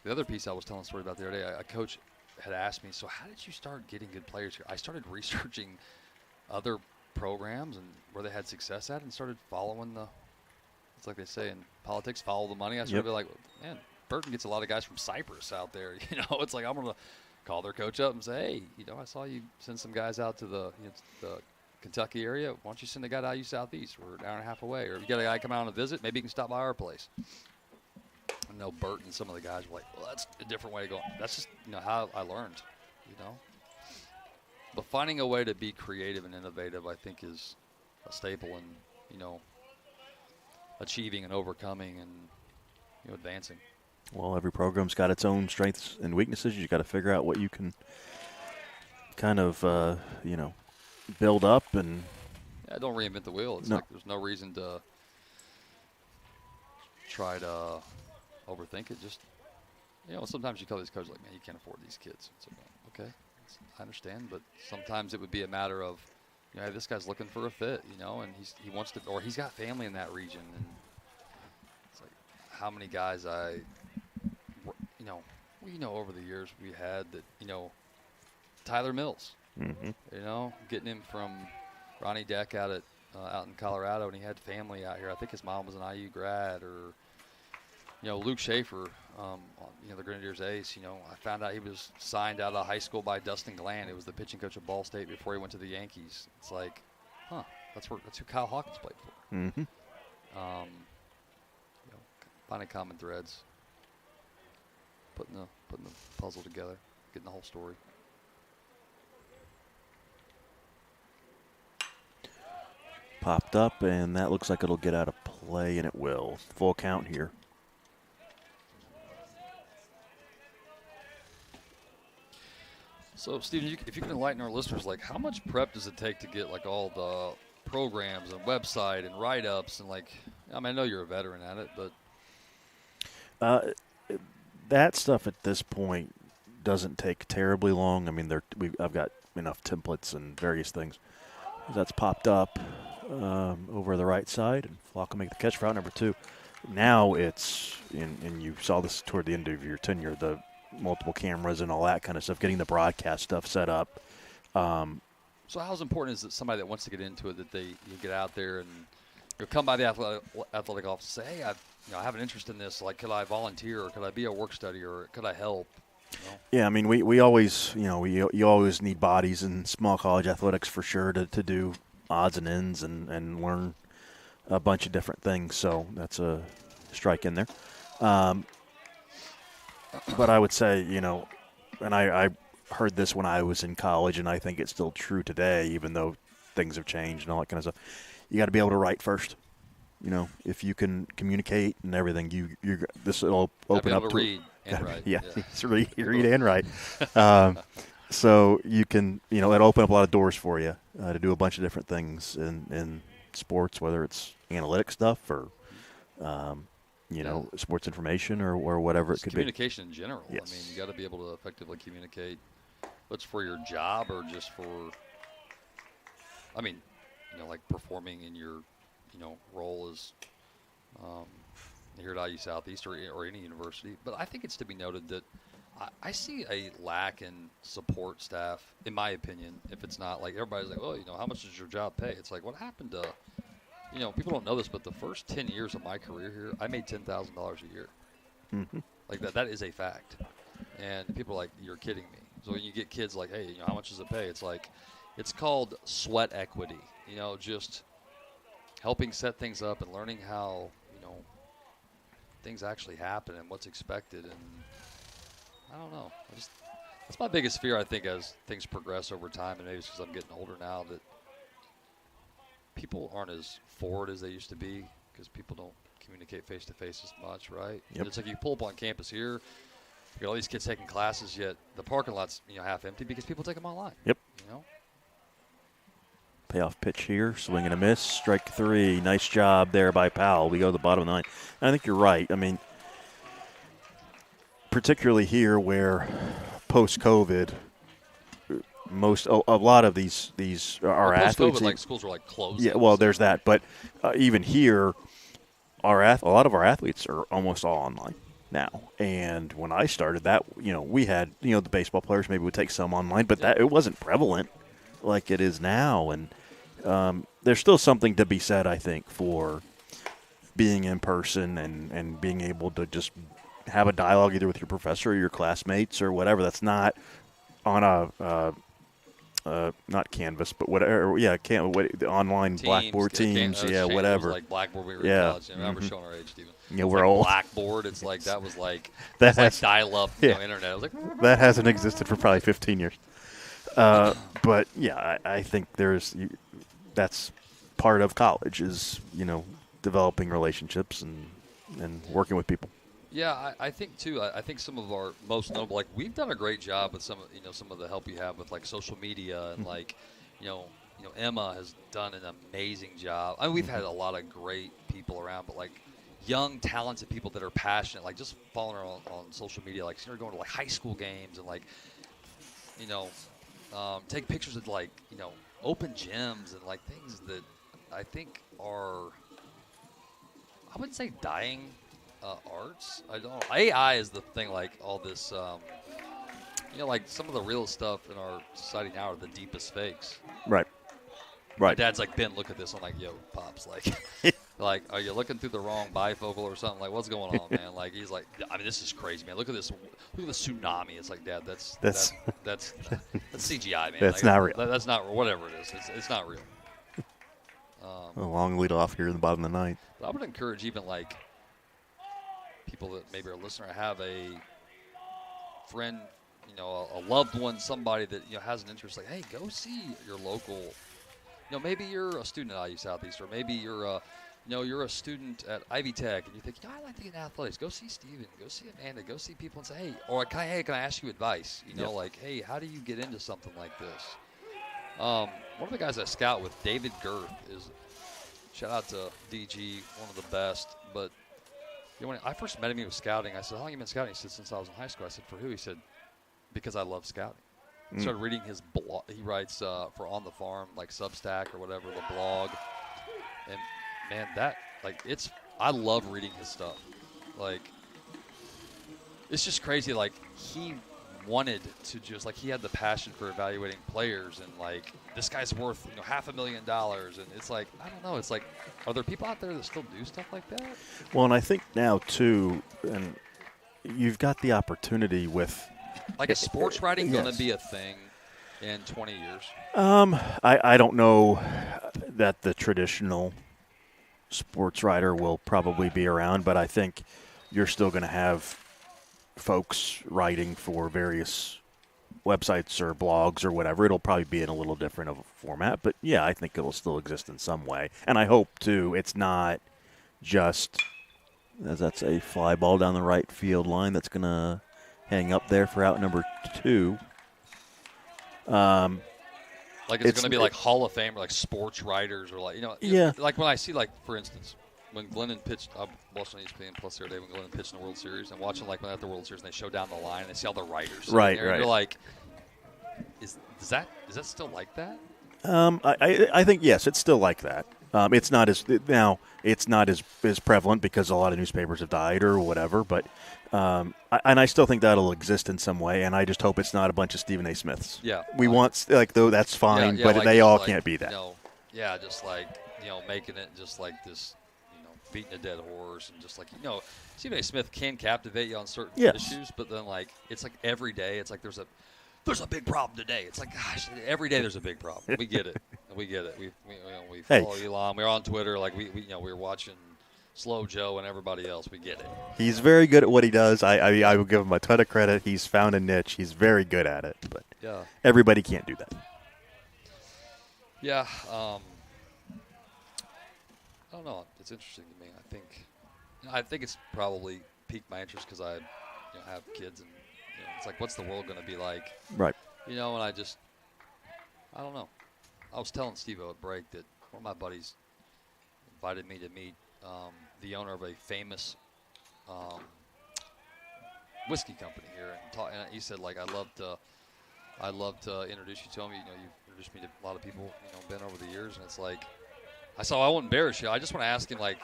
The other piece I was telling a story about the other day, a coach had asked me, so how did you start getting good players here? I started researching other programs and where they had success at and started following it's like they say in politics, follow the money. I started to be like, man, Burton gets a lot of guys from Cyprus out there. It's like I'm going to call their coach up and say, hey, I saw you send some guys out to the Kentucky area. Why don't you send a guy out Southeast? We're an hour and a half away. Or if you got a guy come out on a visit, maybe you can stop by our place. I know Bert and some of the guys were like, well, that's a different way to go. That's just, how I learned, But finding a way to be creative and innovative, I think, is a staple in, achieving and overcoming and, advancing. Well, every program's got its own strengths and weaknesses. You got to figure out what you can kind of, build up and. Yeah, don't reinvent the wheel. It's like there's no reason to try to overthink it. Just, sometimes you tell these coaches, like, man, you can't afford these kids. It's like, okay, I understand, but sometimes it would be a matter of, hey, this guy's looking for a fit, and he wants to, or he's got family in that region, and it's like how many guys over the years we had that, Tyler Mills, getting him from Ronnie Deck out in Colorado, and he had family out here. I think his mom was an IU grad, or Luke Schaefer, the Grenadiers ace. I found out he was signed out of high school by Dustin Gland. It was the pitching coach of Ball State before he went to the Yankees. It's like, that's who Kyle Hawkins played for. Mm-hmm. Finding common threads, putting the puzzle together, getting the whole story. Popped up, and that looks like it'll get out of play, and it will. Full count here. So, Steven, if you can enlighten our listeners, like, how much prep does it take to get, like, all the programs and website and write-ups and, like, I know you're a veteran at it, but that stuff at this point doesn't take terribly long. I mean, I've got enough templates and various things. That's popped up over the right side, and Flock will make the catch for out number 2. Now it's, and you saw this toward the end of your tenure, the multiple cameras and all that kind of stuff, getting the broadcast stuff set up. So how important is it somebody that wants to get into it that you get out there and come by the athletic office and say, hey, I have an interest in this. Like, could I volunteer, or could I be a work study, or could I help? Yeah, I mean, we always, you always need bodies in small college athletics for sure to do odds and ends and learn a bunch of different things. So that's a strike in there. But I would say, and I heard this when I was in college, and I think it's still true today, even though things have changed and all that kind of stuff. You got to be able to write first. If you can communicate and everything, this will open up to read and write. Yeah, read and write. So you can, it'll open up a lot of doors for you to do a bunch of different things in sports, whether it's analytic stuff or, sports information or whatever it could be. Communication in general. Yes. I mean, you got to be able to effectively communicate, whether it's for your job or just for, like performing in your, role as here at IU Southeast or any university. But I think it's to be noted that I see a lack in support staff, in my opinion, if it's not like everybody's like, well, how much does your job pay? It's like, what happened to, people don't know this, but the first 10 years of my career here, I made $10,000 a year. Mm-hmm. Like that is a fact. And people are like, you're kidding me. So when you get kids like, hey, how much does it pay? It's like, it's called sweat equity, just helping set things up and learning how, things actually happen and what's expected. And I don't know. That's my biggest fear, I think, as things progress over time, and maybe it's because I'm getting older now, that people aren't as forward as they used to be because people don't communicate face-to-face as much, right? Yep. It's like you pull up on campus here, you got all these kids taking classes, yet the parking lot's half empty because people take them online. Yep. Payoff pitch here, swing and a miss, strike three. Nice job there by Powell. We go to the bottom of the ninth. I think you're right. I mean, particularly here where post-COVID, a lot of these are athletes. Post-COVID, like schools were like closed. Yeah, well, there's that. But even here, a lot of our athletes are almost all online now. And when I started that, we had, the baseball players maybe would take some online, but it wasn't prevalent like it is now. And there's still something to be said, I think, for being in person and being able to just have a dialogue either with your professor or your classmates or whatever. That's not on a not Canvas, but whatever. Yeah, the online Teams, Blackboard Teams. Whatever. Like Blackboard when we were in college. I remember showing our age, Stephen. Yeah, we're old. Blackboard. It's like that was like dial-up internet. I was like, that hasn't existed for probably 15 years. But yeah, I think that's part of college is developing relationships and working with people. Yeah, I think too. I think some of our most notable, like we've done a great job with some of the help you have with like social media and like, Emma has done an amazing job. I mean, we've had a lot of great people around, but like young, talented people that are passionate, like just following her on social media, like seeing her going to like high school games and like, take pictures of like, open gyms and like things that I think are, I wouldn't say dying arts. AI is the thing, like all this, like some of the real stuff in our society now are the deepest fakes. Right. My dad's like, Ben, look at this. I'm like, yo, Pops, like, are you looking through the wrong bifocal or something? Like, what's going on, man? Like, he's like, I mean, this is crazy, man. Look at this. Look at the tsunami. It's like, Dad, that's CGI, man. That's not real. That's not whatever it is. It's not real. A long lead off here in the bottom of the ninth. I would encourage even like people that maybe are listening or have a friend, a loved one, somebody that has an interest. Like, hey, go see your local. Maybe you're a student at IU Southeast, or maybe you're you're a student at Ivy Tech, and you think, I'd like to get in athletics. Go see Steven. Go see Amanda. Go see people and say, hey, or can I ask you advice? Like, hey, how do you get into something like this? One of the guys I scout with, David Girth, is shout out to DG, one of the best. But when I first met him, he was scouting. I said, how long have you been scouting? He said, since I was in high school. I said, for who? He said, because I love scouting. I started reading his blog. He writes for On the Farm, like Substack or whatever, the blog. And man, I love reading his stuff. Like, it's just crazy. Like, he wanted to just, like, he had the passion for evaluating players, and like, this guy's worth $500,000, and it's like, I don't know. It's like, are there people out there that still do stuff like that? Well, and I think now too, and you've got the opportunity with. Like, is sports writing going to be a thing in 20 years? I don't know that the traditional sports writer will probably be around, but I think you're still going to have folks writing for various websites or blogs or whatever. It'll probably be in a little different of a format, but yeah, I think it'll still exist in some way. And I hope too it's not just, as that's a fly ball down the right field line that's going to hang up there for out number 2. Like it's going to be like Hall of Fame or like sports writers or like, yeah. Like when I see, like, for instance, when Glennon pitched, I'm watching ESPN Plus the other day when Glennon pitched in the World Series, and watching like when at the World Series and they show down the line and they see all the writers. Right, there, right. And you're like, is that still like that? I think yes, it's still like that. It's not as prevalent because a lot of newspapers have died or whatever, but and I still think that'll exist in some way, and I just hope it's not a bunch of Stephen A. Smiths. Yeah, we want though that's fine, but like, they all can't be that. Just like making it just like this, beating a dead horse, and just like Stephen A. Smith can captivate you on certain issues, but then like it's like every day it's like there's a big problem today. It's like, gosh, every day there's a big problem. We get it. We get it. We follow Elon. We're on Twitter. Like we're watching Slow Joe and everybody else. We get it. He's very good at what he does. I will give him a ton of credit. He's found a niche. He's very good at it. But everybody can't do that. Yeah. I don't know. It's interesting to me. I think it's probably piqued my interest because I have kids, and it's like, what's the world going to be like? Right. And I don't know. I was telling Steve-O at break that one of my buddies invited me to meet the owner of a famous whiskey company here, and he said, like, I'd love to introduce you to him. You've introduced me to a lot of people, Ben, over the years, and it's like, I won't embarrass you. I just want to ask him, like,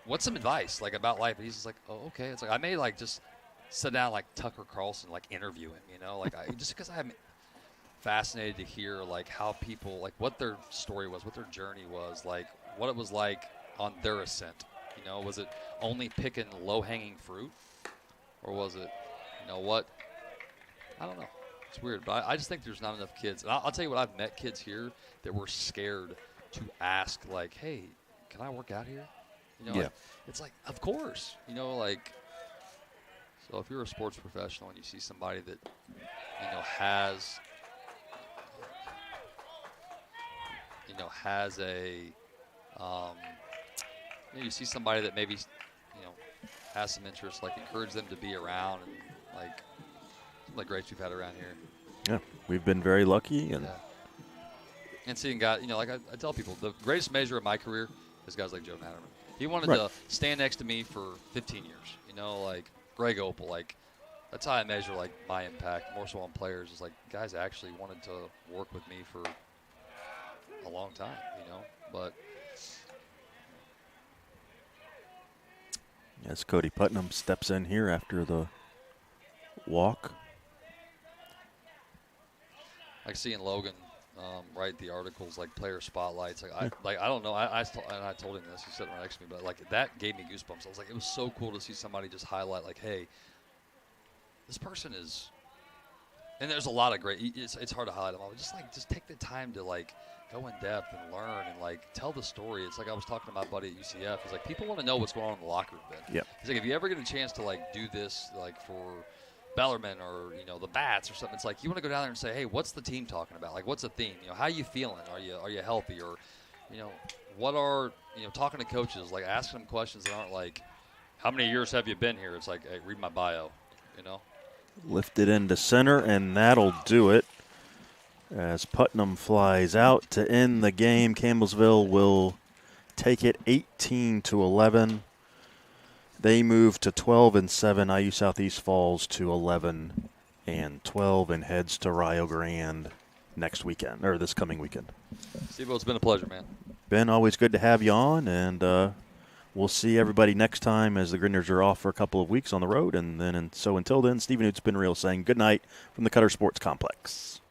what's some advice, like, about life? And he's just like, oh, okay. It's like, I may, like, just sit down like Tucker Carlson, like interview him, like just because I'm fascinated to hear like how people, like what their story was, what their journey was, like what it was like on their ascent. Was it only picking low-hanging fruit, or was it, what? I don't know. It's weird, but I just think there's not enough kids. And I'll tell you what, I've met kids here that were scared to ask, like, hey, can I work out here? Like, it's like, of course, like. So if you're a sports professional and you see somebody that, has a, you see somebody that maybe, has some interest, like encourage them to be around, and like some of the greats we've had around here. Yeah, we've been very lucky, and seeing guys, like I tell people, the greatest measure of my career is guys like Joe Natterman. He wanted to stand next to me for 15 years, like. Greg Opel, like that's how I measure like my impact, more so on players. Is like guys actually wanted to work with me for a long time, But as Cody Putnam steps in here after the walk, like seeing Logan write the articles, like player spotlights. Like I don't know. I told him this. He sat right next to me, but like that gave me goosebumps. I was like, it was so cool to see somebody just highlight, like, hey, this person is. And there's a lot of great. It's hard to highlight them all. Just take the time to like go in depth and learn and like tell the story. It's like I was talking to my buddy at UCF. It's like people want to know what's going on in the locker room. Ben. Yeah. It's like if you ever get a chance to like do this, like for Bellarmine or the Bats or something, it's like you want to go down there and say, hey, what's the team talking about? Like, what's the theme? How are you feeling? Are you healthy? Or what are talking to coaches, like asking them questions that aren't like, how many years have you been here? It's like, hey, read my bio. Lifted into center, and that'll do it. As Putnam flies out to end the game, Campbellsville will take it 18-11. They move to 12-7. IU Southeast falls to 11-12 and heads to Rio Grande next weekend, or this coming weekend. Steve-O, it's been a pleasure, man. Ben, always good to have you on, and we'll see everybody next time as the Grenadiers are off for a couple of weeks on the road. So until then, Stephen It's been real saying good night from the Cutter Sports Complex.